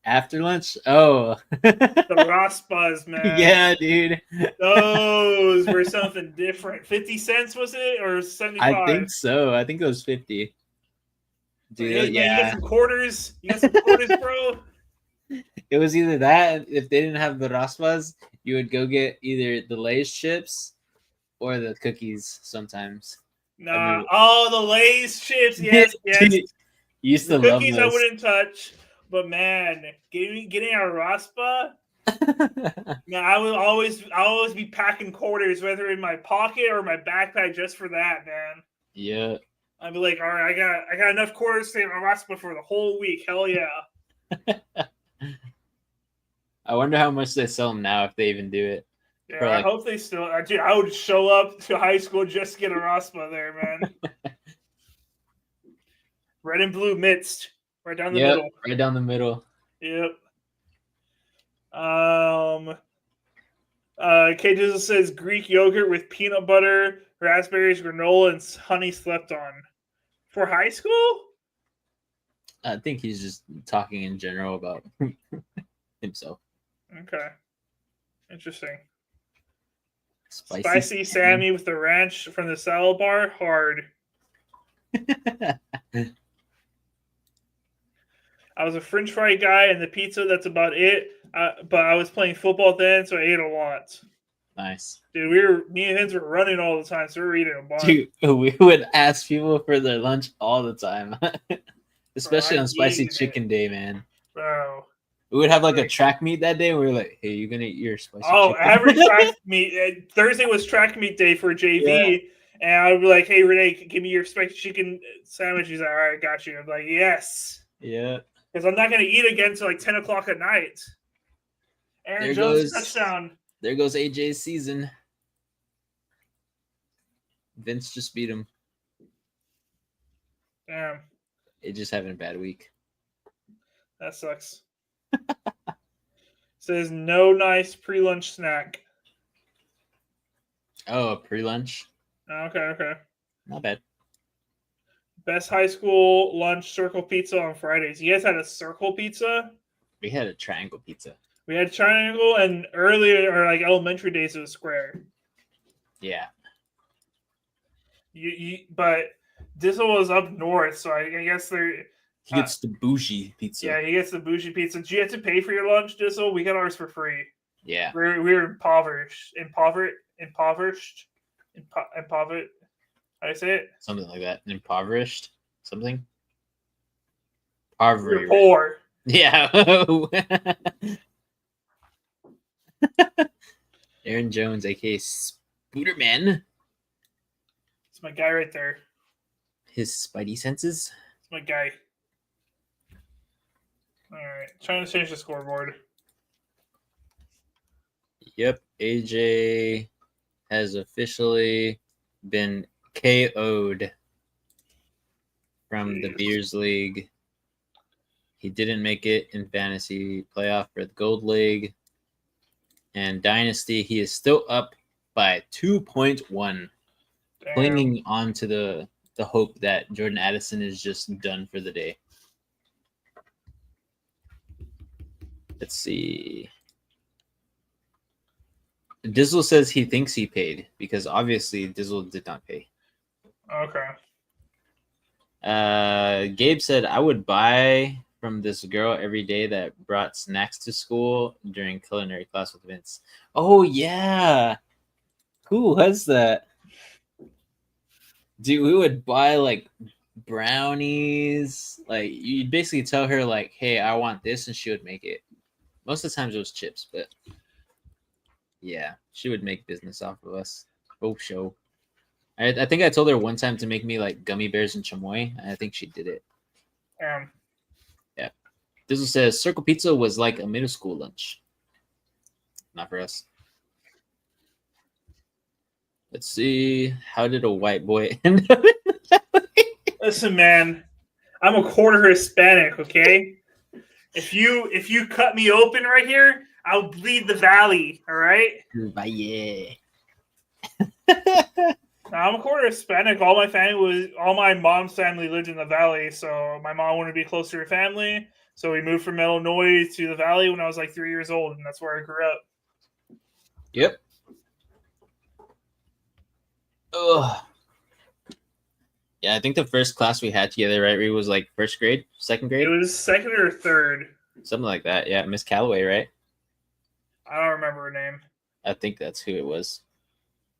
After lunch? Oh. The raspas, man. Yeah, dude. Those were something different. 50 cents, was it? Or 75? I think so. I think it was 50. Dude, yeah. You got some quarters? Bro? It was either that. If they didn't have the raspas, you would go get either the Lay's chips or the cookies sometimes. Nah. The Lay's chips. Yes, yes. Dude, you used to love cookies those. I wouldn't touch. But man, getting a raspa, man, I'll always be packing quarters, whether in my pocket or my backpack, just for that, man. Yeah. I'd be like, all right, I got enough quarters to get my raspa for the whole week. Hell yeah. I wonder how much they sell them now, if they even do it. Yeah, I hope they still. Dude, I would show up to high school just to get a raspa there, man. Red and blue mixed. Right down the middle. Right down the middle. Yep. K-Dizzle says Greek yogurt with peanut butter, raspberries, granola, and honey slept on. For high school? I think he's just talking in general about himself. Okay. Interesting. Spicy Sammy with the ranch from the salad bar? Hard. I was a French fry guy and the pizza. That's about it. But I was playing football then, so I ate a lot. Nice. Dude, me and Vince were running all the time, so we were eating a bunch. Dude, we would ask people for their lunch all the time, especially on Spicy Chicken Day, man. Bro. We would have like a track meet that day. And we were like, "Hey, you gonna eat your spicy chicken?" chicken?" Every track meet. Thursday was track meet day for JV, and I would be like, "Hey, Renee, give me your spicy chicken sandwich." He's like, "All right, got you." I'm like, "Yes." Yeah. Because I'm not gonna eat again until like 10 o'clock at night. Aaron Jones touchdown. There goes AJ's season. Vince just beat him. Damn. AJ's having a bad week. That sucks. Says no nice pre-lunch snack. Oh, pre-lunch? Okay. Not bad. Best high school lunch circle pizza on Fridays. You guys had a circle pizza? We had a triangle pizza. We had triangle, and earlier, or like elementary days, it was square. Yeah. But Dizzle was up north, so I guess they're... He gets the bougie pizza. Yeah, he gets the bougie pizza. Do you have to pay for your lunch, Dizzle? We got ours for free. Yeah. We were impoverished. How do I say it? Something like that. Impoverished? Something? Poverty. We're poor. Yeah. Aaron Jones, aka Spooderman. It's my guy right there. His spidey senses. It's my guy. All right, trying to change the scoreboard. Yep, AJ has officially been KO'd from the Beers League. He didn't make it in fantasy playoff for the Gold League. And Dynasty, he is still up by 2.1. Clinging on to the hope that Jordan Addison is just done for the day. Let's see. Dizzle says he thinks he paid because obviously Dizzle did not pay. Okay. Gabe said, I would buy from this girl every day that brought snacks to school during culinary class with Vince. Oh, yeah. Who was that? Dude, we would buy like brownies. Like, you'd basically tell her, like, hey, I want this, and she would make it. Most of the times it was chips, but yeah, she would make business off of us. Oh, show. I think I told her one time to make me like gummy bears and chamoy. I think she did it. Yeah. This says Circle Pizza was like a middle school lunch. Not for us. Let's see. How did a white boy end up in the Listen, man, I'm a quarter Hispanic, okay? If you cut me open right here, I'll bleed the valley, all right? Yeah. I'm a quarter Hispanic. All my mom's family lived in the valley, so my mom wanted to be closer to her family. So we moved from Illinois to the valley when I was like 3 years old, and that's where I grew up. Yep. Ugh. Yeah, I think the first class we had together, right, Reed, was like first grade, second grade? It was second or third. Something like that. Yeah, Miss Calloway, right? I don't remember her name. I think that's who it was.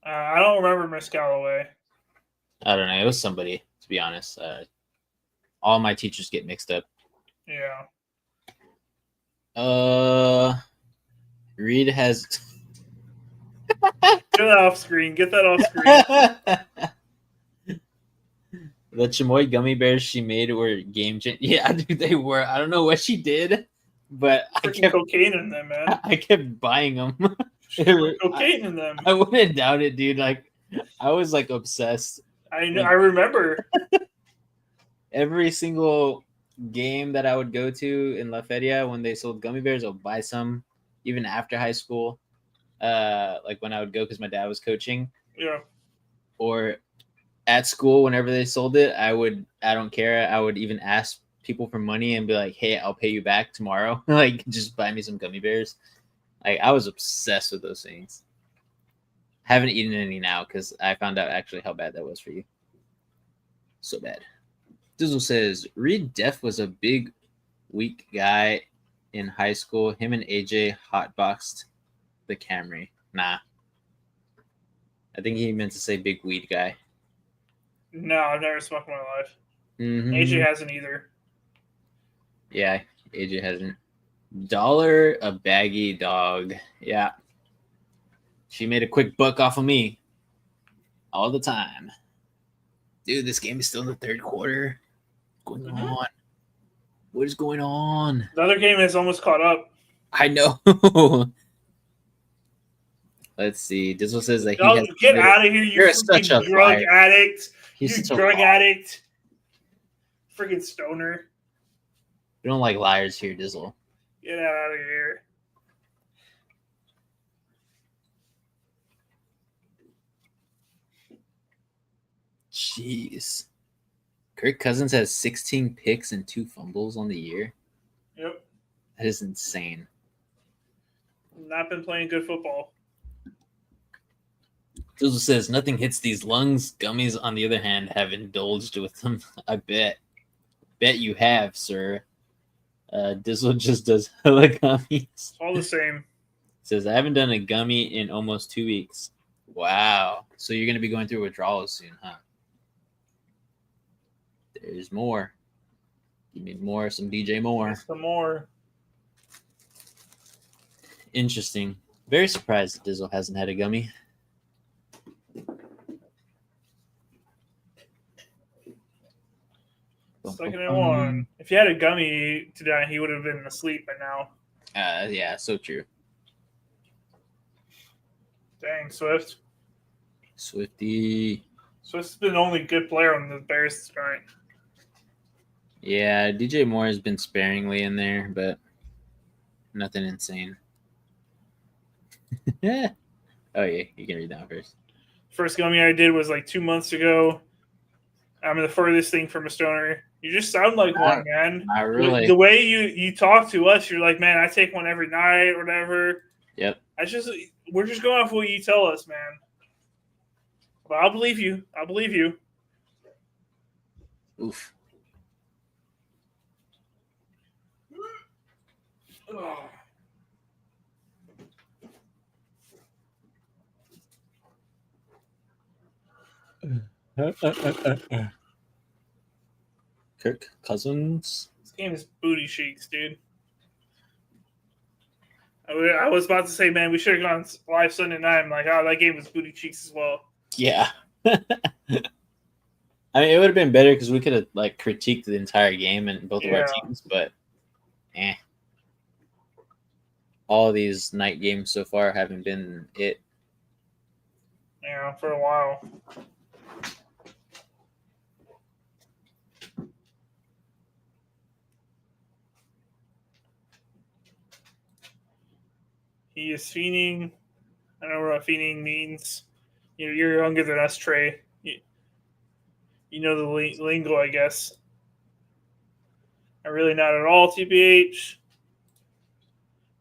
I don't remember Miss Calloway. I don't know. It was somebody, to be honest. All my teachers get mixed up. Yeah. Reed has... Get that off screen. The chamoy gummy bears she made were game changing. Yeah, dude, they were. I don't know what she did, but I kept cocaine in them, man. I kept buying them. Cocaine in them. I wouldn't doubt it, dude. Like, I was like obsessed. I remember. Every single game that I would go to in La Feria when they sold gummy bears, I'll buy some, even after high school. Like when I would go because my dad was coaching. Yeah. Or at school, whenever they sold it, I don't care. I would even ask people for money and be like, hey, I'll pay you back tomorrow. Like, just buy me some gummy bears. Like, I was obsessed with those things. Haven't eaten any now because I found out actually how bad that was for you. So bad. Dizzle says, Reed Def was a big weak guy in high school. Him and AJ hotboxed the Camry. Nah. I think he meant to say big weed guy. No, I've never smoked in my life. Mm-hmm. AJ hasn't either. Yeah, AJ hasn't. $1 a baggy dog. Yeah. She made a quick buck off of me. All the time. Dude, this game is still in the third quarter. What's going on? What is going on? The other game is almost caught up. I know. Let's see. Dizzle says that he has. Get out of here, You're such a drug liar. addict. He's you such a drug liar. addict. Freaking stoner. We don't like liars here, Dizzle. Get out of here. Jeez. Kirk Cousins has 16 picks and 2 fumbles on the year. Yep. That is insane. Not been playing good football. Dizzle says nothing hits these lungs. Gummies, on the other hand, have indulged with them. I bet. Bet you have, sir. Dizzle just does hella gummies. It's all the same. Says I haven't done a gummy in almost 2 weeks. Wow. So you're gonna be going through withdrawals soon, huh? There's more. Give me more, some DJ Moore. Some more. Interesting. Very surprised that Dizzle hasn't had a gummy. Second and 1. If he had a gummy today, he would have been asleep by now. Yeah, so true. Dang, Swift. Swifty. Swift's been the only good player on the Bears tonight. Yeah, DJ Moore has been sparingly in there, but nothing insane. Oh, yeah, you can read that first. First gummy I did was like 2 months ago. I'm the furthest thing from a stoner. You just sound like one, man. Not really. The way you talk to us, you're like, man, I take one every night or whatever. Yep. We're just going off what you tell us, man. But I'll believe you. I'll believe you. Oof. Oh. Kirk Cousins. This game is booty cheeks, dude. I was about to say, man, we should have gone live Sunday night. I'm like, oh, that game was booty cheeks as well. Yeah. I mean, it would have been better because we could have like critiqued the entire game and both of our teams, but all these night games so far haven't been it. Yeah, for a while. He is fiending. I don't know what fiending means. You're younger than us, Trey. You know the lingo, I guess. I'm really not at all, TBH.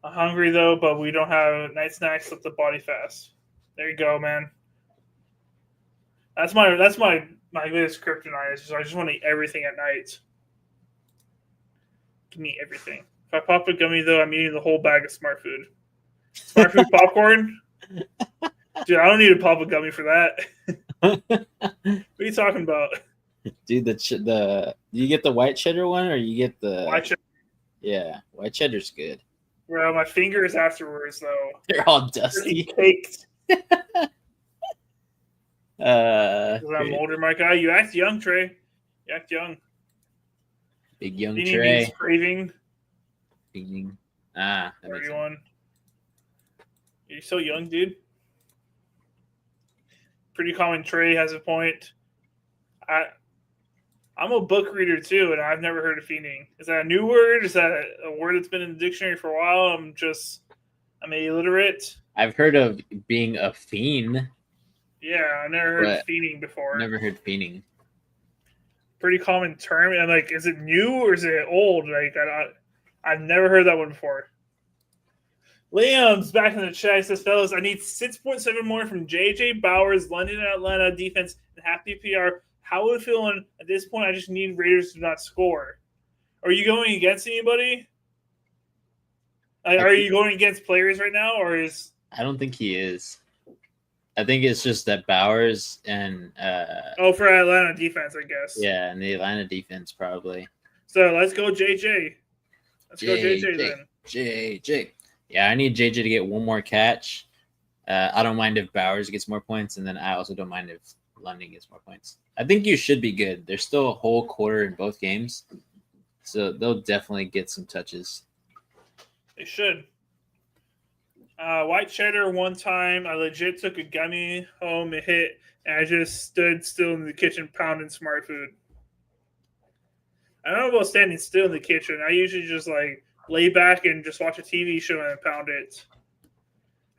I'm hungry, though, but we don't have night snacks. Let the body fast. There you go, man. That's my biggest kryptonite. I just want to eat everything at night. Give me everything. If I pop a gummy, though, I'm eating the whole bag of Smart Food. Smart Food popcorn? Dude, I don't need a pop a gummy for that. What are you talking about? Dude, the you get the white cheddar one or you get the White cheddar? Yeah, white cheddar's good. Bro, my fingers afterwards, though. They're all dusty. Caked. I'm older, my guy. You act young, Trey. You act young. Big young Beanie Trey. Beans craving. That makes 31. Sense. You're so young, dude. Pretty common. Trey has a point. I'm a book reader too, and I've never heard of fiending. Is that a new word? Is that a word that's been in the dictionary for a while? I'm illiterate. I've heard of being a fiend. Yeah, I never heard of fiending before. Never heard fiending. Pretty common term. And like, is it new or is it old? Like, I've never heard that one before. Liam's back in the chat. He says, fellas, I need 6.7 more from JJ Bowers, London and Atlanta defense, and half PPR. How would it feel at this point? I just need Raiders to not score. Are you going against anybody? Are you going against players right now, or is? I don't think he is. I think it's just that Bowers and for Atlanta defense, I guess. Yeah, and the Atlanta defense probably. So let's go JJ. Let's go JJ then. JJ. Yeah, I need JJ to get one more catch. I don't mind if Bowers gets more points, and then I also don't mind if London gets more points. I think you should be good. There's still a whole quarter in both games, so they'll definitely get some touches. They should. White cheddar one time, I legit took a gummy home and hit, and I just stood still in the kitchen pounding smart food. I don't know about standing still in the kitchen. I usually just like lay back and just watch a TV show and pound it.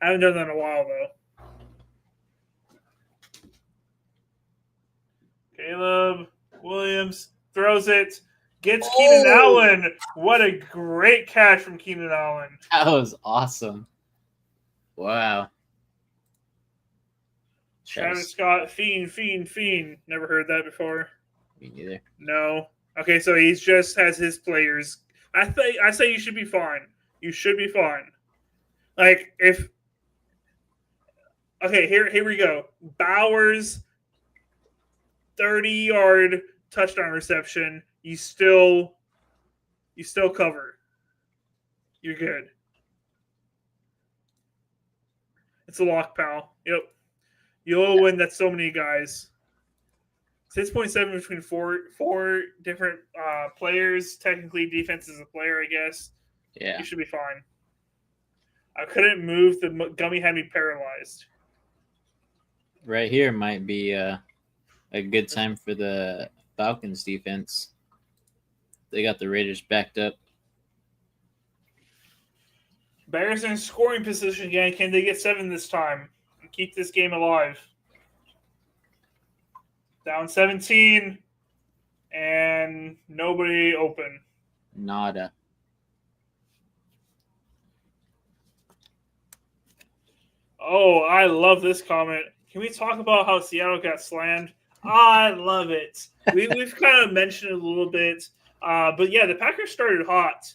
I haven't done that in a while though. Caleb Williams throws it, gets Keenan Allen. What a great catch from Keenan Allen. That was awesome. Wow. Travis Scott, fiend. Never heard that before. Me neither. No. Okay, so he just has his players. I say you should be fine. You should be fine. Like if. Okay, here we go. Bowers, 30-yard touchdown reception. You still cover. You're good. It's a lock, pal. Yep. You'll win. That's so many guys. 6.7 between four different players. Technically, defense is a player, I guess. Yeah. You should be fine. I couldn't move. The gummy had me paralyzed. Right here might be a good time for the Falcons defense. They got the Raiders backed up. Bears in scoring position again. Can they get 7 this time and keep this game alive? Down 17 and nobody open. Nada. Oh, I love this comment. Can we talk about how Seattle got slammed? I love it. We've kind of mentioned it a little bit. But yeah, the Packers started hot.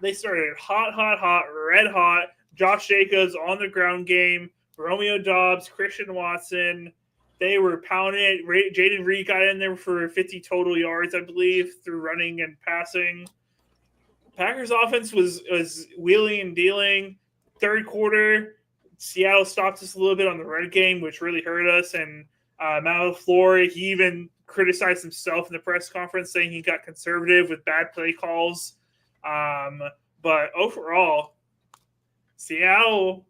They started hot, red hot. Josh Jacobs on the ground game. Romeo Doubs, Christian Watson. They were pounding it. Jaden Reed got in there for 50 total yards, I believe, through running and passing. Packers offense was wheeling and dealing. Third quarter, Seattle stopped us a little bit on the run game, which really hurt us. And Matt LaFleur, he even criticized himself in the press conference, saying he got conservative with bad play calls. But overall, Seattle,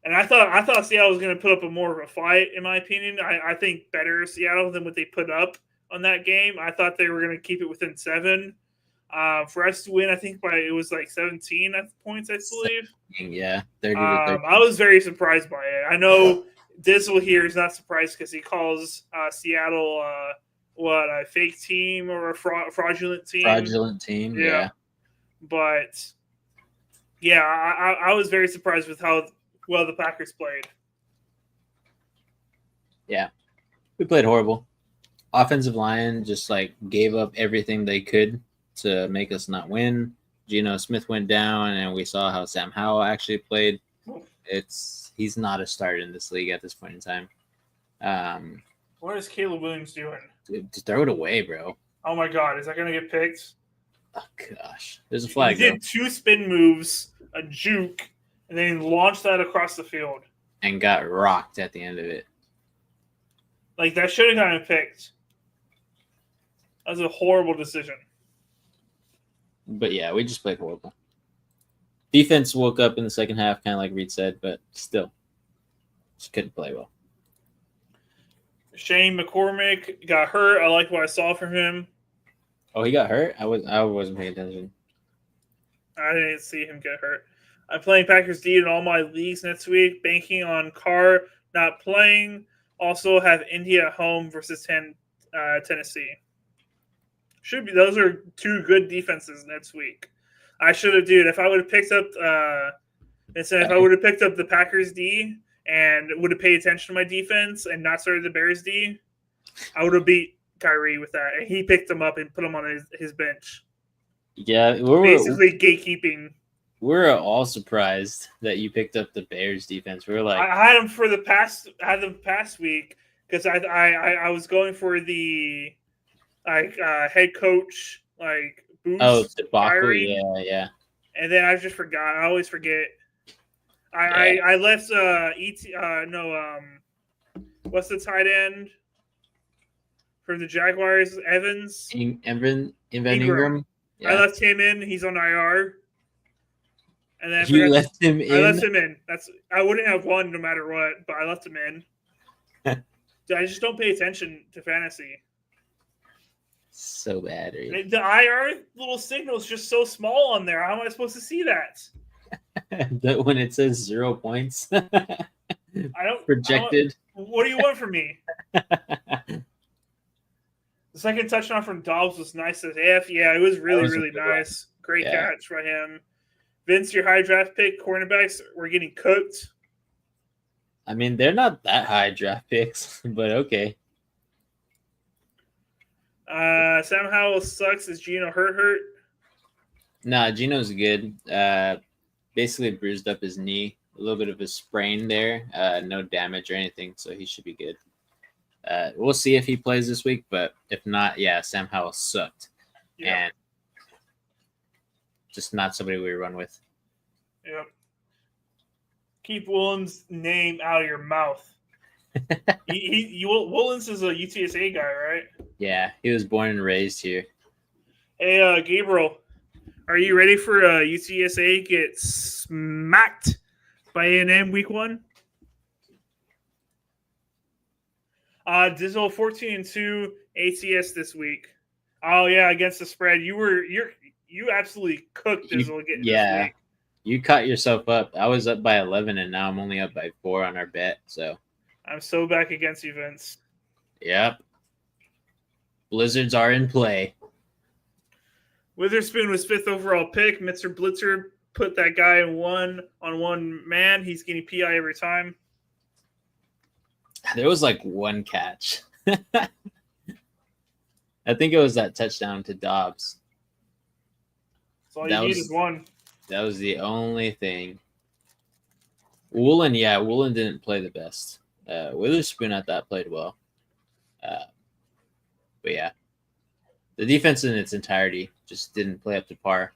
and I thought Seattle was going to put up more of a fight, in my opinion. I think better Seattle than what they put up on that game. I thought they were going to keep it within 7. For us to win, I think it was like 17 points, I believe. Yeah, 30 to 30. I was very surprised by it. I know Dizzle here is not surprised because he calls Seattle a fake team or a fraudulent team. Fraudulent team, yeah. But yeah, I was very surprised with how well the Packers played. Yeah, we played horrible. Offensive line just like gave up everything they could to make us not win. Geno Smith went down, and we saw how Sam Howell actually played. He's not a starter in this league at this point in time. What is Caleb Williams doing? Dude, just throw it away, bro. Oh my God, is that going to get picked? Oh gosh, there's a flag. He did 2 spin moves, a juke, and then launched that across the field and got rocked at the end of it. Like that should have gotten picked. That was a horrible decision. But yeah, we just played horrible. Defense woke up in the second half, kind of like Reed said, but still, just couldn't play well. Shane McCormick got hurt. I like what I saw from him. Oh, he got hurt? I wasn't paying attention. I didn't see him get hurt. I'm playing Packers D in all my leagues next week. Banking on Carr not playing. Also have India at home versus Tennessee. Should be. Those are 2 good defenses next week. I should have, dude. If I would have picked up, if I would have picked up the Packers D and would have paid attention to my defense and not started the Bears D, I would have beat Kyrie with that. And he picked him up and put him on his bench. Yeah, Basically gatekeeping. we're all surprised that you picked up the Bears defense. We were like, I had them for the past week because I was going for the head coach oh, boost debacle. firing, Yeah. and then I just forgot. I always forget. Yeah. I left what's the tight end from the Jaguars? Evans Evan Ingram. Ingram. I Yeah. left him in. He's on IR. And then I You forgot. left him I left in. him in. I wouldn't have won no matter what, but I left him in. I just don't pay attention to fantasy. So bad. Right? The IR little signal is just so small on there. How am I supposed to see that? When it says 0 points I don't projected. What do you want from me? The second touchdown from Dobbs was nice as F. Yeah, it was really nice. Great catch by him. Vince, your high draft pick cornerbacks were getting cooked. I mean, they're not that high draft picks, but okay. Sam Howell sucks. Is Gino hurt? Nah, Gino's good. Basically bruised up his knee. A little bit of a sprain there. No damage or anything, so he should be good. We'll see if he plays this week, but if not, yeah, Sam Howell sucked. Yeah. And just not somebody we run with. Yep. Keep Woolens' name out of your mouth. Woolens is a UTSA guy, right? Yeah, he was born and raised here. Hey, Gabriel, are you ready for UTSA get smacked by A&M week 1? Dizzle 14-2 ATS this week. Oh yeah, against the spread. You absolutely cooked Dizzle getting this week. You caught yourself up. I was up by 11, and now I'm only up by 4 on our bet. So I'm so back against you, Vince. Yep. Blizzards are in play. Witherspoon was 5th overall pick. Mr. Blitzer put that guy on one man. He's getting PI every time. There was like one catch. I think it was that touchdown to Dobbs. That's all you need is one. That was the only thing. Woolen didn't play the best. Witherspoon I thought played well. But yeah, the defense in its entirety just didn't play up to par.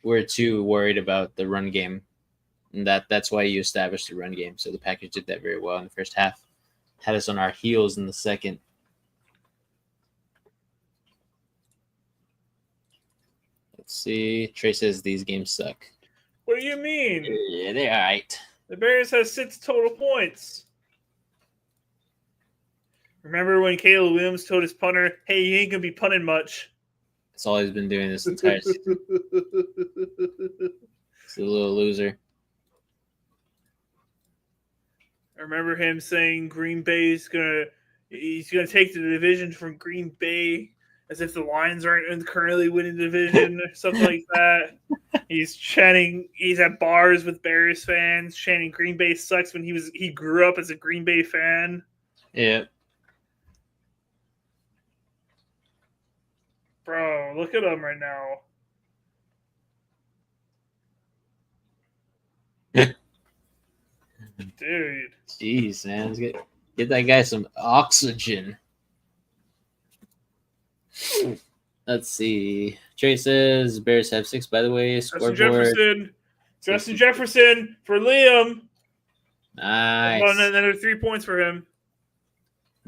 We're too worried about the run game, and that's why you established the run game. So the Packers did that very well in the first half. Had us on our heels in the second. Let's see. Trey says these games suck. What do you mean? Yeah, they're all right. The Bears have 6 total points. Remember when Caleb Williams told his punter, hey, he ain't going to be punting much. That's all he's been doing this entire season. He's a little loser. I remember him saying Green Bay's he's gonna take the division from Green Bay, as if the Lions aren't currently winning the division or something like that. He's chanting. He's at bars with Bears fans, chanting Green Bay sucks when he grew up as a Green Bay fan. Yeah. Bro, look at him right now. Dude. Jeez, man. Let's get that guy some oxygen. Let's see. Trey says Bears have 6, by the way. Scoreboard. Justin Jefferson for Liam. Nice. Another 3 points for him.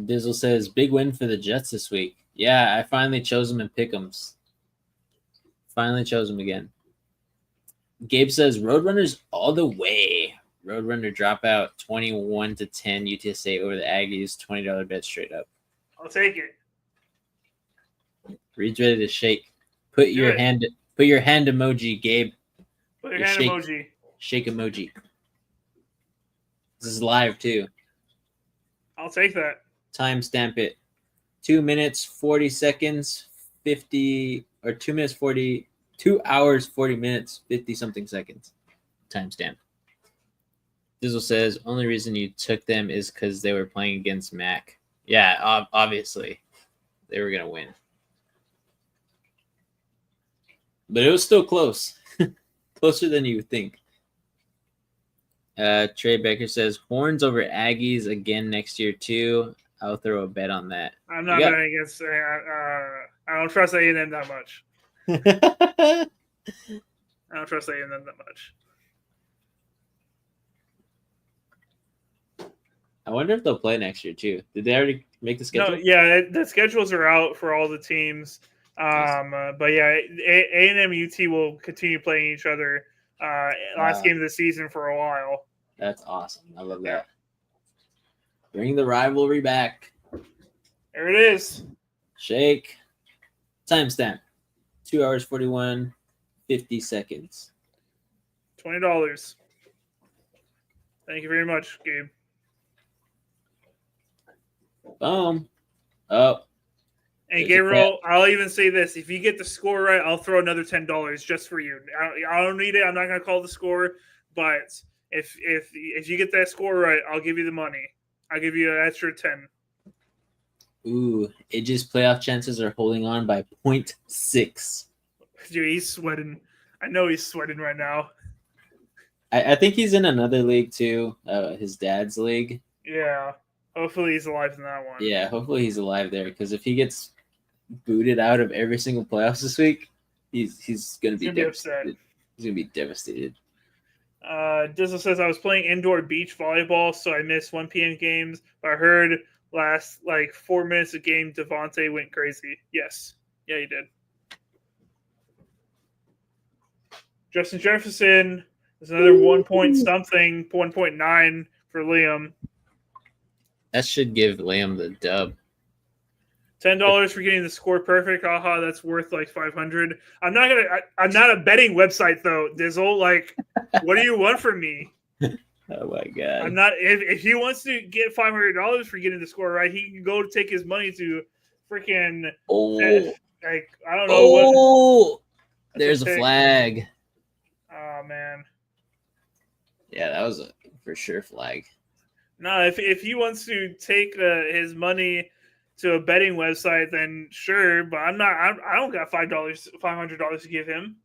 Dizzle says big win for the Jets this week. Yeah, I finally chose them in pick'ems. Finally chose them again. Gabe says Roadrunners all the way. Roadrunner dropout 21-10 UTSA over the Aggies. $20 bet straight up. I'll take it. Reed's ready to shake. Put your hand emoji, Gabe. Put your hand emoji. Shake emoji. This is live too. I'll take that. Timestamp it. 2 minutes 40 seconds 50 or 2 minutes 40 2 hours 40 minutes 50 something seconds. Timestamp. Dizzle says only reason you took them is because they were playing against Mac. Yeah, obviously they were gonna win. But it was still close. Closer than you would think. Trey Becker says Horns over Aggies again next year too. I'll throw a bet on that. I'm not betting against. I don't trust A&M that much. I I don't trust A&M that much. wonder if they'll play next year too. Did they already make the schedule? No, yeah, the schedules are out for all the teams. But yeah, A&M UT will continue playing each other last game of the season for a while. That's awesome. I love that. Bring the rivalry back. There it is. Shake. Timestamp. 2 hours 41, 50 seconds. $20. Thank you very much, Gabe. Boom. Oh. And Gabriel, I'll even say this: if you get the score right, I'll throw another $10 just for you. I don't need it. I'm not going to call the score, but if you get that score right, I'll give you the money. I'll give you an extra 10. Ooh, Edge's playoff chances are holding on by 0.6. Dude, he's sweating. I know he's sweating right now. I think he's in another league too, his dad's league. Yeah. Hopefully he's alive in that one. Yeah, hopefully he's alive there, because if he gets booted out of every single playoffs this week, he's gonna be devastated. He's gonna be devastated. Dizzle says I was playing indoor beach volleyball, so I missed 1 p.m. games. But I heard last 4 minutes of game, Devontae went crazy. Yes, yeah, he did. Justin Jefferson is another 1 point something, 1.9 for Liam. That should give Liam the dub. $10 for getting the score perfect. Haha, that's worth $500. I'm not a betting website though. Dizzle, what do you want from me? Oh my god. I'm not. If he wants to get $500 for getting the score right, he can go take his money to freaking. I don't know what. Oh, there's a flag. Oh man. Yeah, that was a for sure flag. No, if he wants to take his money to a betting website, then sure. But I'm not. I don't got $500 to give him.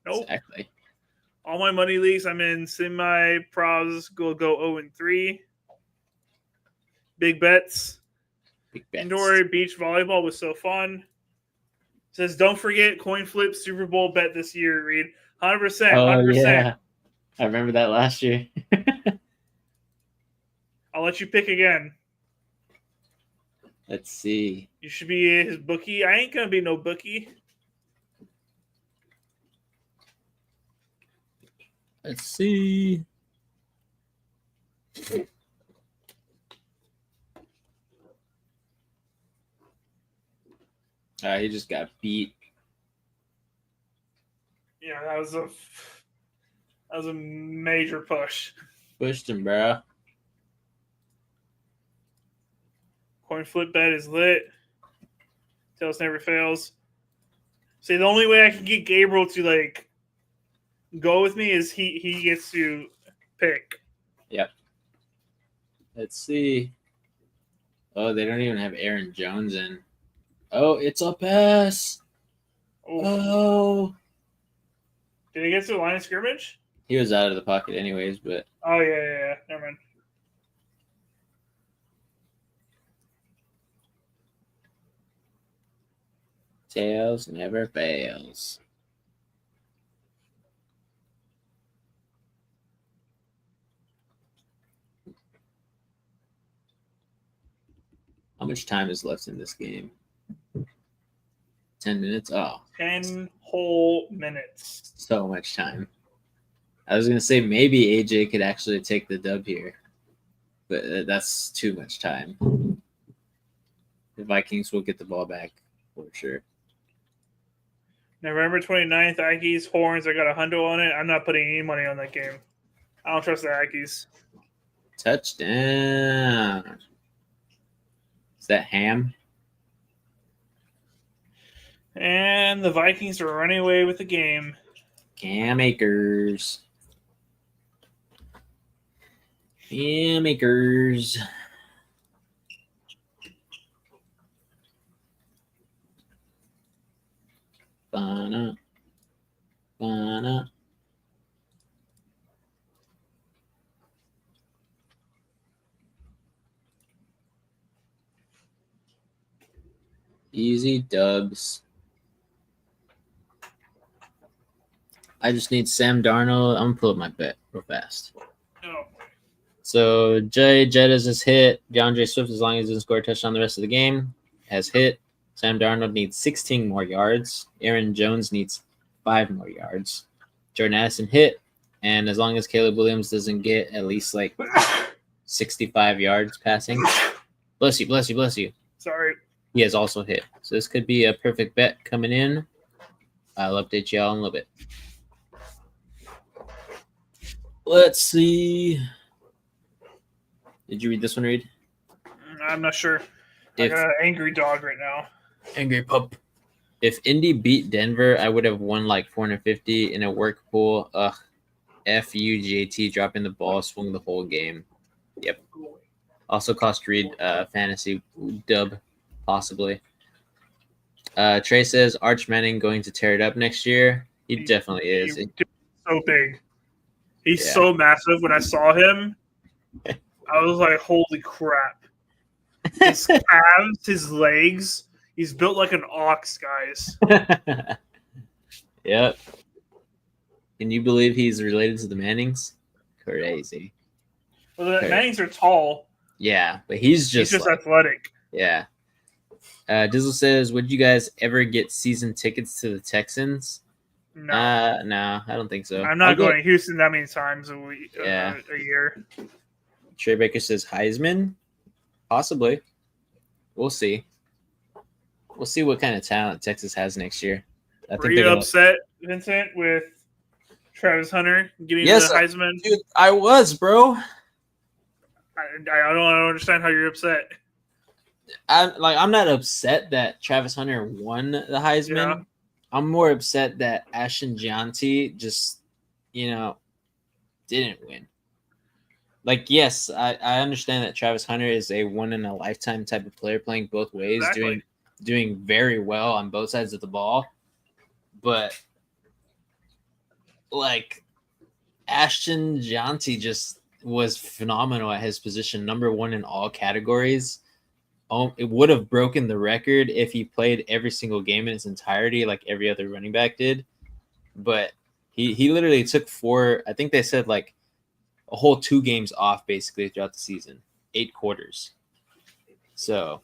Nope. Exactly. All my money leagues, I'm in semi-pros. Go 0-3. Big bets. Indoor beach volleyball was so fun. Says don't forget coin flip Super Bowl bet this year. Reed 100%. 100%. Yeah. I remember that last year. I'll let you pick again. Let's see. You should be his bookie. I ain't gonna be no bookie. Let's see. He just got beat. Yeah, that was a major push. Pushed him, bro. Coin flip bet is lit. Tails never fails. See, the only way I can get Gabriel to go with me is he gets to pick. Yep. Let's see. Oh, they don't even have Aaron Jones in. Oh, it's a pass. Oh. Did he get to the line of scrimmage? He was out of the pocket anyways, but. Oh, yeah. Never mind. Tails never fails. How much time is left in this game? 10 minutes? Oh. 10 whole minutes. So much time. I was going to say maybe AJ could actually take the dub here, but that's too much time. The Vikings will get the ball back for sure. November 29th, Aggies, Horns. I got a hundo on it. I'm not putting any money on that game. I don't trust the Aggies. Touchdown. Is that Ham? And the Vikings are running away with the game. Cam Akers. Cam Akers. Easy dubs. I just need Sam Darnold. I'm gonna pull up my bet real fast. Oh. So Jay Jettas has hit. DeAndre Swift, as long as he doesn't score a touchdown the rest of the game, has hit. Sam Darnold needs 16 more yards. Aaron Jones needs 5 more yards. Jordan Addison hit. And as long as Caleb Williams doesn't get at least like 65 yards passing, bless you, bless you, bless you. Sorry. He has also hit. So this could be a perfect bet coming in. I'll update y'all in a little bit. Let's see. Did you read this one, Reed? I'm not sure. I got an angry dog right now. Angry pup. If Indy beat Denver, I would have won like 450 in a work pool. Ugh. F U JT dropping the ball, swung the whole game. Yep. Also cost Reed fantasy dub, possibly. Trey says Arch Manning going to tear it up next year. He definitely is. He's so big. He's so massive. When I saw him, I was like, holy crap. His calves, his legs, he's built like an ox, guys. Yep. Can you believe he's related to the Mannings? Crazy. Well, the Mannings are tall. Yeah, but he's just like, athletic. Yeah. Dizzle says, would you guys ever get season tickets to the Texans? No. No, I don't think so. I'm not going to Houston that many times a week, a year. Trey Baker says Heisman? Possibly. We'll see. We'll see what kind of talent Texas has next year. Were you upset, Vincent, with Travis Hunter getting the Heisman? Dude, I was, bro. I don't understand how you're upset. I'm not upset that Travis Hunter won the Heisman. Yeah. I'm more upset that Ashton Gianti just, didn't win. Like, yes, I understand that Travis Hunter is a one-in-a-lifetime type of player playing both ways, doing very well on both sides of the ball. But, like, Ashton Gianti just was phenomenal at his position, number one in all categories. It would have broken the record if he played every single game in its entirety like every other running back did. But he literally took 4, I think they said like a whole 2 games off basically throughout the season, 8 quarters. So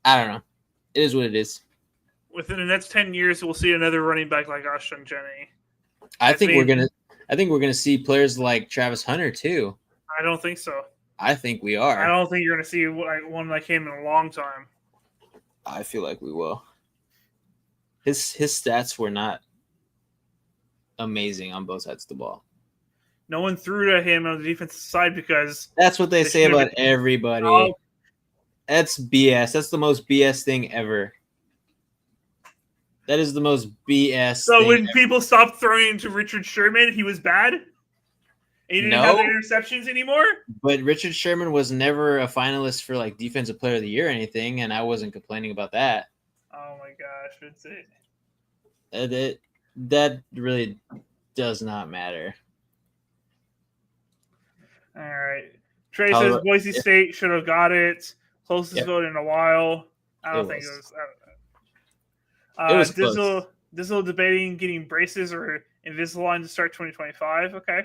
I don't know. It is what it is. Within the next 10 years, we'll see another running back like Ashton Gianti. I think we're gonna see players like Travis Hunter too. I don't think so. I think we are. I don't think you're going to see one like him in a long time. I feel like we will. His stats were not amazing on both sides of the ball. No one threw to him on the defensive side because that's what they say about everybody. Oh. That's BS. That's the most BS thing ever. That is the most BS. So when people stopped throwing to Richard Sherman, he was bad? And he didn't have the interceptions anymore? But Richard Sherman was never a finalist for like Defensive Player of the Year or anything, and I wasn't complaining about that. Oh my gosh, that's it. That really does not matter. All right. Trey says Boise State should have got it. Closest vote in a while. I don't think it was. I don't know. It was close. Dizzle debating getting braces or Invisalign to start 2025. Okay.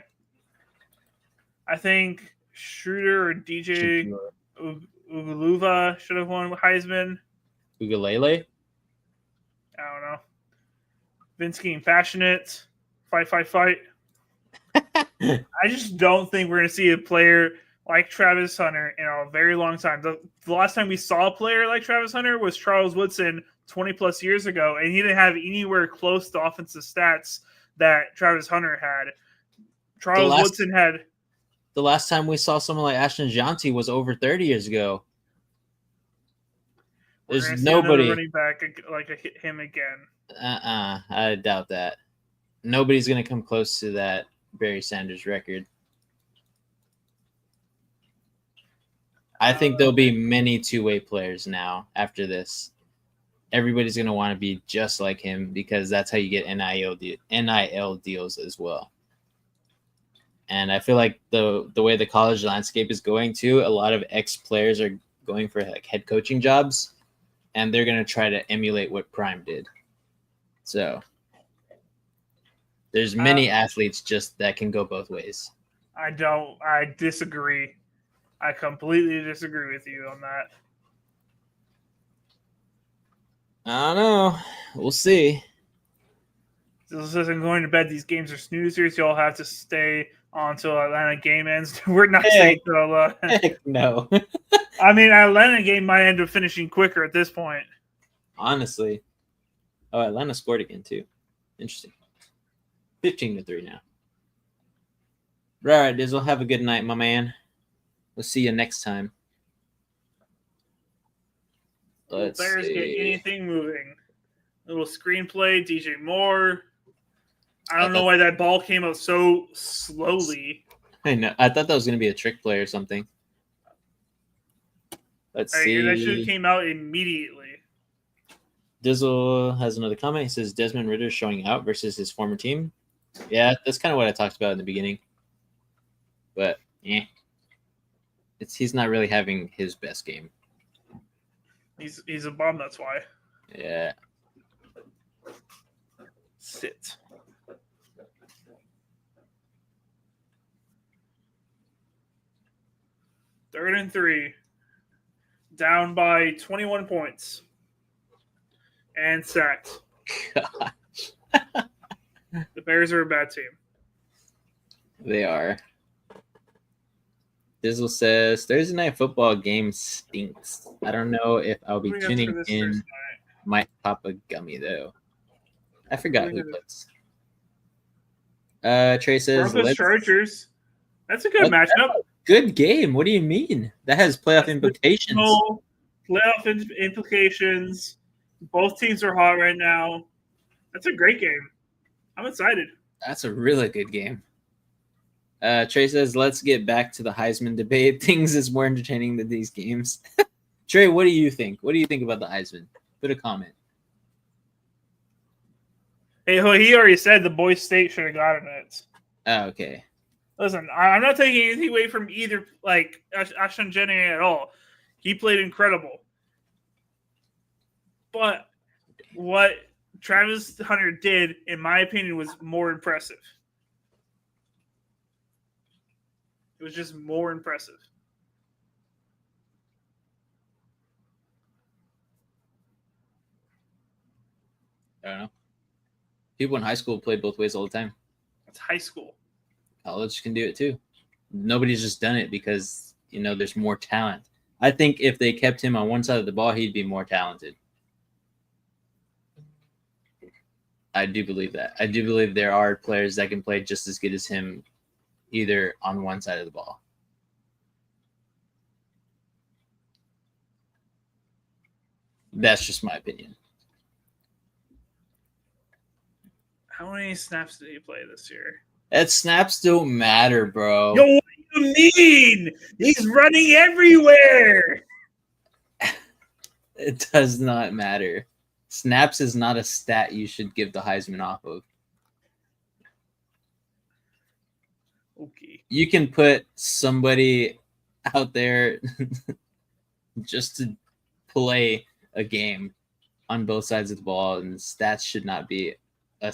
I think Schroeder or DJ Ugaluva should have won Heisman. Ugalele? I don't know. Vince getting passionate. Fight. I just don't think we're going to see a player like Travis Hunter in a very long time. The last time we saw a player like Travis Hunter was Charles Woodson 20-plus years ago, and he didn't have anywhere close to offensive stats that Travis Hunter had. Woodson had... The last time we saw someone like Ashton Gianti was over 30 years ago. There's nobody running back like him again. I doubt that. Nobody's going to come close to that Barry Sanders record. I think there'll be many two-way players now after this. everybody's going to want to be just like him because that's how you get NIL deals as well. And I feel like the way the college landscape is going to, a lot of ex-players are going for like head coaching jobs, and they're going to try to emulate what Prime did. So there's many athletes just that can go both ways. I disagree. I completely disagree with you on that. I don't know. We'll see. This isn't going to bed. These games are snoozers. Y'all have to stay on until Atlanta game ends. We're not staying till Heck no. I mean, Atlanta game might end up finishing quicker at this point. Honestly. Oh, Atlanta scored again too. Interesting. 15-3 now. All right, Dizzle. Have a good night, my man. We'll see you next time. Let's Bears get anything moving. Little screenplay, DJ Moore. I don't know why that ball came out so slowly. I know. I thought that was going to be a trick play or something. Let's see. That should have came out immediately. Dizzle has another comment. He says Desmond Ridder showing out versus his former team. Yeah, that's kind of what I talked about in the beginning. But he's not really having his best game. He's a bum. That's why. Yeah. Sit. Third and 3. Down by 21 points. And sacked. Gosh. The Bears are a bad team. They are. Dizzle says Thursday night football game stinks. I don't know if I'll be tuning in. Might pop a gummy though. I forgot who plays. Trey says Broncos Chargers. That's a good matchup. Good game. What do you mean? That has playoff implications. Playoff implications. Both teams are hot right now. That's a great game. I'm excited. That's a really good game. Trey says, let's get back to the Heisman debate. Things is more entertaining than these games. Trey, what do you think? What do you think about the Heisman? Put a comment. Hey, he already said the Boise State should have gotten it. Oh, okay. Listen, I'm not taking anything away from either, like, Ashton Jennings at all. He played incredible. But what Travis Hunter did, in my opinion, was more impressive. It was just more impressive. I don't know. People in high school played both ways all the time. That's high school. College can do it too. Nobody's just done it because, there's more talent. I think if they kept him on one side of the ball, he'd be more talented. I do believe that. I do believe there are players that can play just as good as him, either on one side of the ball. That's just my opinion. How many snaps did he play this year? That snaps don't matter, bro. Yo, what do you mean? He's running everywhere. It does not matter. Snaps is not a stat you should give the Heisman off of. Okay. You can put somebody out there just to play a game on both sides of the ball, and snaps should not be a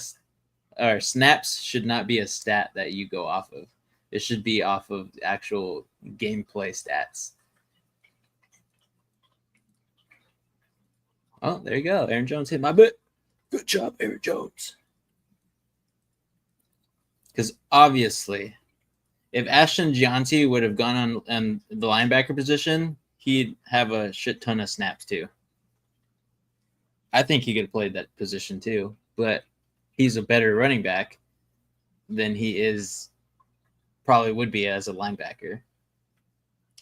stat that you go off of. It should be off of actual gameplay stats. Oh, there you go. Aaron Jones hit my butt. Good job, Aaron Jones. Because obviously, if Ashton Gianti would have gone on the linebacker position, he'd have a shit ton of snaps too. I think he could have played that position too, but he's a better running back than he probably would be as a linebacker.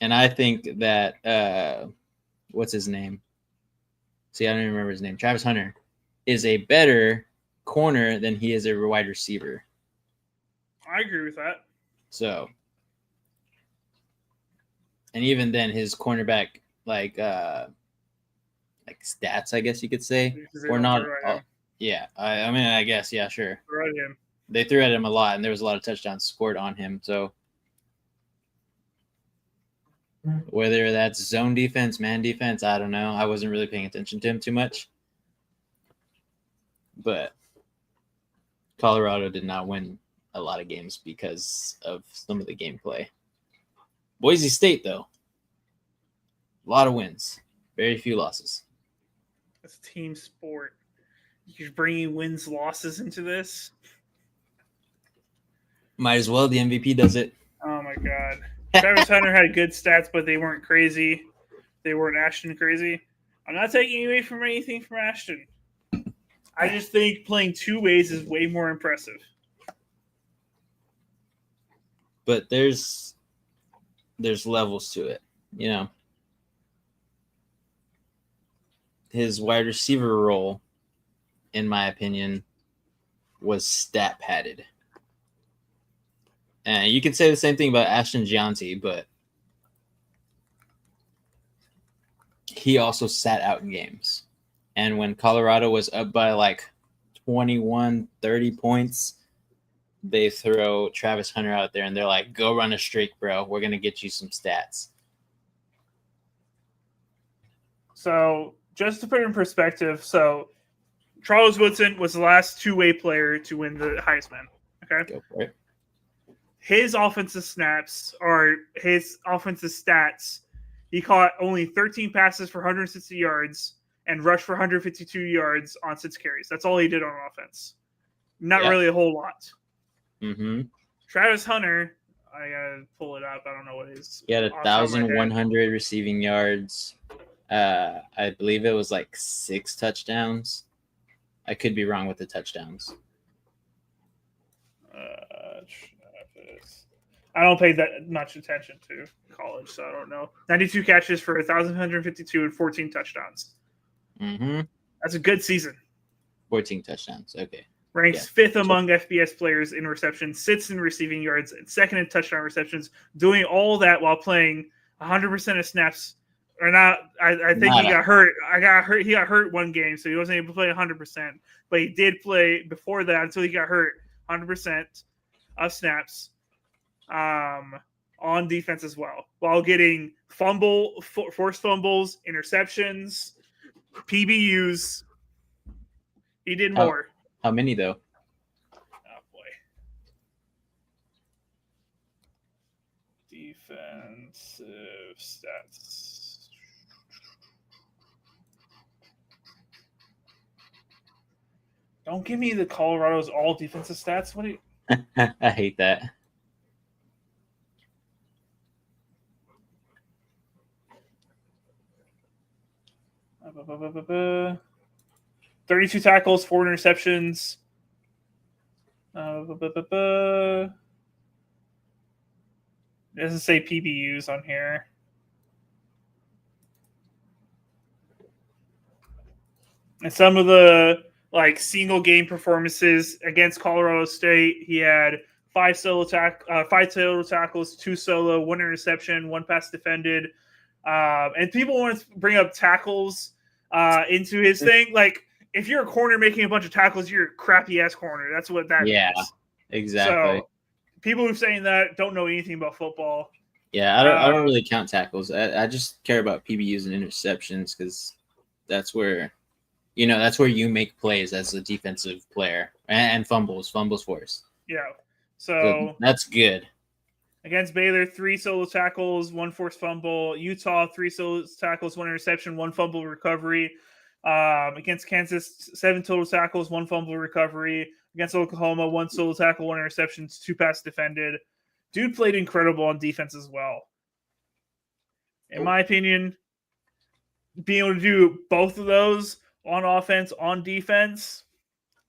And I think that, what's his name? See, I don't even remember his name. Travis Hunter is a better corner than he is a wide receiver. I agree with that. So, and even then, his cornerback, like stats, I guess you could say, Because they or don't not. throw at him. Yeah, I mean, I guess, yeah, sure. Throw at him. They threw at him a lot, and there was a lot of touchdowns scored on him. So whether that's zone defense, man defense, I don't know. I wasn't really paying attention to him too much. But Colorado did not win a lot of games because of some of the gameplay. Boise State, though, a lot of wins, very few losses. It's a team sport. You're bringing wins, losses into this. Might as well. The MVP does it. Oh my god. Travis Hunter had good stats, but they weren't crazy. They weren't Ashton crazy. I'm not taking away from anything from Ashton. I just think playing two ways is way more impressive. But there's levels to it, you know. His wide receiver role, in my opinion, was stat padded. And you can say the same thing about Ashton Gianti, but he also sat out games. And when Colorado was up by like 21, 30 points, they throw Travis Hunter out there and they're like, go run a streak, bro. We're going to get you some stats. So just to put it in perspective, so Charles Woodson was the last two-way player to win the Heisman. Okay. Go for it. His offensive snaps or his offensive stats, he caught only 13 passes for 160 yards and rushed for 152 yards on 6 carries. That's all he did on offense. Not really a whole lot. Mm-hmm. Travis Hunter, I gotta pull it up. I don't know what it is. He had 1,100 receiving yards. I believe it was like 6 touchdowns. I could be wrong with the touchdowns. I don't pay that much attention to college, so I don't know. 92 catches for 1,152 and 14 touchdowns. Mm-hmm. That's a good season. 14 touchdowns. Okay. Ranks 5th among FBS players in receptions, 6th in receiving yards, and 2nd in touchdown receptions. Doing all that while playing 100% of snaps. Or not? I think he got hurt. He got hurt one game, so he wasn't able to play 100%. But he did play before that until he got hurt. 100% of snaps. On defense as well, while getting forced fumbles, interceptions, PBUs. He did more. How many though? Oh boy. Defensive stats. Don't give me the Colorado's all defensive stats. What do you? I hate that. Uh, 32 tackles, 4 interceptions. It doesn't say PBUs on here. And some of the single game performances against Colorado State, he had 5 total tackles, 2 solo, 1 interception, 1 pass defended. And people want to bring up tackles into his thing. Like, if you're a corner making a bunch of tackles, you're a crappy ass corner. That's what that means. Yeah, exactly. So people who are saying that don't know anything about football. Yeah, I don't really count tackles. I just care about PBUs and interceptions because that's where you make plays as a defensive player and fumbles force. Yeah, so that's good. Against Baylor, 3 solo tackles, 1 forced fumble. Utah, 3 solo tackles, 1 interception, 1 fumble recovery. Against Kansas, 7 total tackles, 1 fumble recovery. Against Oklahoma, 1 solo tackle, 1 interception, 2 pass defended. Dude played incredible on defense as well. In my opinion, being able to do both of those on offense, on defense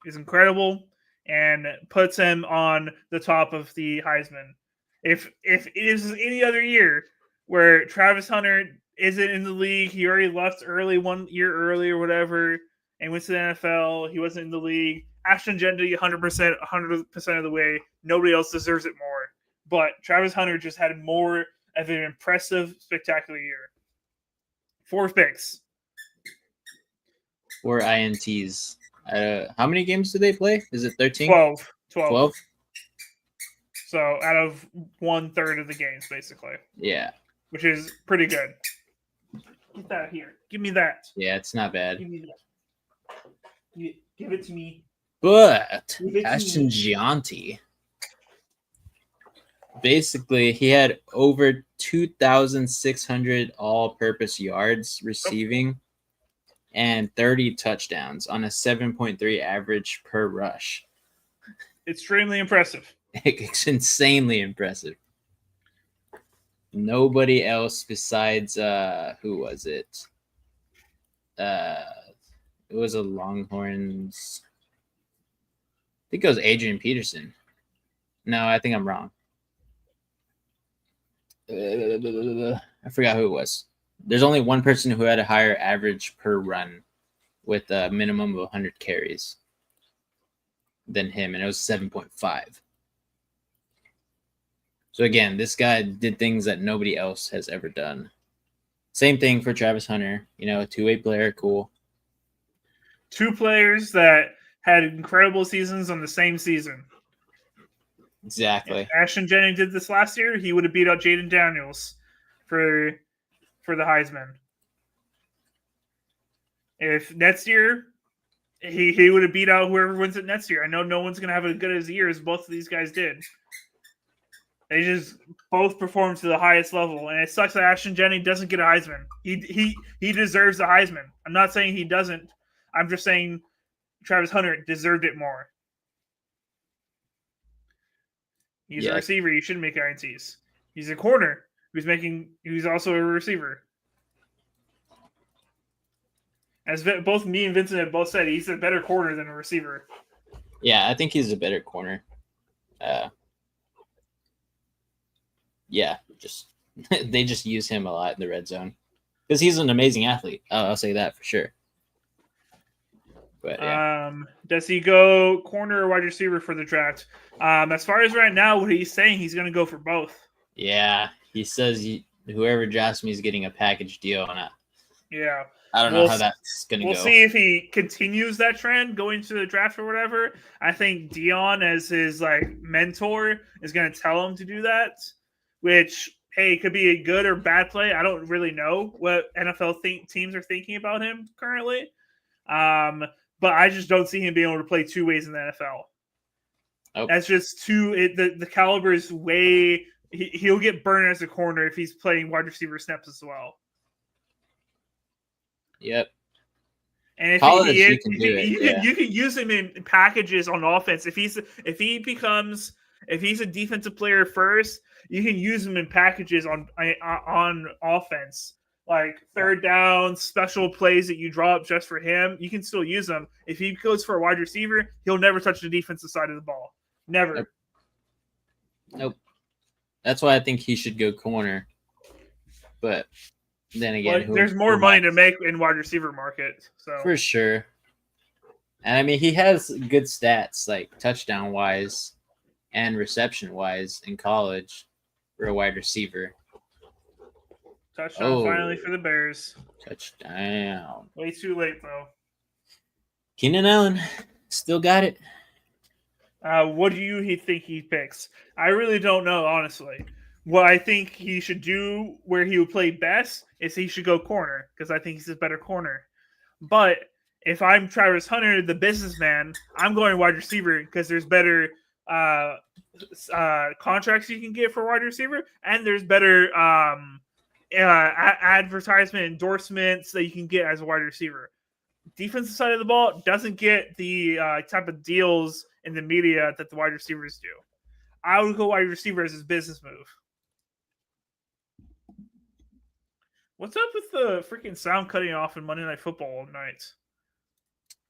is incredible and puts him on the top of the Heisman. If it is any other year where Travis Hunter isn't in the league, he already left early 1 year early or whatever, and went to the NFL, he wasn't in the league. Ashton Jeanty 100% of the way. Nobody else deserves it more. But Travis Hunter just had more of an impressive, spectacular year. 4 picks. 4 INTs. How many games do they play? Is it 13? 12. 12? So out of 1/3 of the games, basically. Yeah. Which is pretty good. Get that here. Give me that. Yeah, it's not bad. Give me that. Give it to me. But Ashton Gianti, basically, he had over 2,600 all-purpose yards receiving and 30 touchdowns on a 7.3 average per rush. Extremely impressive. It's insanely impressive. Nobody else besides who was it? It was a Longhorns. I think it was Adrian Peterson. No, I think I'm wrong. I forgot who it was. There's only one person who had a higher average per run with a minimum of 100 carries than him, and it was 7.5. So again, this guy did things that nobody else has ever done. Same thing for Travis Hunter. A two-way player, cool. Two players that had incredible seasons on the same season. Exactly. If Ashton Jennings did this last year, he would have beat out Jaden Daniels for the Heisman. If next year, he would have beat out whoever wins it next year. I know no one's going to have as good as year as both of these guys did. They just both performed to the highest level, and it sucks that Ashton Jennings doesn't get a Heisman. He deserves the Heisman. I'm not saying he doesn't. I'm just saying Travis Hunter deserved it more. He's a receiver. You shouldn't make INTs. He's a corner who's also a receiver. As both me and Vincent have both said, he's a better corner than a receiver. Yeah, I think he's a better corner. Yeah, they just use him a lot in the red zone because he's an amazing athlete. I'll say that for sure. But yeah. Does he go corner or wide receiver for the draft? As far as right now, what he's saying, he's going to go for both. Yeah, he says whoever drafts me is getting a package deal on it. Yeah. I don't know how that's going to go. We'll see if he continues that trend going to the draft or whatever. I think Dion, as his mentor, is going to tell him to do that, which, hey, could be a good or bad play. I don't really know what NFL teams are thinking about him currently. But I just don't see him being able to play two ways in the NFL. Oh. That's just the caliber is way. He'll get burned as a corner if he's playing wide receiver snaps as well. Yep. And if you can use him in packages on offense. If he's a defensive player first, you can use him in packages on offense. Like third down, special plays that you draw up just for him, you can still use them. If he goes for a wide receiver, he'll never touch the defensive side of the ball. Never. Nope. That's why I think he should go corner. But then again, there's more money to make in wide receiver market. So for sure. And I mean, he has good stats, like touchdown wise and reception wise in college for a wide receiver. Touchdown finally for the Bears. Touchdown. Way too late, though. Keenan Allen still got it. What do you think he picks? I really don't know, honestly. What I think he should do where he would play best is he should go corner because I think he's a better corner. But if I'm Travis Hunter, the businessman, I'm going wide receiver because there's better contracts you can get for wide receiver, and there's better advertisement endorsements that you can get as a wide receiver. Defensive side of the ball doesn't get the type of deals in the media that the wide receivers do. I would go wide receiver as his business move. What's up with the freaking sound cutting off in Monday Night Football all night?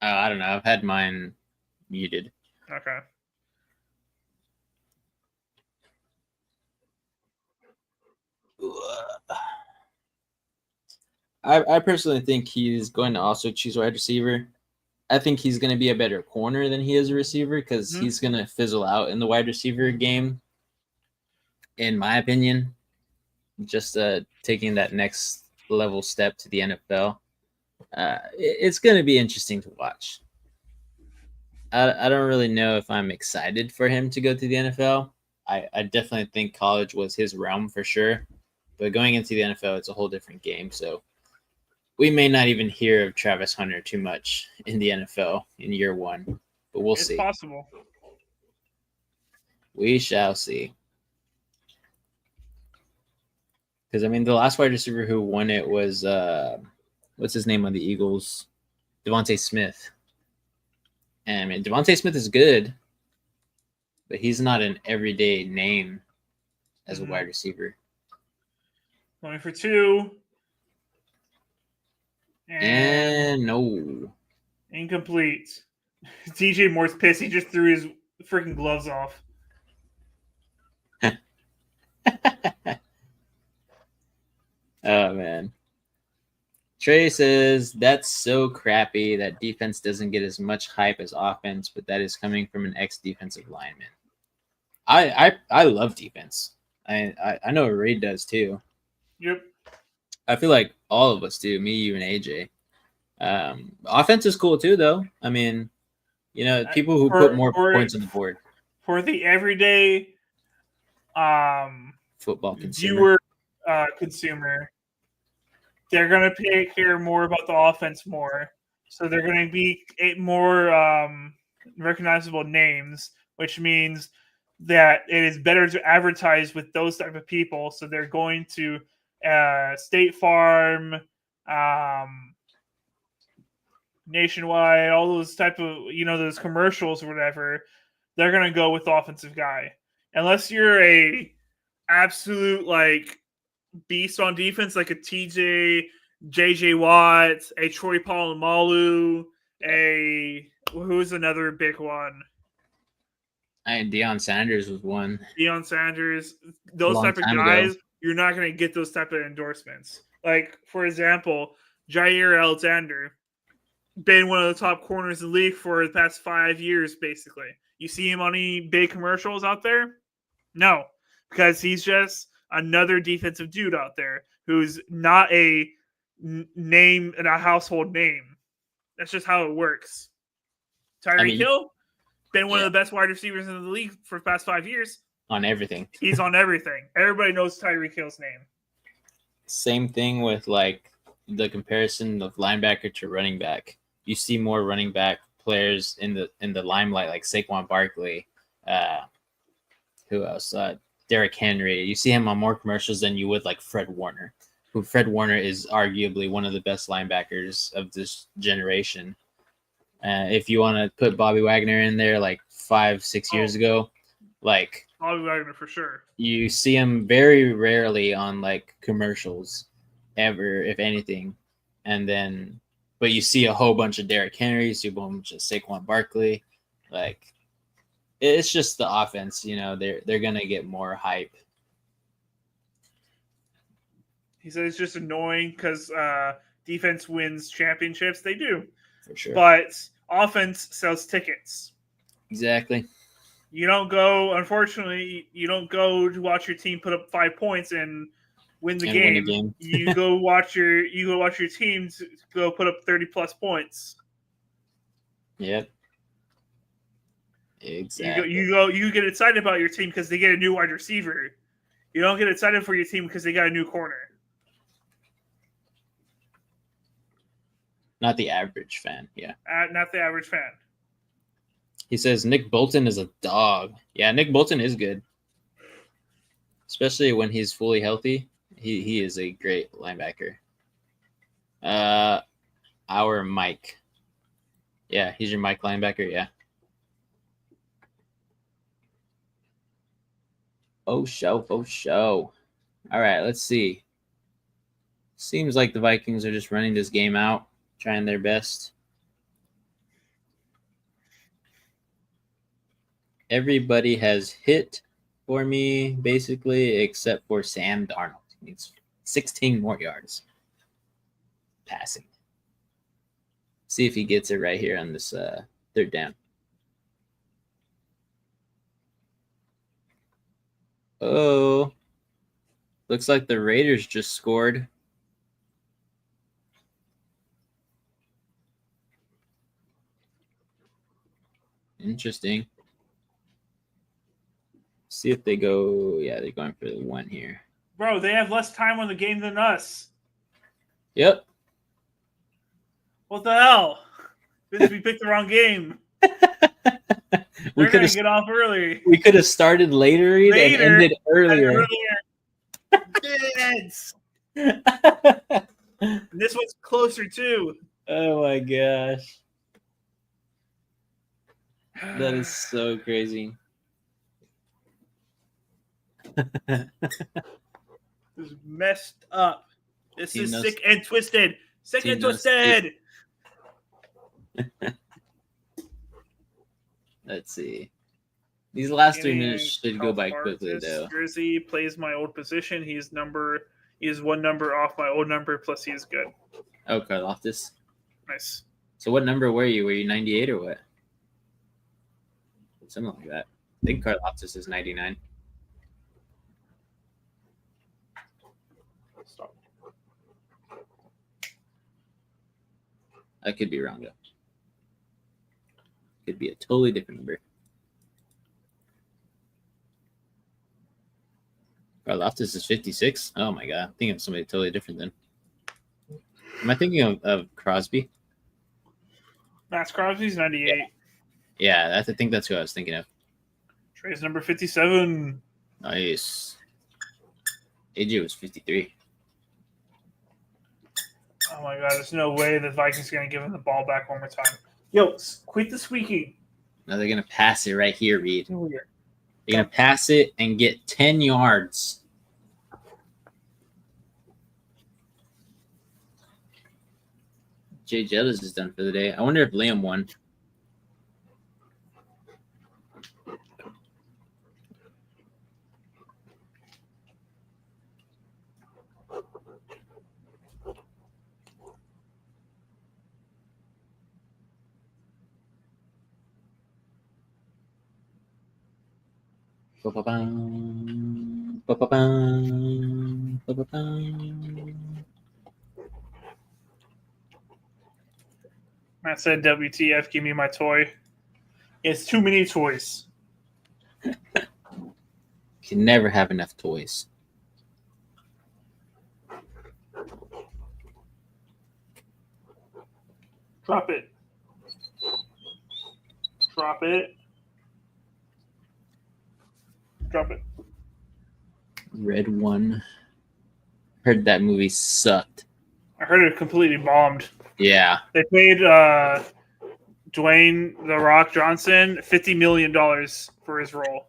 I don't know. I've had mine muted. Okay. I personally think he's going to also choose wide receiver. I think he's going to be a better corner than he is a receiver because he's going to fizzle out in the wide receiver game, in my opinion. Just taking that next level step to the NFL. It's going to be interesting to watch. I don't really know if I'm excited for him to go to the NFL. I definitely think college was his realm for sure. But going into the NFL, it's a whole different game. So we may not even hear of Travis Hunter too much in the NFL in year one. But we'll see. It's possible. We shall see. Because, I mean, the last wide receiver who won it was, what's his name on the Eagles? Devontae Smith. And, I mean, Devontae Smith is good, but he's not an everyday name as a wide receiver. Going for 2. And no. Incomplete. DJ Moore's pissed. He just threw his freaking gloves off. Oh, man. Trey says, that's so crappy that defense doesn't get as much hype as offense, but that is coming from an ex-defensive lineman. I love defense. I know Ray does too. Yep. I feel like all of us do, me, you, and AJ. Offense is cool too, though. I mean, you know, people who put more points on the board. For the everyday football consumer. Consumer, they're going to care more about the offense more. So they're going to be more recognizable names, which means that it is better to advertise with those type of people. So they're going to State Farm, Nationwide, all those type of, those commercials or whatever. They're going to go with the offensive guy. Unless you're a absolute beast on defense, like a JJ Watt, a Troy Polamalu, who's another big one? Deion Sanders was one. Deion Sanders, those type of guys, you're not going to get those type of endorsements. Like, for example, Jair Alexander, been one of the top corners in the league for the past 5 years, basically. You see him on any big commercials out there? No, because he's just another defensive dude out there who's not a name and a household name. That's just how it works. Tyreek Hill, been one of the best wide receivers in the league for the past 5 years. On everything. He's on everything. Everybody knows Tyreek Hill's name. Same thing with the comparison of linebacker to running back. You see more running back players in the limelight, like Saquon Barkley. Who else? Derrick Henry. You see him on more commercials than you would like Fred Warner. Fred Warner is arguably one of the best linebackers of this generation. If you want to put Bobby Wagner in there, 5-6 years ago, Bobby Wagner for sure. You see him very rarely on commercials, ever, if anything. And then, but you see a whole bunch of Derrick Henry, you see a bunch of Saquon Barkley. It's just the offense, they're gonna get more hype. He said it's just annoying because defense wins championships. They do, for sure. But offense sells tickets. Exactly. Unfortunately, you don't go to watch your team put up 5 points and win the game. You go watch your team go put up 30+ points. Yep. Exactly. You get excited about your team because they get a new wide receiver. You don't get excited for your team because they got a new corner. Not the average fan, yeah. Not the average fan. He says Nick Bolton is a dog. Yeah, Nick Bolton is good. Especially when he's fully healthy. He is a great linebacker. Our Mike. Yeah, he's your Mike linebacker, yeah. Oh, show. All right, let's see. Seems like the Vikings are just running this game out, trying their best. Everybody has hit for me, basically, except for Sam Darnold. He needs 16 more yards passing. See if he gets it right here on this third down. Oh, looks like the Raiders just scored. Interesting. See if they go. Yeah, they're going for the 1 here. Bro, they have less time on the game than us. Yep. What the hell? Because we picked the wrong game. we They're could gonna have get off early. we could have started later, and ended earlier. Kids. This one's closer too. Oh my gosh. That is so crazy. This is messed up. This Team is knows- sick and twisted. Sick Team and knows twisted. Let's see. These last 3 Getting minutes should go by Carl quickly, Bartis though. Jersey plays my old position. He is 1 number off my old number, plus he is good. Oh, Karloftis. Nice. So what number were you? Were you 98 or what? Something like that. I think Karloftis is 99. Stop. I could be wrong, though. Could be a totally different number. Karloftis is 56? Oh my god. I'm thinking of somebody totally different then. Am I thinking of Crosby? Max Crosby's 98. Yeah, I think that's who I was thinking of. Trey's number 57. Nice. AJ was 53. Oh my god, there's no way the Vikings are going to give him the ball back one more time. Yo, quit the squeaking. Now they're going to pass it right here, Reed. Over here. They're going to pass it and get 10 yards. Jay Jettis is done for the day. I wonder if Liam won. Ba-ba-bum, ba-ba-bum, ba-ba-bum. Matt said, WTF, give me my toy. It's too many toys. You can never have enough toys. Drop it. Drop it. Drop it. Red One. Heard that movie sucked. I heard it completely bombed. Yeah. They paid Dwayne The Rock Johnson $50 million for his role.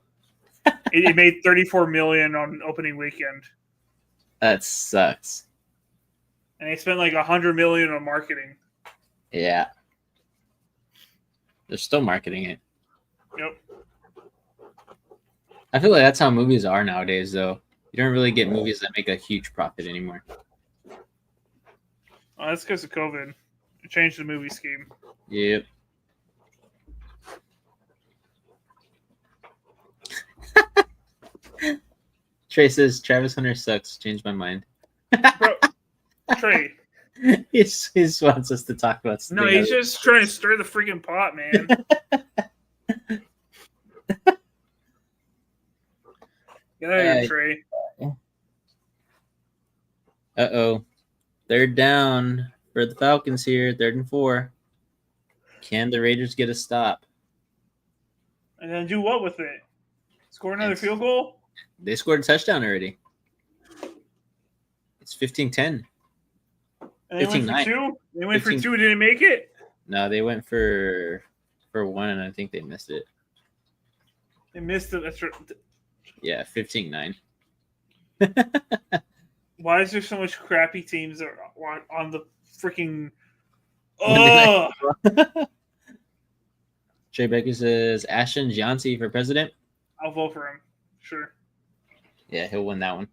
It made $34 million on opening weekend, That sucks. and they spent like $100 million on marketing. Yeah. They're still marketing it. Yep. I feel like that's how movies are nowadays, though. You don't really get movies that make a huge profit anymore. Oh, that's because of COVID. It changed the movie scheme. Yep. Trey says Travis Hunter sucks. Changed my mind. Bro, Trey. He just wants us to talk about No, something he's just trying to stir the freaking pot, man. Get out of here, Trey. Uh-oh. Third down for the Falcons here. 3rd and 4. Can the Raiders get a stop? And then do what with it? Score another Yes. field goal? They scored a touchdown already. It's 15-10. And they went for 15-9. 2? They went 15. for 2 and didn't make it? No, they went for 1, and I think they missed it. They missed it. That's right. Yeah, 15-9. Why is there so much crappy teams that are on the freaking... Monday Oh! Trey Baker says Ashton Giancy for president. I'll vote for him. Sure. Yeah, he'll win that one.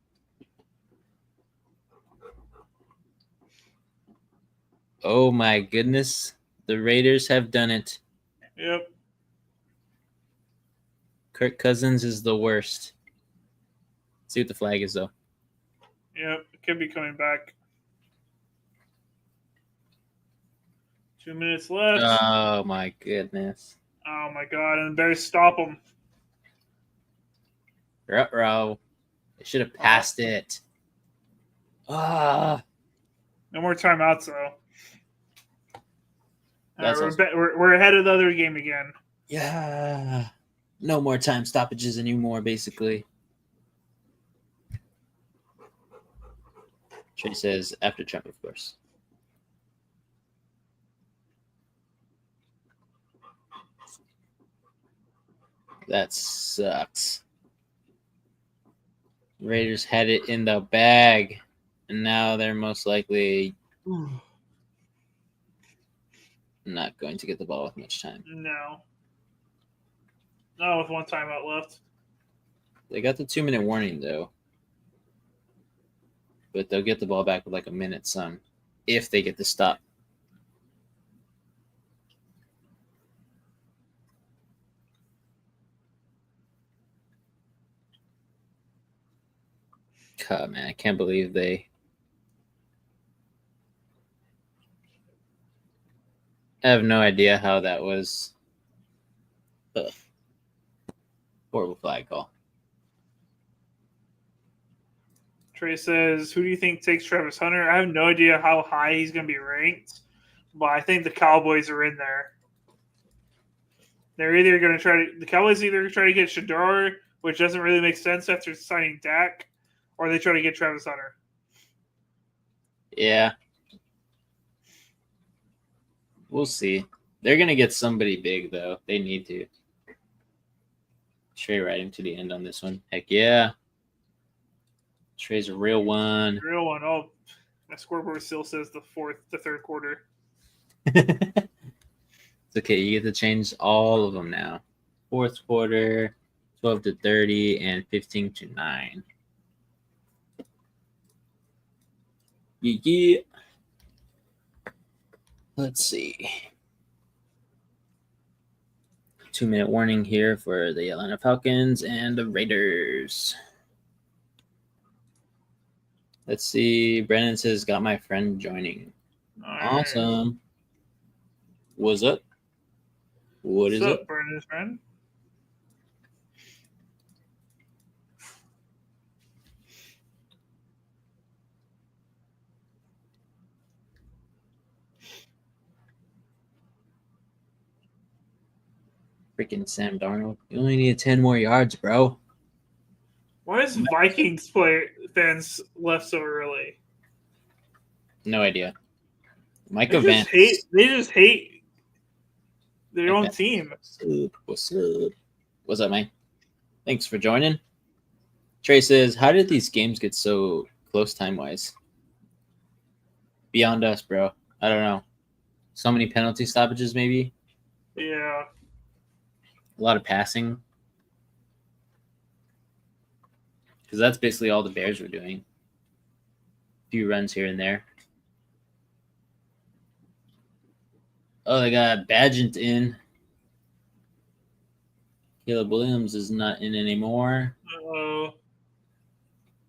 Oh my goodness. The Raiders have done it. Yep. Kirk Cousins is the worst. Let's see what the flag is, though. Yep. It could be coming back. 2 minutes left. Oh my goodness. Oh Oh my god! And the Bears stop them. Ruh-roh. They should have passed it. Ah. No more timeouts though. That's We're ahead of the other game again. Yeah. No more time stoppages anymore, basically. Trey says after Trump, of course. That sucks. Raiders had it in the bag, and now they're most likely not going to get the ball with much time. No. No, with one timeout left. They got the 2-minute warning, though. But they'll get the ball back with like a minute, some, if they get the stop. God, man, I can't believe they. I have no idea how that was. Ugh. Horrible flag call. Trey says, who do you think takes Travis Hunter? I have no idea how high he's going to be ranked, but I think the Cowboys are in there. They're either going to try to – the Cowboys either try to get Shador, which doesn't really make sense after signing Dak, or they try to get Travis Hunter. Yeah. We'll see. They're going to get somebody big, though. They need to. Trey riding to the end on this one. Heck yeah. Trey's a real one. Real one. Oh, my scoreboard still says the third quarter. It's okay. You get to change all of them now. Fourth quarter, 12-30, and 15-9. Yeah. Let's see. 2-minute warning here for the Atlanta Falcons and the Raiders. Let's see. Brandon says, got my friend joining. Awesome. What's up? What is up, Brandon's friend? Freaking Sam Darnold. You only need 10 more yards, bro. Why is Vikings fans left so early? No idea. Micah Vance. They just hate their own team. What's up? What's up, man? Thanks for joining. Trey says, how did these games get so close time-wise? Beyond us, bro. I don't know. So many penalty stoppages, maybe? Yeah. A lot of passing. Because that's basically all the Bears were doing. A few runs here and there. Oh, they got Badgett in. Caleb Williams is not in anymore. Uh-oh.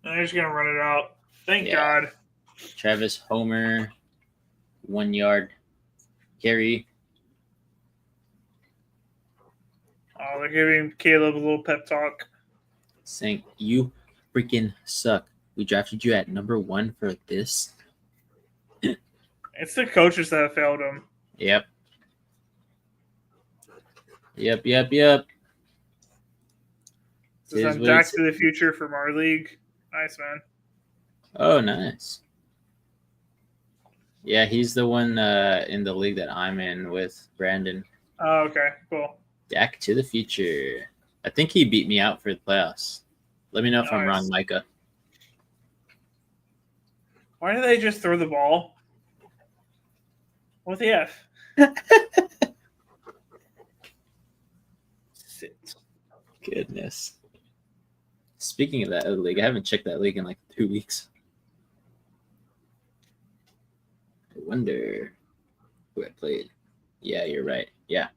They're just going to run it out. Thank God. Travis Homer, 1 yard carry. Oh, they're giving Caleb a little pep talk. Saying, you freaking suck. We drafted you at number 1 for this. It's the coaches that have failed him. Yep. This is Back to the Future from our league. Nice, man. Oh, nice. Yeah, he's the one in the league that I'm in with Brandon. Oh, okay, cool. Back to the Future. I think he beat me out for the playoffs. Let me know if I'm wrong, Micah. Why do they just throw the ball? What the F? Sit. Goodness. Speaking of that league, I haven't checked that league in like 2 weeks. I wonder who I played. Yeah, you're right. Yeah.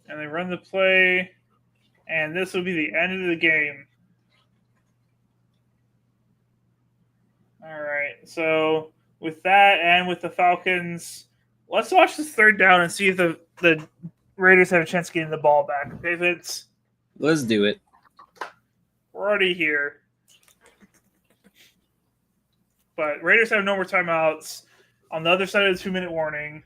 And they run the play, and this will be the end of the game. All right, so with that and with the Falcons, let's watch this third down and see if the Raiders have a chance of getting the ball back. Okay, Vince? Let's do it. We're already here. But Raiders have no more timeouts. On the other side of the 2-minute warning,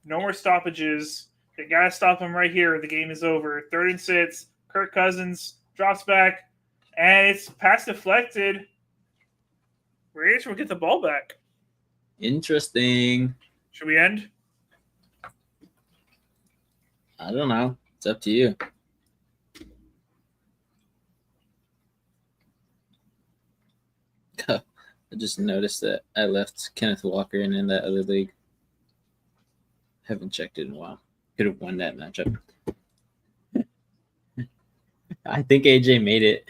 no more stoppages. They got to stop them right here. The game is over. 3rd and 6. Kirk Cousins drops back, and it's pass deflected. Raiders will get the ball back. Interesting. Should we end? I don't know. It's up to you. I just noticed that I left Kenneth Walker in that other league. Haven't checked it in a while. Could have won that matchup. I think AJ made it.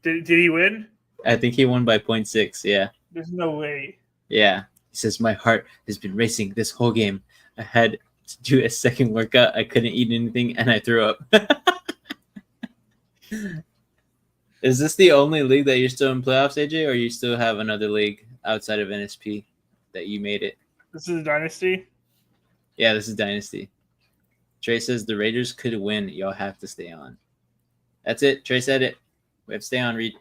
Did he win? I think he won by 0.6. Yeah. There's no way. Yeah. He says, my heart has been racing this whole game. I had to do a second workout. I couldn't eat anything, and I threw up. Is this the only league that you're still in playoffs, AJ, or you still have another league outside of NSP that you made it? This is Dynasty? Yeah, this is Dynasty. Trey says the Raiders could win. Y'all have to stay on. That's it. Trey said it. We have to stay on, Reed.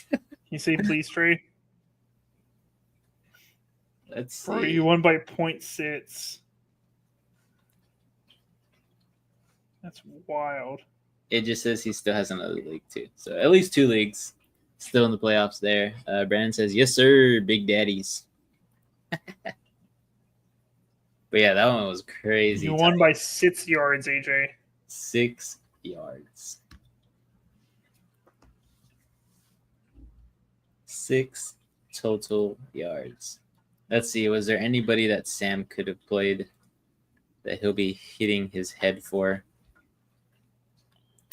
Can you say please, Trey? Let's see. Bro, you won by 0.6. That's wild. It just says he still has another league too. So at least 2 leagues still in the playoffs there. Brandon says, yes, sir, Big Daddies. But yeah, that one was crazy. You won by 6 yards, AJ. 6 yards. 6 total yards. Let's see. Was there anybody that Sam could have played that he'll be hitting his head for?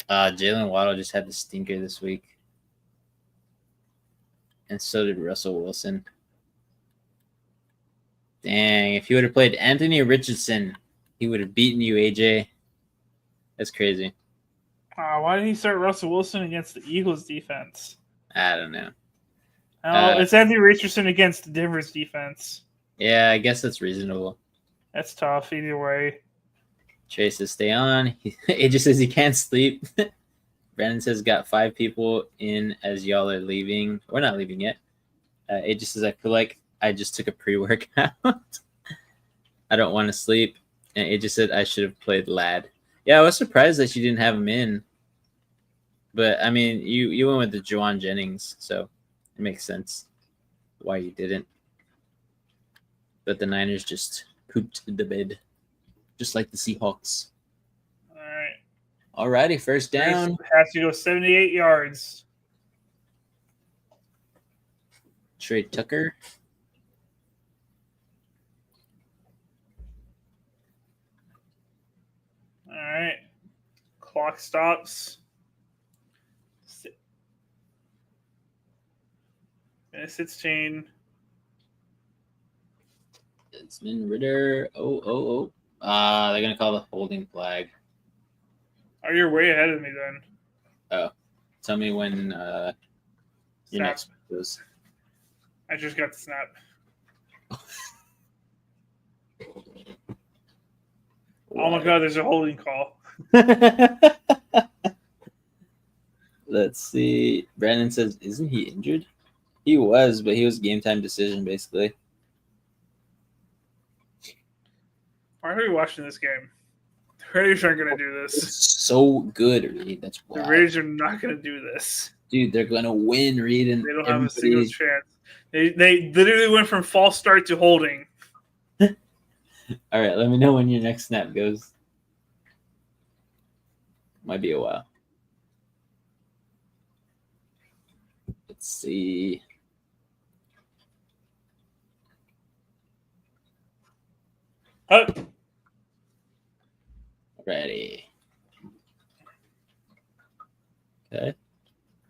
Jalen Waddle just had the stinker this week. And so did Russell Wilson. Dang, if he would have played Anthony Richardson, he would have beaten you, AJ. That's crazy. Why did he start Russell Wilson against the Eagles defense? I don't know. It's Anthony Richardson against Denver's defense. Yeah, I guess that's reasonable. That's tough either way. Trey says stay on. AJ says he can't sleep. Brandon says got 5 people in as y'all are leaving. We're not leaving yet. AJ says I feel like I just took a pre-workout. I don't want to sleep. And AJ said I should have played Lad. Yeah, I was surprised that you didn't have him in. But I mean, you went with the Juwan Jennings, so it makes sense why you didn't. But the Niners just pooped the bed. Just like the Seahawks. All right. Alrighty, first down. Has to go 78 yards. Trey Tucker. All right. Clock stops. Minute 16. Desmond Ritter. Oh. They're going to call the holding flag. Oh, you're way ahead of me then. Oh. Tell me when your next goes. I just got the snap. Oh my God, there's a holding call. Let's see. Brandon says, isn't he injured? He was, but he was game time decision, basically. Why are we watching this game? The Raiders aren't going to do this. It's so good, Reed. That's why. The Raiders are not going to do this. Dude, they're going to win, Reed. And they don't have a single chance. They literally went from false start to holding. All right, let me know when your next snap goes. Might be a while. Let's see. Oh. Ready. Okay.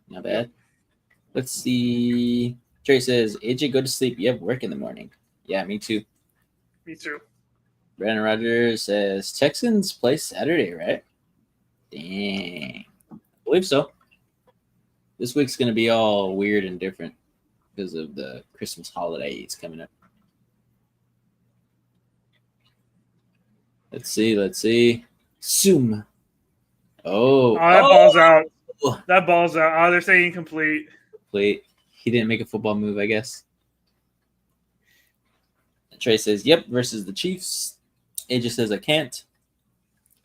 Not bad. Let's see. Trey says, AJ, go to sleep. You have work in the morning. Yeah, me too. Me too. Brandon Rogers says, Texans play Saturday, right? Dang. I believe so. This week's going to be all weird and different because of the Christmas holidays coming up. Let's see. Zoom. Oh, that ball's out. Oh. That ball's out. Oh, they're saying incomplete. He didn't make a football move, I guess. Trey says, yep, versus the Chiefs. AJ says, I can't.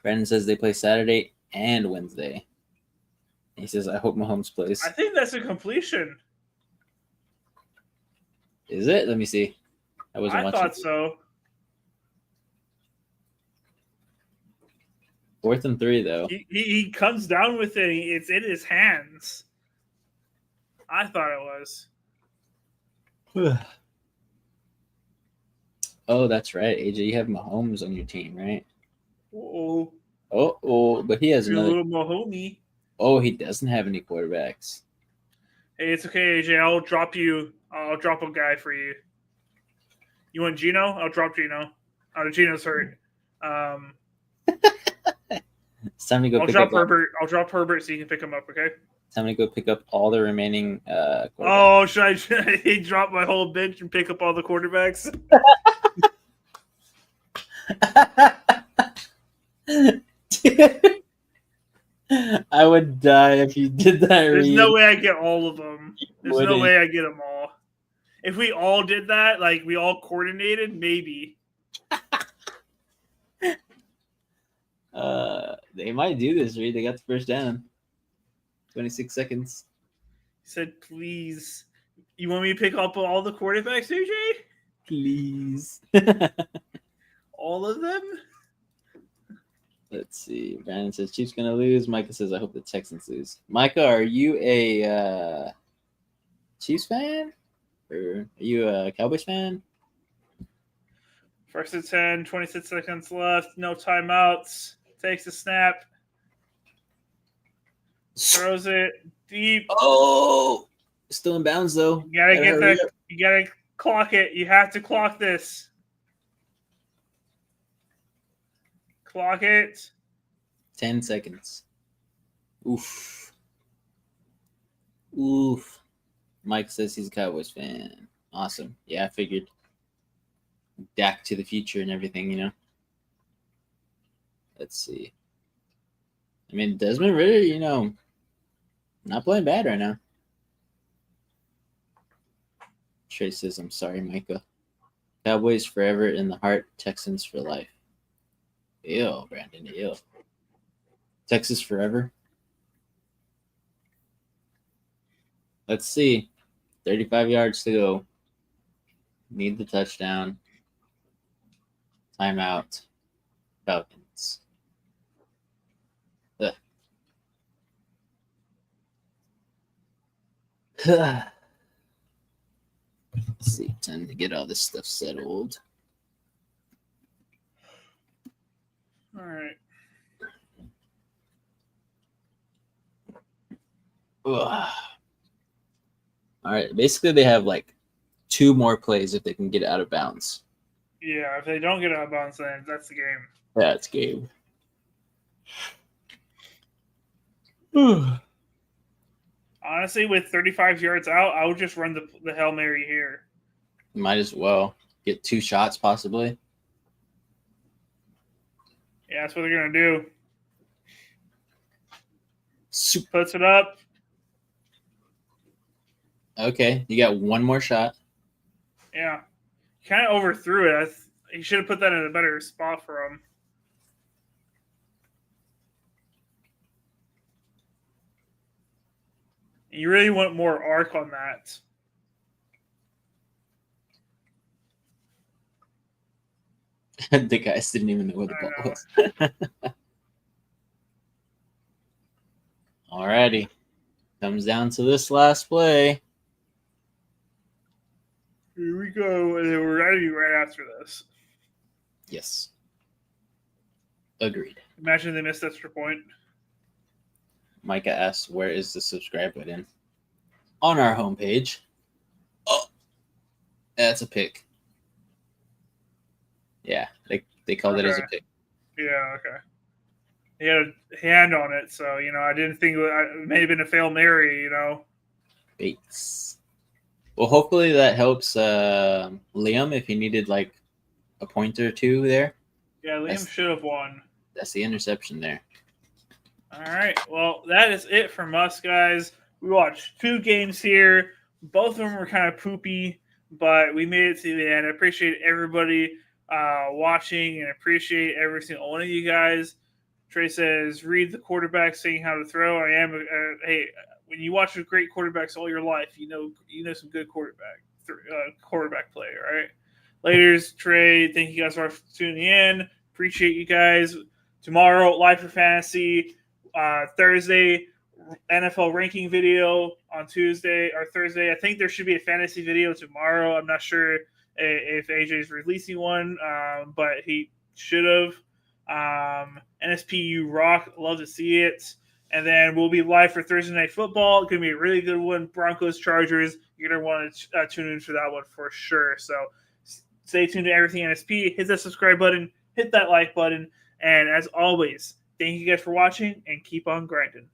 Brandon says they play Saturday and Wednesday. He says, I hope Mahomes plays. I think that's a completion. Is it? Let me see. I thought so. 4th and 3, though. He comes down with it. It's in his hands. I thought it was. Oh, that's right, AJ. You have Mahomes on your team, right? Oh, but he has your another. little Mahomey. Oh, he doesn't have any quarterbacks. Hey, it's okay, AJ. I'll drop a guy for you. You want Gino? I'll drop Gino. Gino's hurt. It's time to go. I'll drop Herbert. I'll drop Herbert so you can pick him up. Okay. Time to go pick up all the remaining. Oh, should I drop my whole bench and pick up all the quarterbacks? I would die if you did that. There's no way I get all of them. There's no way I get them all. If we all did that, like we all coordinated, maybe. They might do this, Reed. They got the first down. 26 seconds. He said, please. You want me to pick up all the quarterbacks, AJ? Please. All of them? Let's see. Brandon says Chiefs gonna lose. Micah says I hope the Texans lose. Micah, are you a Chiefs fan? Or are you a Cowboys fan? 1st and 10, 26 seconds left. No timeouts. Takes a snap. Throws it deep. Oh, still in bounds though. You gotta get that. You gotta clock it. You have to clock this. Clock it. 10 seconds. Oof. Mike says he's a Cowboys fan. Awesome. Yeah, I figured. Dak to the future and everything, you know. Let's see. I mean, Desmond Ridder, you know, not playing bad right now. Trey says, I'm sorry, Micah. Cowboys forever in the heart, Texans for life. Ew, Brandon, ew. Texas forever. Let's see. 35 yards to go. Need the touchdown. Timeout. Falcons. Let's see. Time to get all this stuff settled. All right. Ugh. All right. Basically, they have like 2 more plays if they can get out of bounds. Yeah, if they don't get out of bounds, then that's the game. That's game. Honestly, with 35 yards out, I would just run the Hail Mary here. Might as well get 2 shots, possibly. Yeah, that's what they're going to do. Puts it up. Okay, you got 1 more shot. Yeah. Kind of overthrew it. He should have put that in a better spot for him. You really want more arc on that. The guys didn't even know where the ball was. Alrighty. Comes down to this last play. Here we go. And then we're ready right after this. Yes. Agreed. Imagine they missed extra point. Micah asks, where is the subscribe button? On our homepage. Oh, that's a pick. Yeah, they called it as a pick. Yeah, okay. he had a hand on it. So, I didn't think it may have been a Hail Mary, Bates. Well, hopefully that helps Liam if he needed like a point or two there. Yeah, Liam should have won. That's the interception there. All right. Well, that is it from us, guys. We watched 2 games here. Both of them were kind of poopy, but we made it to the end. I appreciate everybody watching and appreciate every single one of you guys. Trey says, read the quarterback saying how to throw. I am. Hey, when you watch great quarterbacks all your life, you know some good quarterback play, right? Laters, Trey, thank you guys for tuning in. Appreciate you guys. Tomorrow, Live for Fantasy. Thursday, NFL ranking video on Tuesday or Thursday. I think there should be a fantasy video tomorrow. I'm not sure if AJ is releasing one, but he should have. NSP, you rock. Love to see it. And then we'll be live for Thursday Night Football. It's going to be a really good one. Broncos, Chargers. You're going to want to tune in for that one for sure. So stay tuned to everything NSP. Hit that subscribe button. Hit that like button. And as always, thank you guys for watching and keep on grinding.